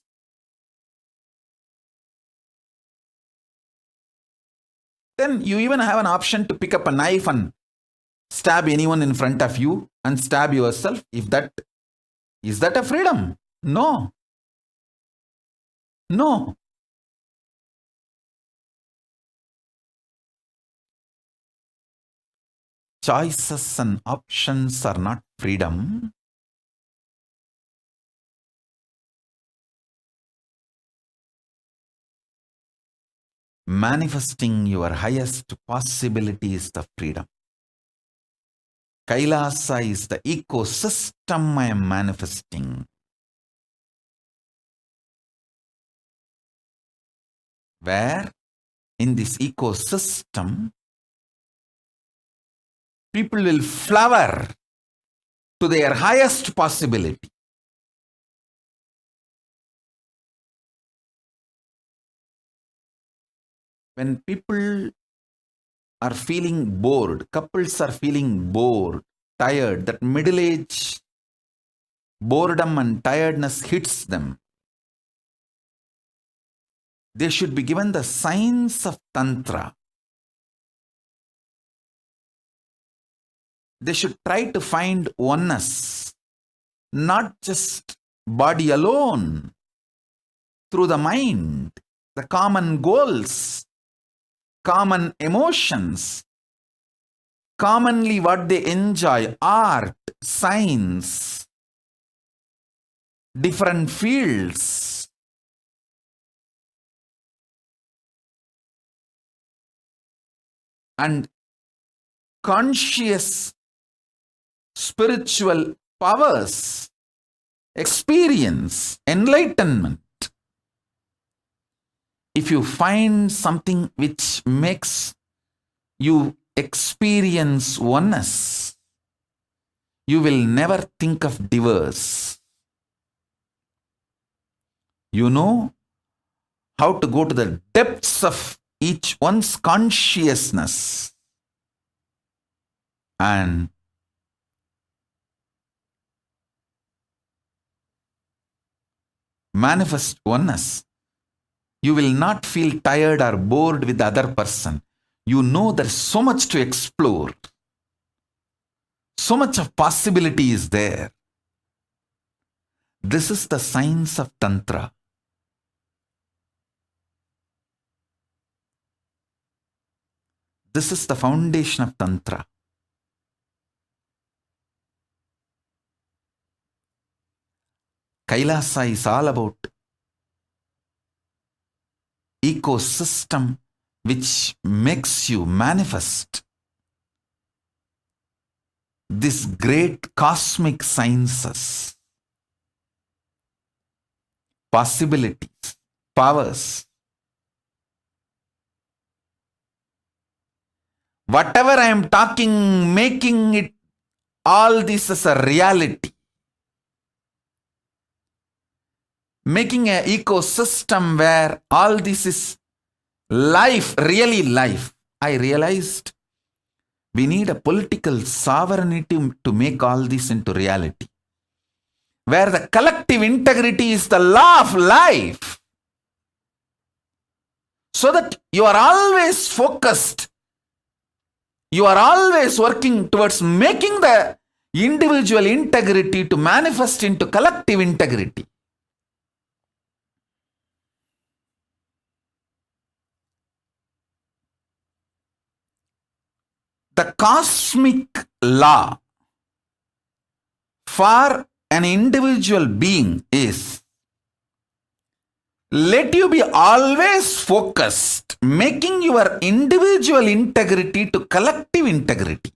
Speaker 7: Then you even have an option to pick up a knife and stab anyone in front of you and stab yourself. Is that a freedom? No. No. Choices and options are not freedom. Manifesting your highest possibility is the freedom. KAILASA is the ecosystem I am manifesting. Where in this ecosystem, people will flower to their highest possibility. When people are feeling bored, couples are feeling bored, tired, that middle age boredom and tiredness hits them, they should be given the science of Tantra. They should try to find oneness, not just body alone, through the mind, the common goals, common emotions, commonly what they enjoy, art, science, different fields. And conscious spiritual powers, experience, enlightenment. If you find something which makes you experience oneness, you will never think of divorce. You know how to go to the depths of each one's consciousness and manifest oneness. You will not feel tired or bored with the other person. You know there's so much to explore. So much of possibility is there. This is the science of Tantra. This is the foundation of Tantra. KAILASA is all about ecosystem which makes you manifest this great cosmic sciences, possibilities, powers. Whatever I am talking, making it all this as a reality. Making an ecosystem where all this is life, really life. I realized we need a political sovereignty to make all this into reality. Where the collective integrity is the law of life. So that you are always focused. You are always working towards making the individual integrity to manifest into collective integrity. The cosmic law for an individual being is, let you be always focused, making your individual integrity to collective integrity.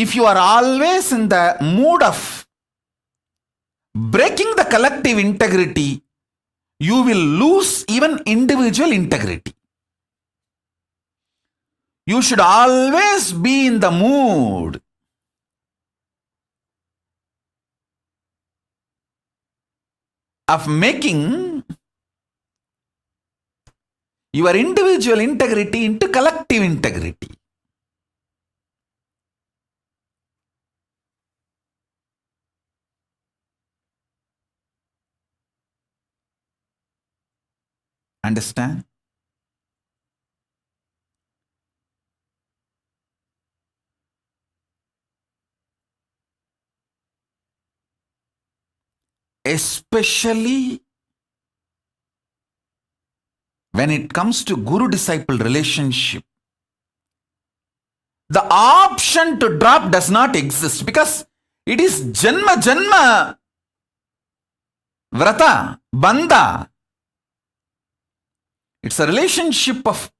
Speaker 7: if you are always in the mood of breaking the collective integrity, you will lose even individual integrity. You should always be in the mood of making your individual integrity into collective integrity. Understand? Especially when it comes to guru-disciple relationship, the option to drop does not exist because it is janma vrata, bandha. It's a relationship of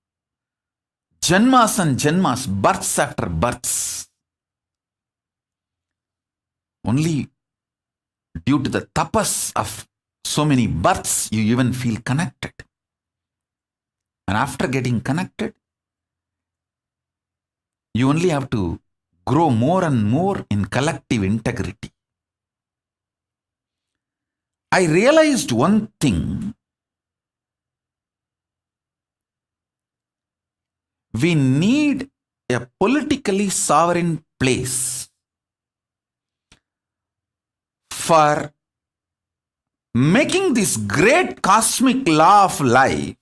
Speaker 7: janmas and janmas, births after births. Only due to the tapas of so many births, you even feel connected. And after getting connected, you only have to grow more and more in collective integrity. I realized one thing. We need a politically sovereign place for making this great cosmic law of life,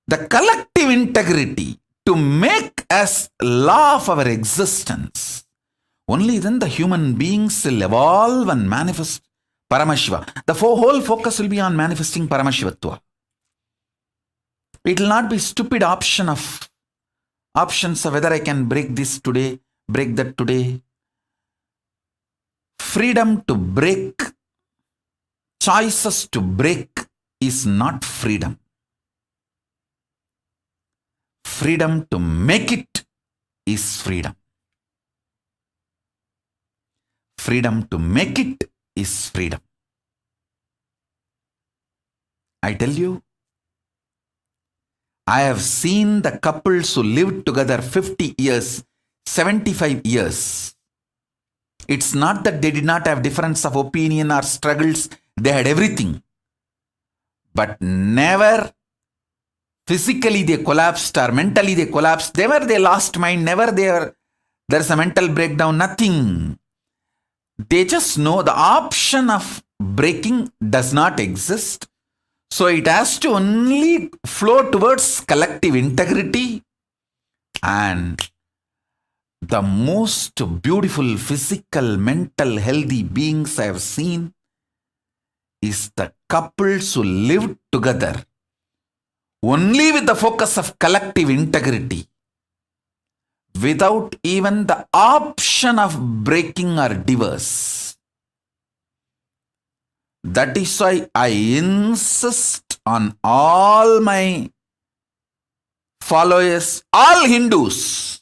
Speaker 7: the collective integrity, to make as law of our existence. Only then the human beings will evolve and manifest Paramashiva. The whole focus will be on manifesting Paramashivatva. It will not be stupid options of whether I can break this today, break that today. Freedom to break, choices to break is not freedom. Freedom to make it is freedom. Freedom to make it is freedom. I tell you, I have seen the couples who lived together 50 years, 75 years. It's not that they did not have difference of opinion or struggles. They had everything. But never physically they collapsed or mentally they collapsed. Never they lost mind. Never there's a mental breakdown. Nothing. They just know the option of breaking does not exist. So it has to only flow towards collective integrity. And the most beautiful physical, mental, healthy beings I have seen is the couples who lived together only with the focus of collective integrity, without even the option of breaking or divorce. That is why I insist on all my followers, all Hindus.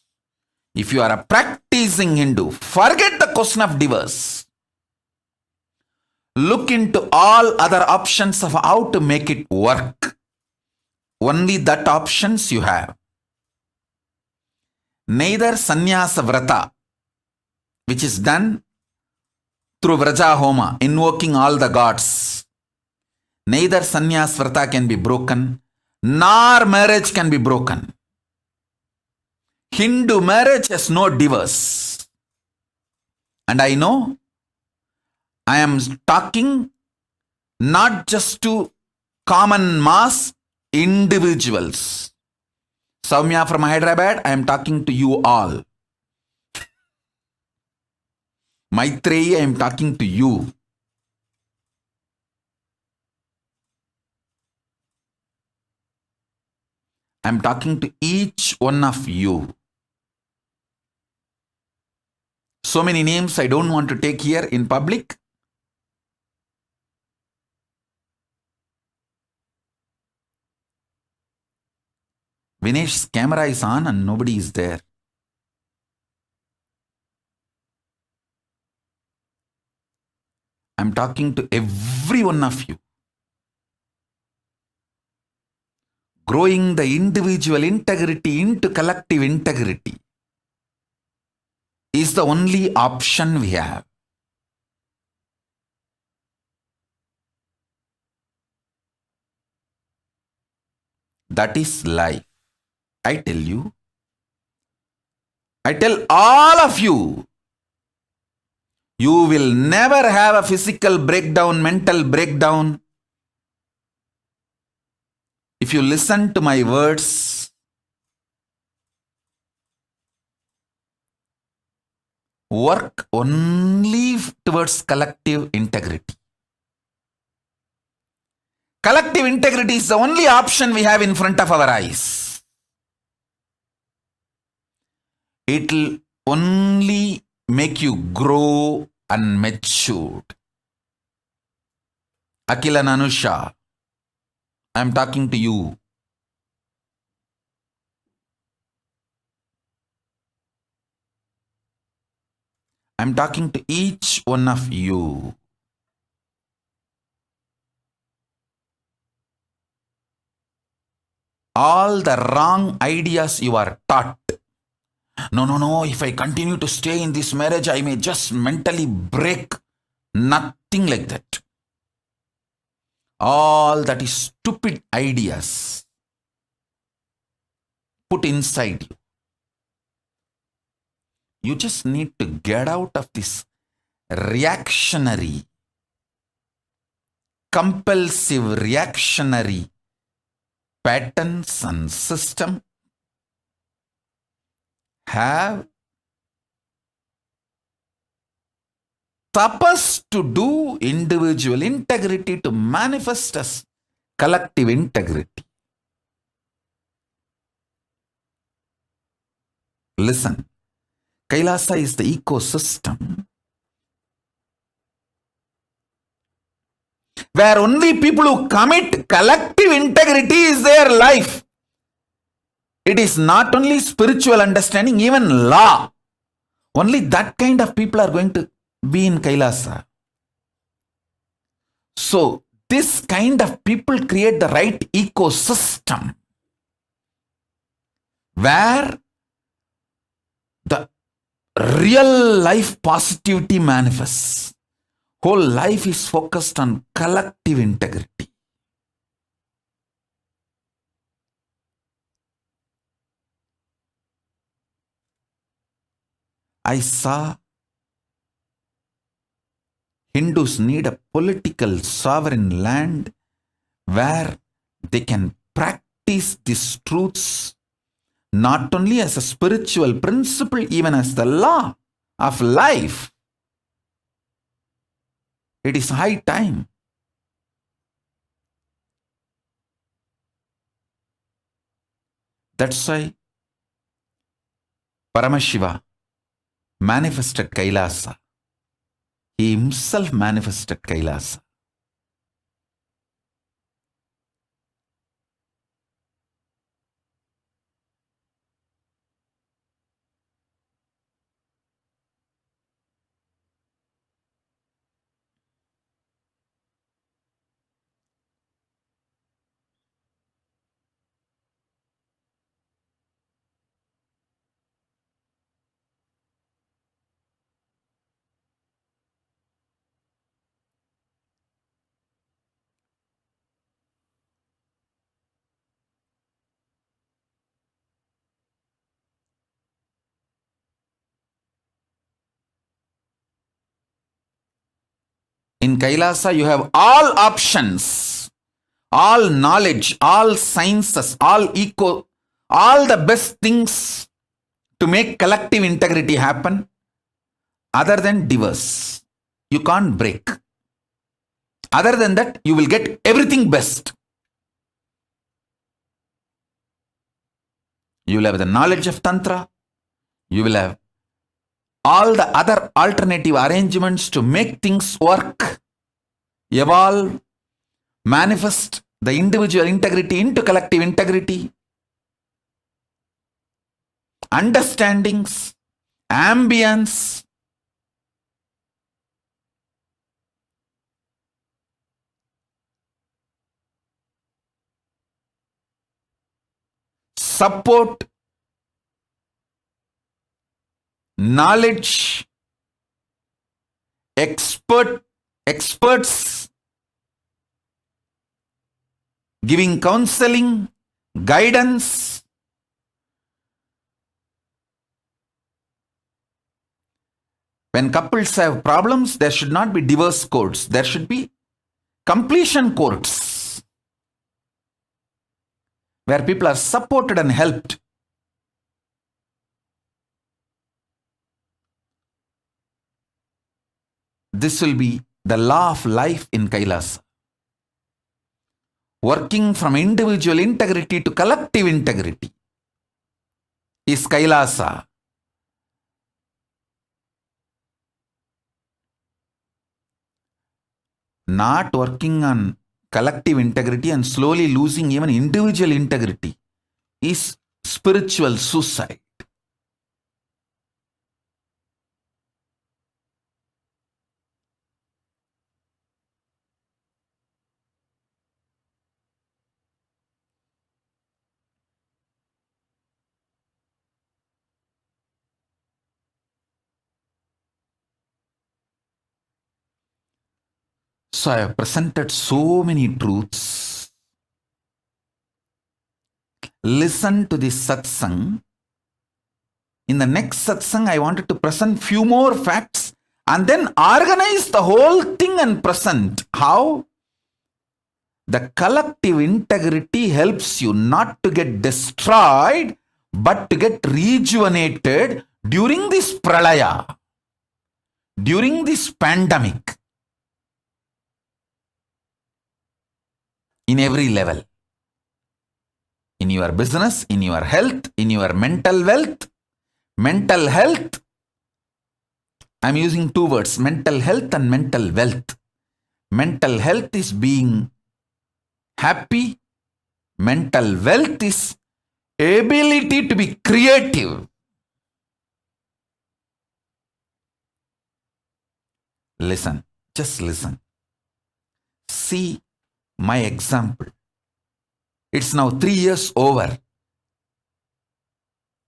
Speaker 7: If you are a practicing Hindu, forget the question of divorce. Look into all other options of how to make it work. Only that options you have. Neither sannyasa vrata, which is done through Vraja Homa, invoking all the gods. Neither sannyas vrata can be broken, nor marriage can be broken. Hindu marriage has no divorce. And I know I am talking not just to common mass individuals. Soumya from Hyderabad, I am talking to you all. Maitreyi, I am talking to you. I am talking to each one of you. So many names I don't want to take here in public. Vinesh's camera is on and nobody is there. I'm talking to every one of you. Growing the individual integrity into collective integrity is the only option we have. That is life. I tell you. I tell all of you. You will never have a physical breakdown, mental breakdown. If you listen to my words, work only towards collective integrity. Collective integrity is the only option we have in front of our eyes. It will only make you grow and matured. Akila and Anusha, I am talking to you. I am talking to each one of you. All the wrong ideas you are taught. No, if I continue to stay in this marriage, I may just mentally break. Nothing like that. All that is stupid ideas put inside you. You just need to get out of this reactionary, compulsive reactionary patterns and system. Have tapas to do individual integrity to manifest as collective integrity. Listen, Kailasa is the ecosystem where only people who commit collective integrity is their life. It is not only spiritual understanding, even law. Only that kind of people are going to be in Kailasa. So, this kind of people create the right ecosystem where the real life positivity manifests. Whole life is focused on collective integrity. I saw Hindus need a political sovereign land where they can practice these truths not only as a spiritual principle, even as the law of life. It is high time. That's why Paramashiva manifested Kailasa. He himself manifested Kailasa. In Kailasa, you have all options, all knowledge, all sciences, all the best things to make collective integrity happen, other than divorce. You can't break. Other than that, you will get everything best. You will have the knowledge of Tantra. You will have all the other alternative arrangements to make things work, evolve, manifest the individual integrity into collective integrity, understandings, ambience. support, knowledge, experts, giving counseling, guidance. When couples have problems, there should not be divorce courts. There should be completion courts where people are supported and helped. This will be the law of life in Kailasa. Working from individual integrity to collective integrity is Kailasa. Not working on collective integrity and slowly losing even individual integrity is spiritual suicide. So I have presented so many truths. Listen to this satsang. In the next satsang, I wanted to present few more facts and then organize the whole thing and present how the collective integrity helps you not to get destroyed, but to get rejuvenated during this pralaya, during this pandemic. In every level, in your business, in your health, in your mental wealth, mental health. I'm using two words, mental health and mental wealth. Mental health is being happy. Mental wealth is ability to be creative. Listen, just listen. See my example. It's now 3 years over.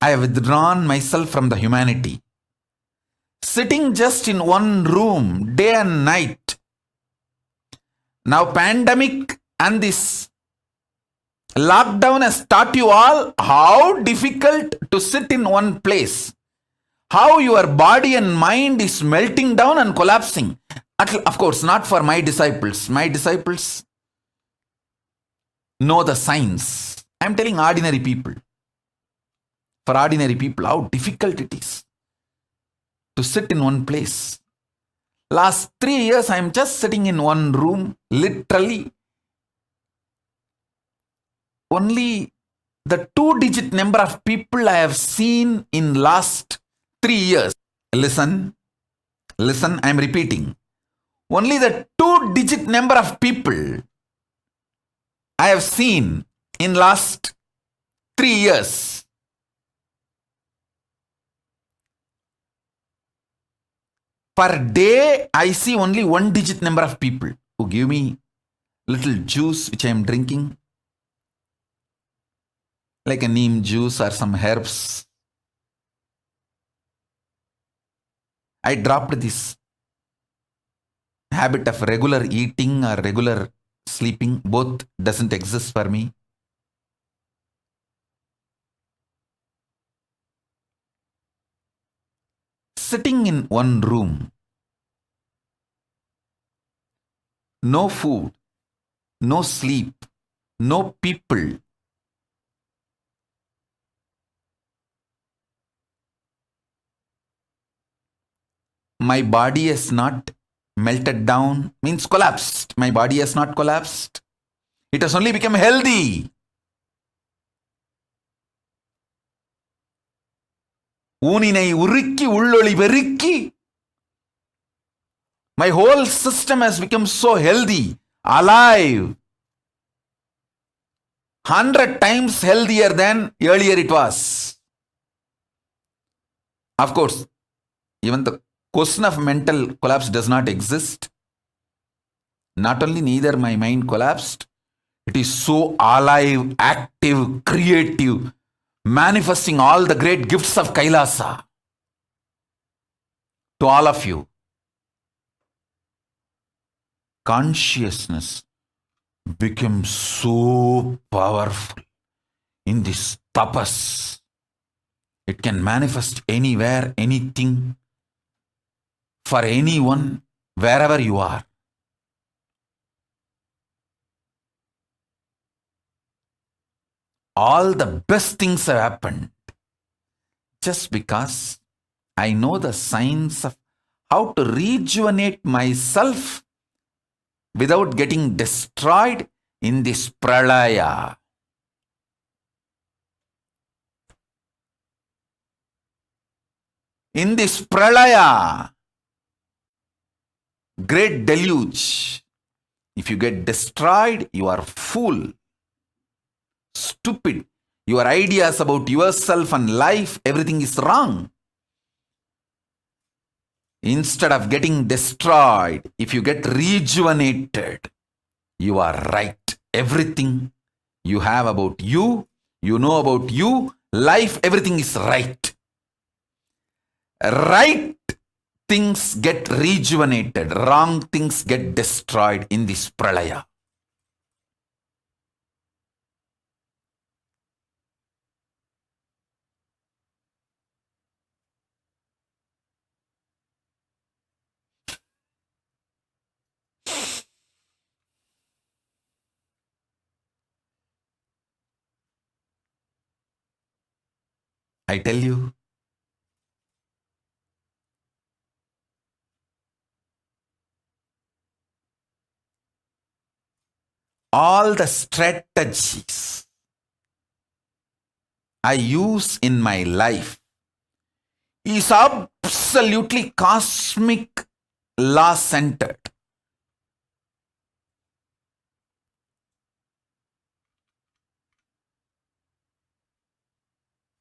Speaker 7: I have withdrawn myself from the humanity. Sitting just in one room, day and night. Now pandemic and this lockdown has taught you all how difficult to sit in one place. How your body and mind is melting down and collapsing. Of course, not for my disciples. My disciples know the signs. I'm telling ordinary people. For ordinary people, how difficult it is to sit in one place. Last 3 years, I'm just sitting in one room, literally. Only the 2-digit number of people I have seen in last 3 years. Listen, I'm repeating. Only the 2-digit number of people I have seen in last 3 years. Per day, I see only 1-digit number of people who give me little juice which I am drinking, like a neem juice or some herbs. I dropped this habit of regular eating or regular sleeping. Both doesn't exist for me. Sitting in one room, no food, no sleep, no people. My body has not melted down, means collapsed. My body has not collapsed. It has only become healthy. ஊனினை உருக்கி உள்ளொளி பெருக்கி. My whole system has become so healthy, alive. 100 times healthier than earlier it was. Of course, even the question of mental collapse does not exist. Not only neither my mind collapsed, it is so alive, active, creative. manifesting all the great gifts of Kailasa to all of you. Consciousness becomes so powerful in this tapas. It can manifest anywhere, anything, for anyone, wherever you are. All the best things have happened just because I know the science of how to rejuvenate myself without getting destroyed in this pralaya. In this pralaya, great deluge, if you get destroyed, you are fool, stupid. Your ideas about yourself and life, everything is wrong. Instead of getting destroyed, if you get rejuvenated, you are right. Everything you have about you, you know about you, life, everything is right. Right things get rejuvenated, wrong things get destroyed in this pralaya. I tell you, all the strategies I use in my life is absolutely cosmic law centered.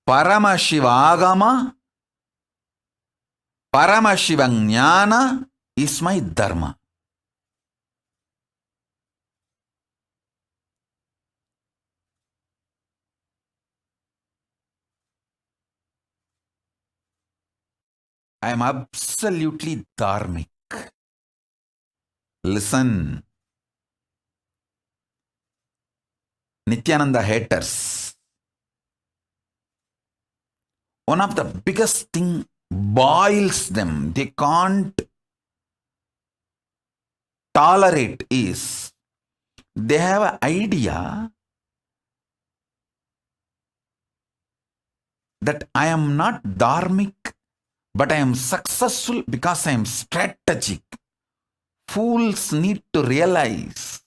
Speaker 7: Paramashivoham, Paramashiva is my dharma. I am absolutely dharmic. Listen, Nithyananda haters. One of the biggest thing boils them, they can't tolerate is, they have an idea that I am not dharmic, but I am successful because I am strategic. Fools need to realize,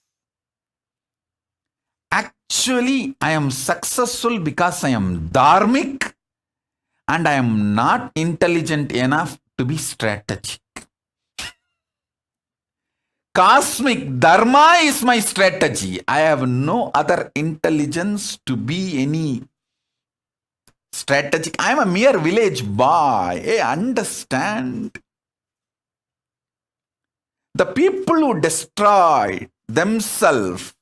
Speaker 7: actually I am successful because I am dharmic and I am not intelligent enough to be strategic. Cosmic dharma is my strategy. I have no other intelligence to be any strategic. I am a mere village boy. Hey, understand? The people who destroy themselves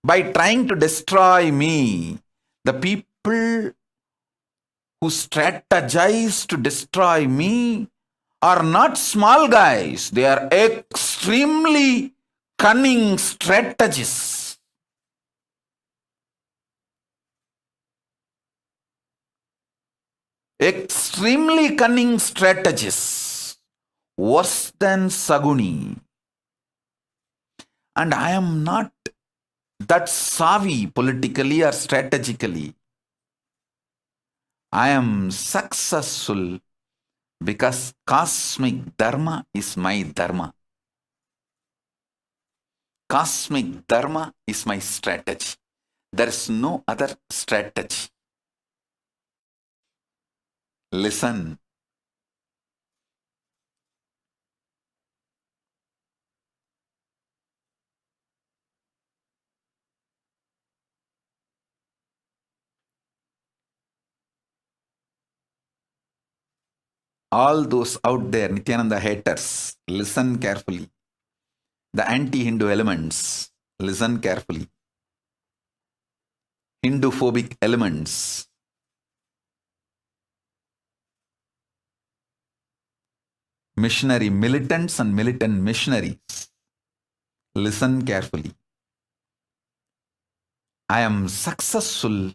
Speaker 7: by trying to destroy me, the people who strategize to destroy me are not small guys. They are extremely cunning strategists. Extremely cunning strategists. Worse than Saguni. And I am not that savvy politically or strategically. I am successful because cosmic dharma is my dharma. Cosmic dharma is my strategy. There is no other strategy. Listen. All those out there, Nithyananda haters, listen carefully. The anti-Hindu elements, listen carefully. Hindu-phobic elements. Missionary militants and militant missionaries. Listen carefully. I am successful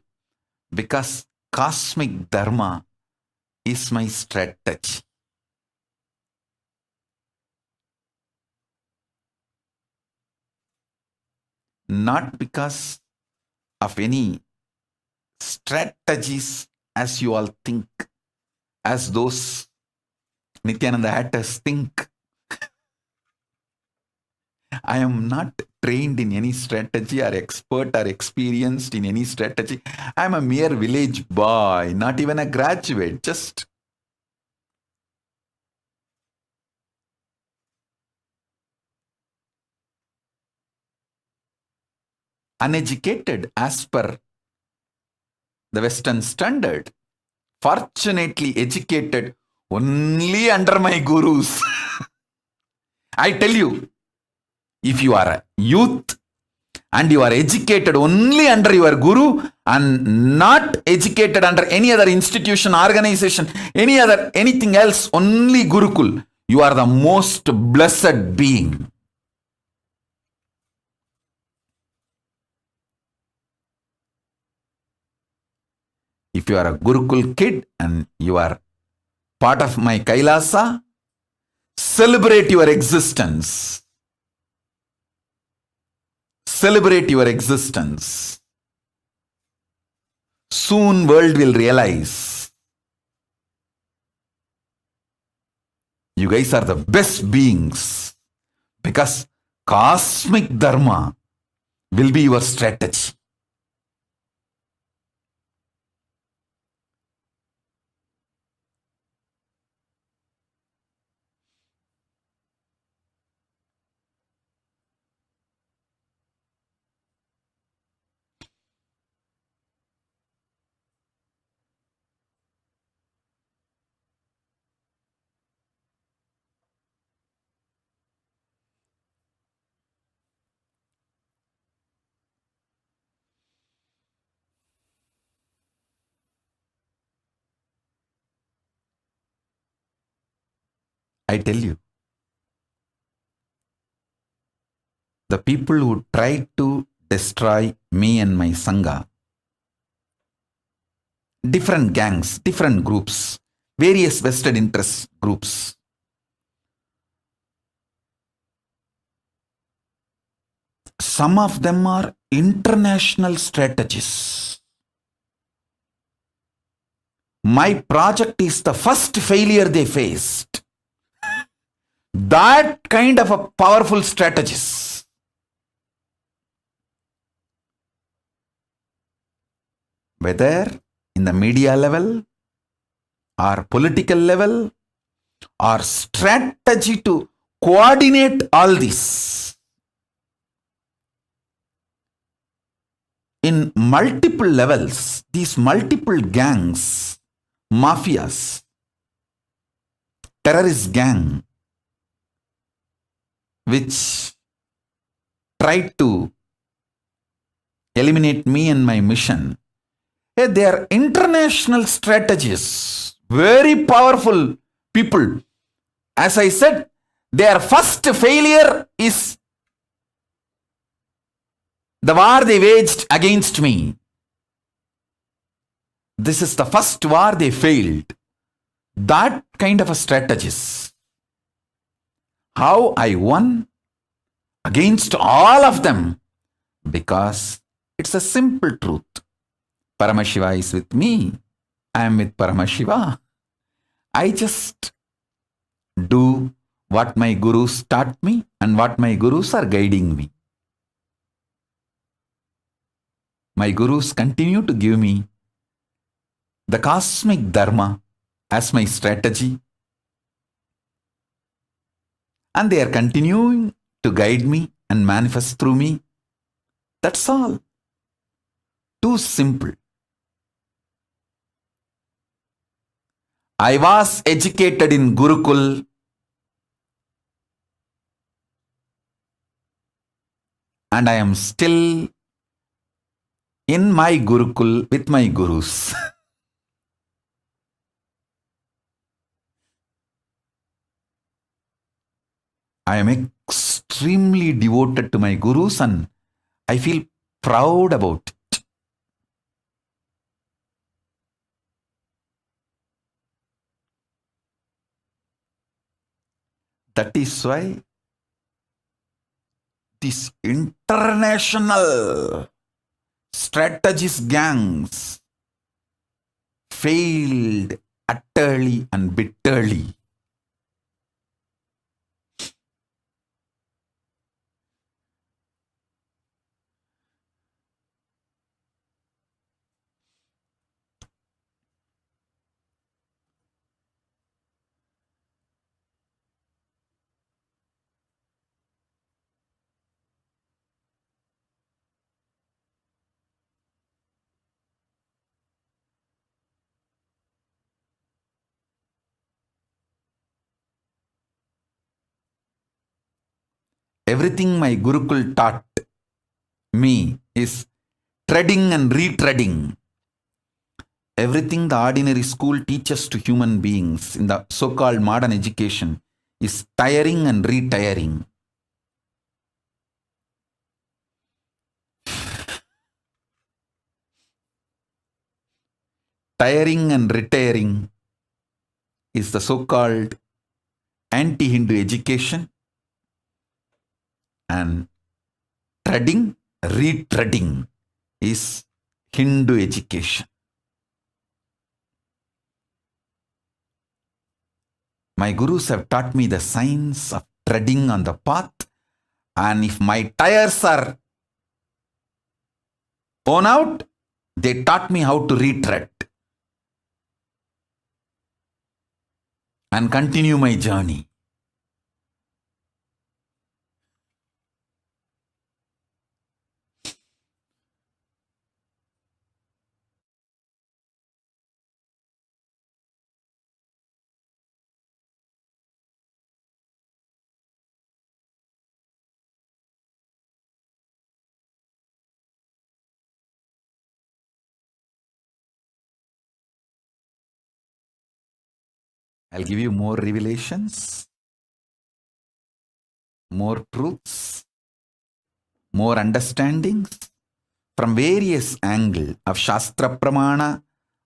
Speaker 7: because cosmic dharma is my strategy. Not because of any strategies as you all think, as those Nithyananda haters think. I am not trained in any strategy or expert or experienced in any strategy. I am a mere village boy, not even a graduate, just uneducated as per the Western standard. Fortunately educated only under my gurus. I tell you, if you are a youth and you are educated only under your guru and not educated under any other institution, organization, anything else, only Gurukul, you are the most blessed being. If you are a Gurukul kid and you are part of my Kailasa, celebrate your existence. Celebrate your existence. Soon world will realize you guys are the best beings because cosmic dharma will be your strategy. I tell you, the people who tried to destroy me and my Sangha, different gangs, different groups, various vested interest groups, some of them are international strategists. My project is the first failure they faced. That kind of a powerful strategist. Whether in the media level or political level or strategy to coordinate all this. In multiple levels, these multiple gangs, mafias, terrorist gang, which tried to eliminate me and my mission, they are international strategists, very powerful people. As I said, their first failure is the war they waged against me. This is the first war they failed. That kind of a strategist. How I won against all of them? Because it's a simple truth. Paramashiva is with me. I am with Paramashiva. I just do what my gurus taught me and what my gurus are guiding me. My gurus continue to give me the cosmic dharma as my strategy, and they are continuing to guide me and manifest through me. That's all. Too simple. I was educated in Gurukul. And I am still in my Gurukul with my gurus. I am extremely devoted to my gurus and I feel proud about it. That is why these international strategist gangs failed utterly and bitterly. Everything my Gurukul taught me is treading and retreading. Everything the ordinary school teaches to human beings in the so-called modern education is tiring and retiring. Tiring and retiring is the so-called anti-Hindu education, and treading, retreading is Hindu education. My gurus have taught me the science of treading on the path, and if my tires are worn out, they taught me how to retread and continue my journey. I'll give you more revelations, more truths, more understandings from various angles of Shastra Pramana,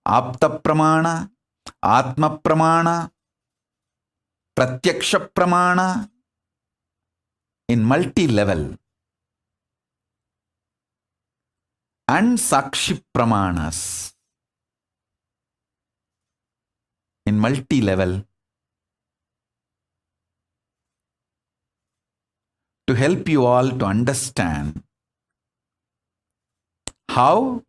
Speaker 7: Apta Pramana, Atma Pramana, Pratyaksha Pramana, in multi-level, and Sakshi Pramanas in multi-level, to help you all to understand how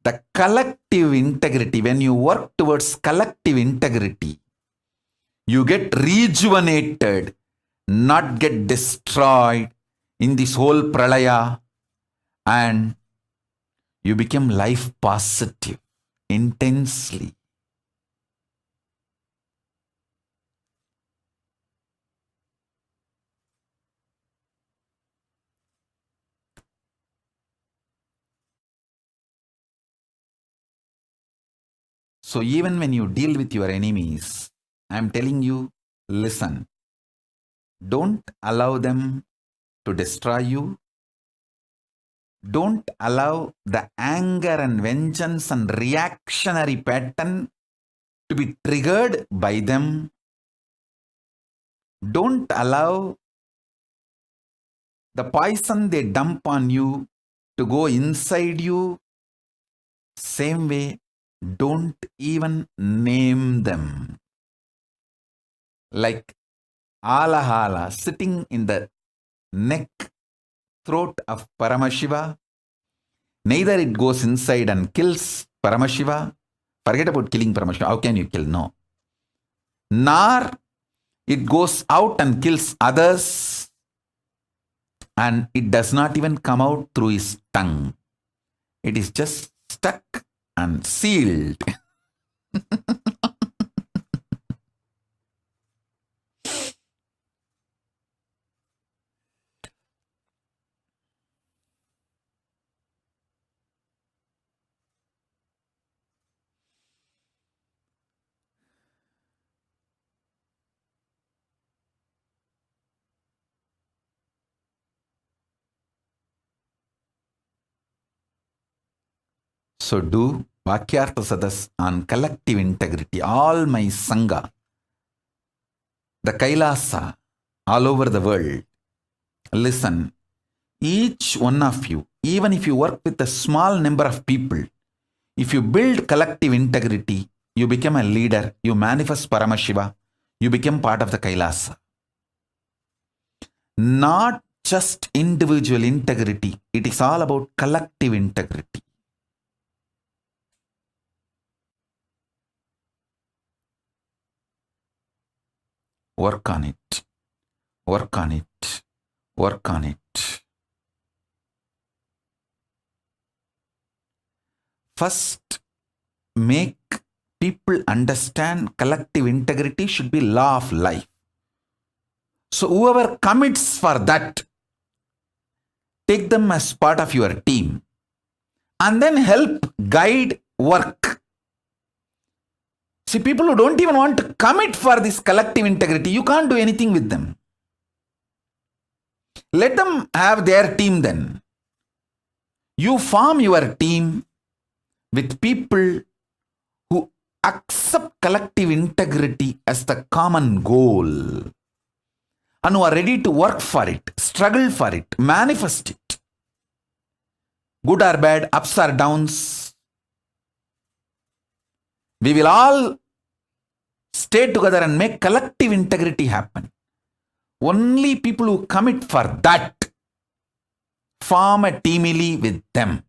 Speaker 7: the collective integrity, when you work towards collective integrity, you get rejuvenated, not get destroyed in this whole pralaya, and you become life positive intensely. So even when you deal with your enemies, I am telling you, listen. Don't allow them to destroy you. Don't allow the anger and vengeance and reactionary pattern to be triggered by them. Don't allow the poison they dump on you to go inside you. Same way, don't even name them. Like Alahala sitting in the neck, throat of Paramashiva. Neither it goes inside and kills Paramashiva. Forget about killing Paramashiva. How can you kill? No. Nor it goes out and kills others, and it does not even come out through his tongue. It is just stuck and sealed. So do Vakyartha Sadas on collective integrity. All my Sangha, the Kailasa, all over the world, listen, each one of you, even if you work with a small number of people, if you build collective integrity, you become a leader, you manifest Paramashiva, you become part of the Kailasa. Not just individual integrity, it is all about collective integrity. Work on it. Work on it. Work on it. First, make people understand collective integrity should be law of life. So whoever commits for that, take them as part of your team and then help guide work. See, people who don't even want to commit for this collective integrity, you can't do anything with them. Let them have their team then. You form your team with people who accept collective integrity as the common goal and who are ready to work for it, struggle for it, manifest it. Good or bad, ups or downs, we will all stay together and make collective integrity happen. Only people who commit for that form a teamily with them.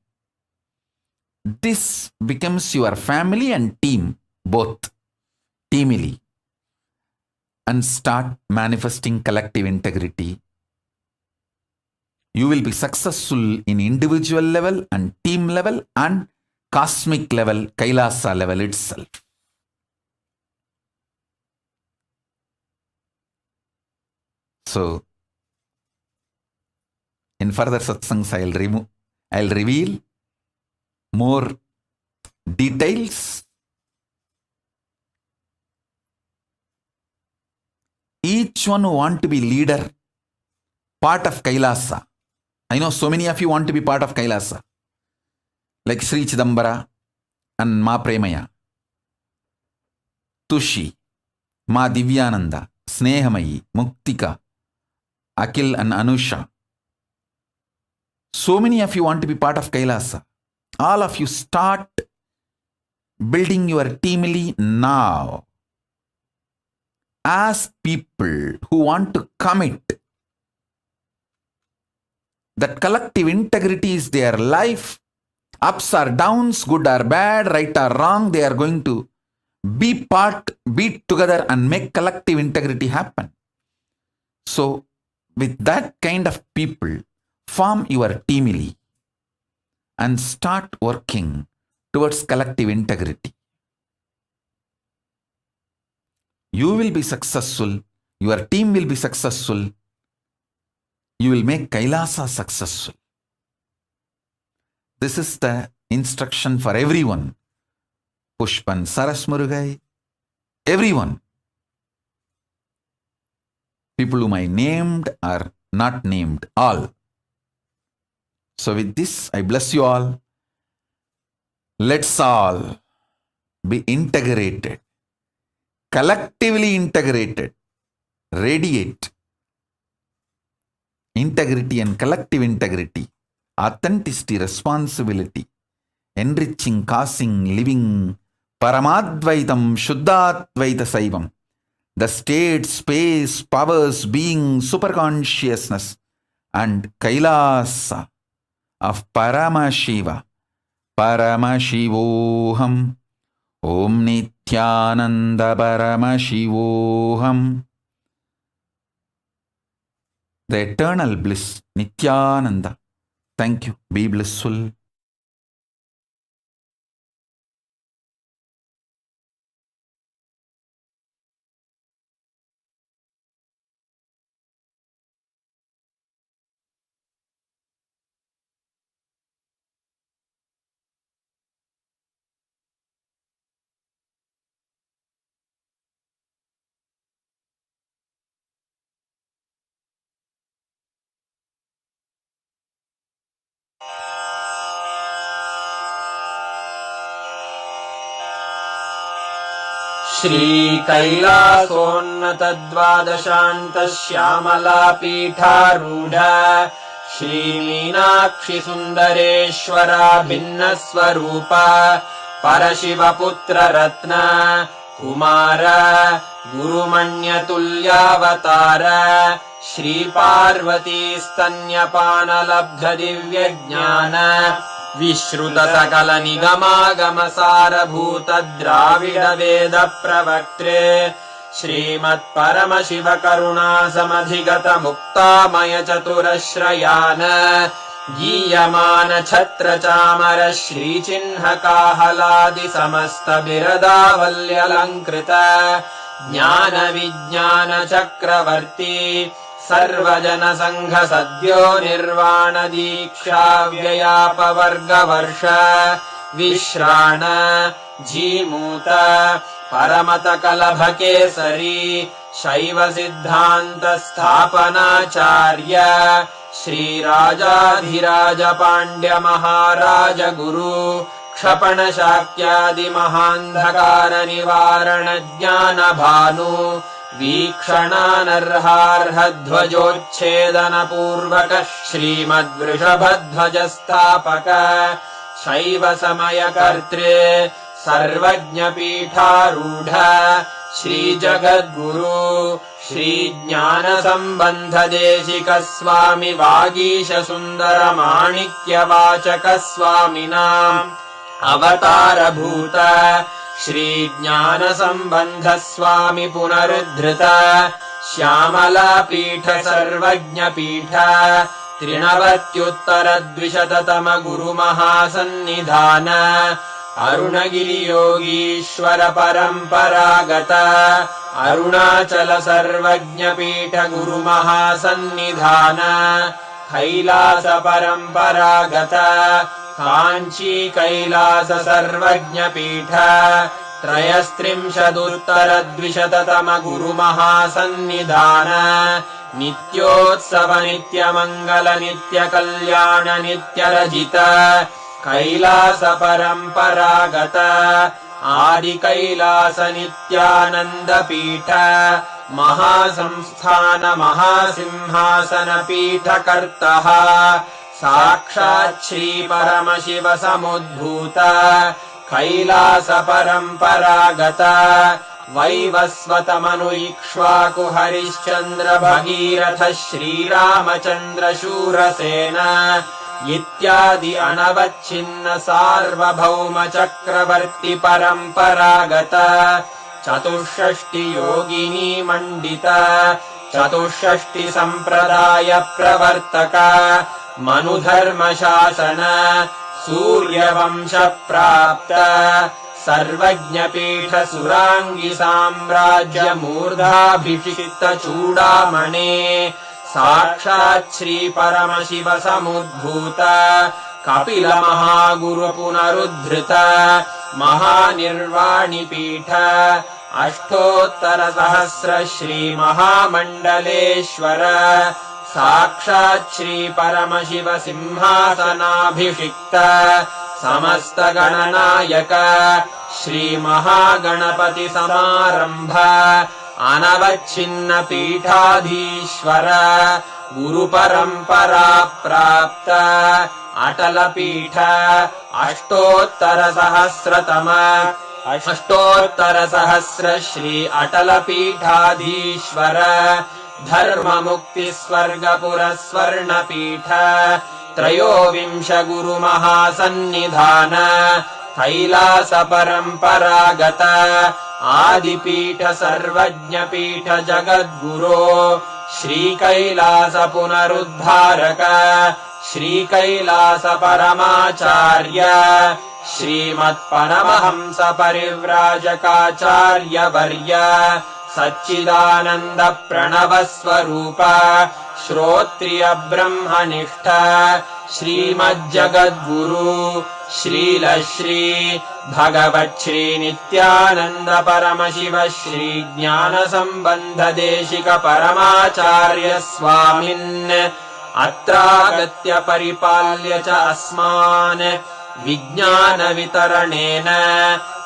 Speaker 7: This becomes your family and team, both teamily, and start manifesting collective integrity. You will be successful in individual level and team level and cosmic level, Kailasa level itself. So, in further satsangs, I'll reveal more details. Each one who want to be leader, part of Kailasa. I know so many of you want to be part of Kailasa, like Sri Chidambara and Ma Premaya, Tushi, Ma Divyananda, Snehamayi, Muktika, Akil and Anusha. So many of you want to be part of Kailasa. All of you start building your teamily now. As people who want to commit that collective integrity is their life, ups or downs, good or bad, right or wrong, they are going to be together and make collective integrity happen. So, with that kind of people, form your teamily and start working towards collective integrity. You will be successful, your team will be successful, you will make Kailasa successful. This is the instruction for everyone. Pushpan Saras Murugai, everyone. People whom I named or not named, all. So with this, I bless you all. Let's all be integrated, collectively integrated, radiate. Integrity and collective integrity, authenticity, responsibility, enriching, causing, living, Paramadvaitam, Shuddhadvaita Saivam, the state, space, powers, being, superconsciousness, and Kailasa of Paramashiva, Paramashivoham, Om Nithyananda Paramashivoham. The eternal bliss, Nithyananda. Thank you. Be blissful.
Speaker 8: श्रीकैलासोन्नतद्वादशान्तश्यामलापीठारूढ श्रीमीनाक्षि सुन्दरेश्वरा भिन्नस्वरूप परशिवपुत्र रत्न कुमार गुरुमण्यतुल्यावतार श्रीपार्वती स्तन्यपानलब्ध दिव्यज्ञान विश्रुत सकल निगमागमसारभूत द्राविड वेद प्रवक्त्रे श्रीमत्परमशिव करुणा समधिगत मुक्तामय चतुरश्रयान गीयमान छत्र चामर श्रीचिह्न काहलादि समस्त बिरदावल्यलङ्कृत ज्ञान विज्ञान चक्रवर्ती सर्वजन संघ सद्यो निर्वाण दीक्षा व्ययापवर्गवर्ष विश्राण जीमूत परमत कलभ केसरी शैव सिद्धान्त स्थापनाचार्य श्रीराजाधिराज पाण्ड्य महाराज गुरु क्षपण शाक्यादि महान्धकार निवारण ज्ञान भानु वीक्षणानर्हार्ह ध्वजोच्छेदन पूर्वक श्रीमद्वृषभध्वज स्थापक शैव समय कर्त्रे सर्वज्ञ पीठारूढ श्री जगद्गुरु श्री ज्ञान संबंध देशिक स्वामी वागीश सुंदर माणिक्य वाचक स्वामिनाम् अवतार भूत श्री ज्ञान संबंध स्वामी पुनरुद्धृत श्यामला पीठ सर्वज्ञ पीठ त्रिनवत्युत्तर द्विशततम गुरु महासन्निधान अरुणगिरि योगीश्वर परंपरागत अरुणाचल सर्वज्ञ पीठ गुरु महासन्निधान कैलास परंपरागत कांची कैलास सर्वज्ञ पीठ त्रयस्त्रिंशदुत्तर द्विशततम गुरु महासन्निधान नित्योत्सव नित्य मंगल नित्य कल्याण नित्य रजित कैलास परंपरागत आदि कैलास नित्यानंद पीठ महासंस्थान महासिंहासन पीठ कर्तः साक्षात् श्री परमशिव समुद्भूत कैलास परंपरागत वैवस्वत मनु इक्ष्वाकु हरिश्चंद्र भगीरथ श्रीरामचंद्र शूरसेन इत्यादि अनवच्छिन्न सार्वभौम चक्रवर्ती परंपरागत चतुष्षष्टि योगिनी मंडित चतुष्षष्टि संप्रदाय प्रवर्तक मनुधर्म शासन सूर्यवंश प्राप्त सर्वज्ञ पीठ सुरांगी साम्राज्य मूर्धाभिषिक्त चूडामणे साक्षात् श्री परमशिव समुद्भूत कपिल महागुरु पुनरुद्धृत महानिर्वाणि पीठ अष्टोत्तर सहस्र श्री महामंडलेश्वर साक्षात् श्री परमशिव सिंहासनाभिषिक्त समस्त गणनायक श्री महागणपति समारंभ अनवच्छिन्न पीठाधीश्वर गुरु परंपरा प्राप्त अटल पीठ अष्टोत्तर सहस्र श्री अटल पीठाधीश्वर धर्म मुक्ति स्वर्गपुर स्वर्ण पीठ त्रयोविंश गुरु महासन्निधान कैलास परंपरागत आदिपीठ सर्वज्ञ पीठ जगद्गुरो श्री कैलास पुनरुद्धारक श्री कैलास परमाचार्य श्रीमत्परमहंस परिव्राजकाचार्य वर्य सच्चिदानंद प्रणव स्वरूप श्रोत्रिय ब्रह्मनिष्ठ श्रीमज्जगद्गुरु श्रील श्री भगवत् श्री नित्यानंद परमशिव श्री ज्ञान संबंध देशिक परमाचार्य स्वामिन् अत्रागत्य परिपाल्य च अस्मान् विज्ञान वितरणेन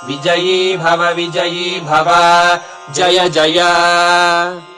Speaker 8: विजयी भव जय जय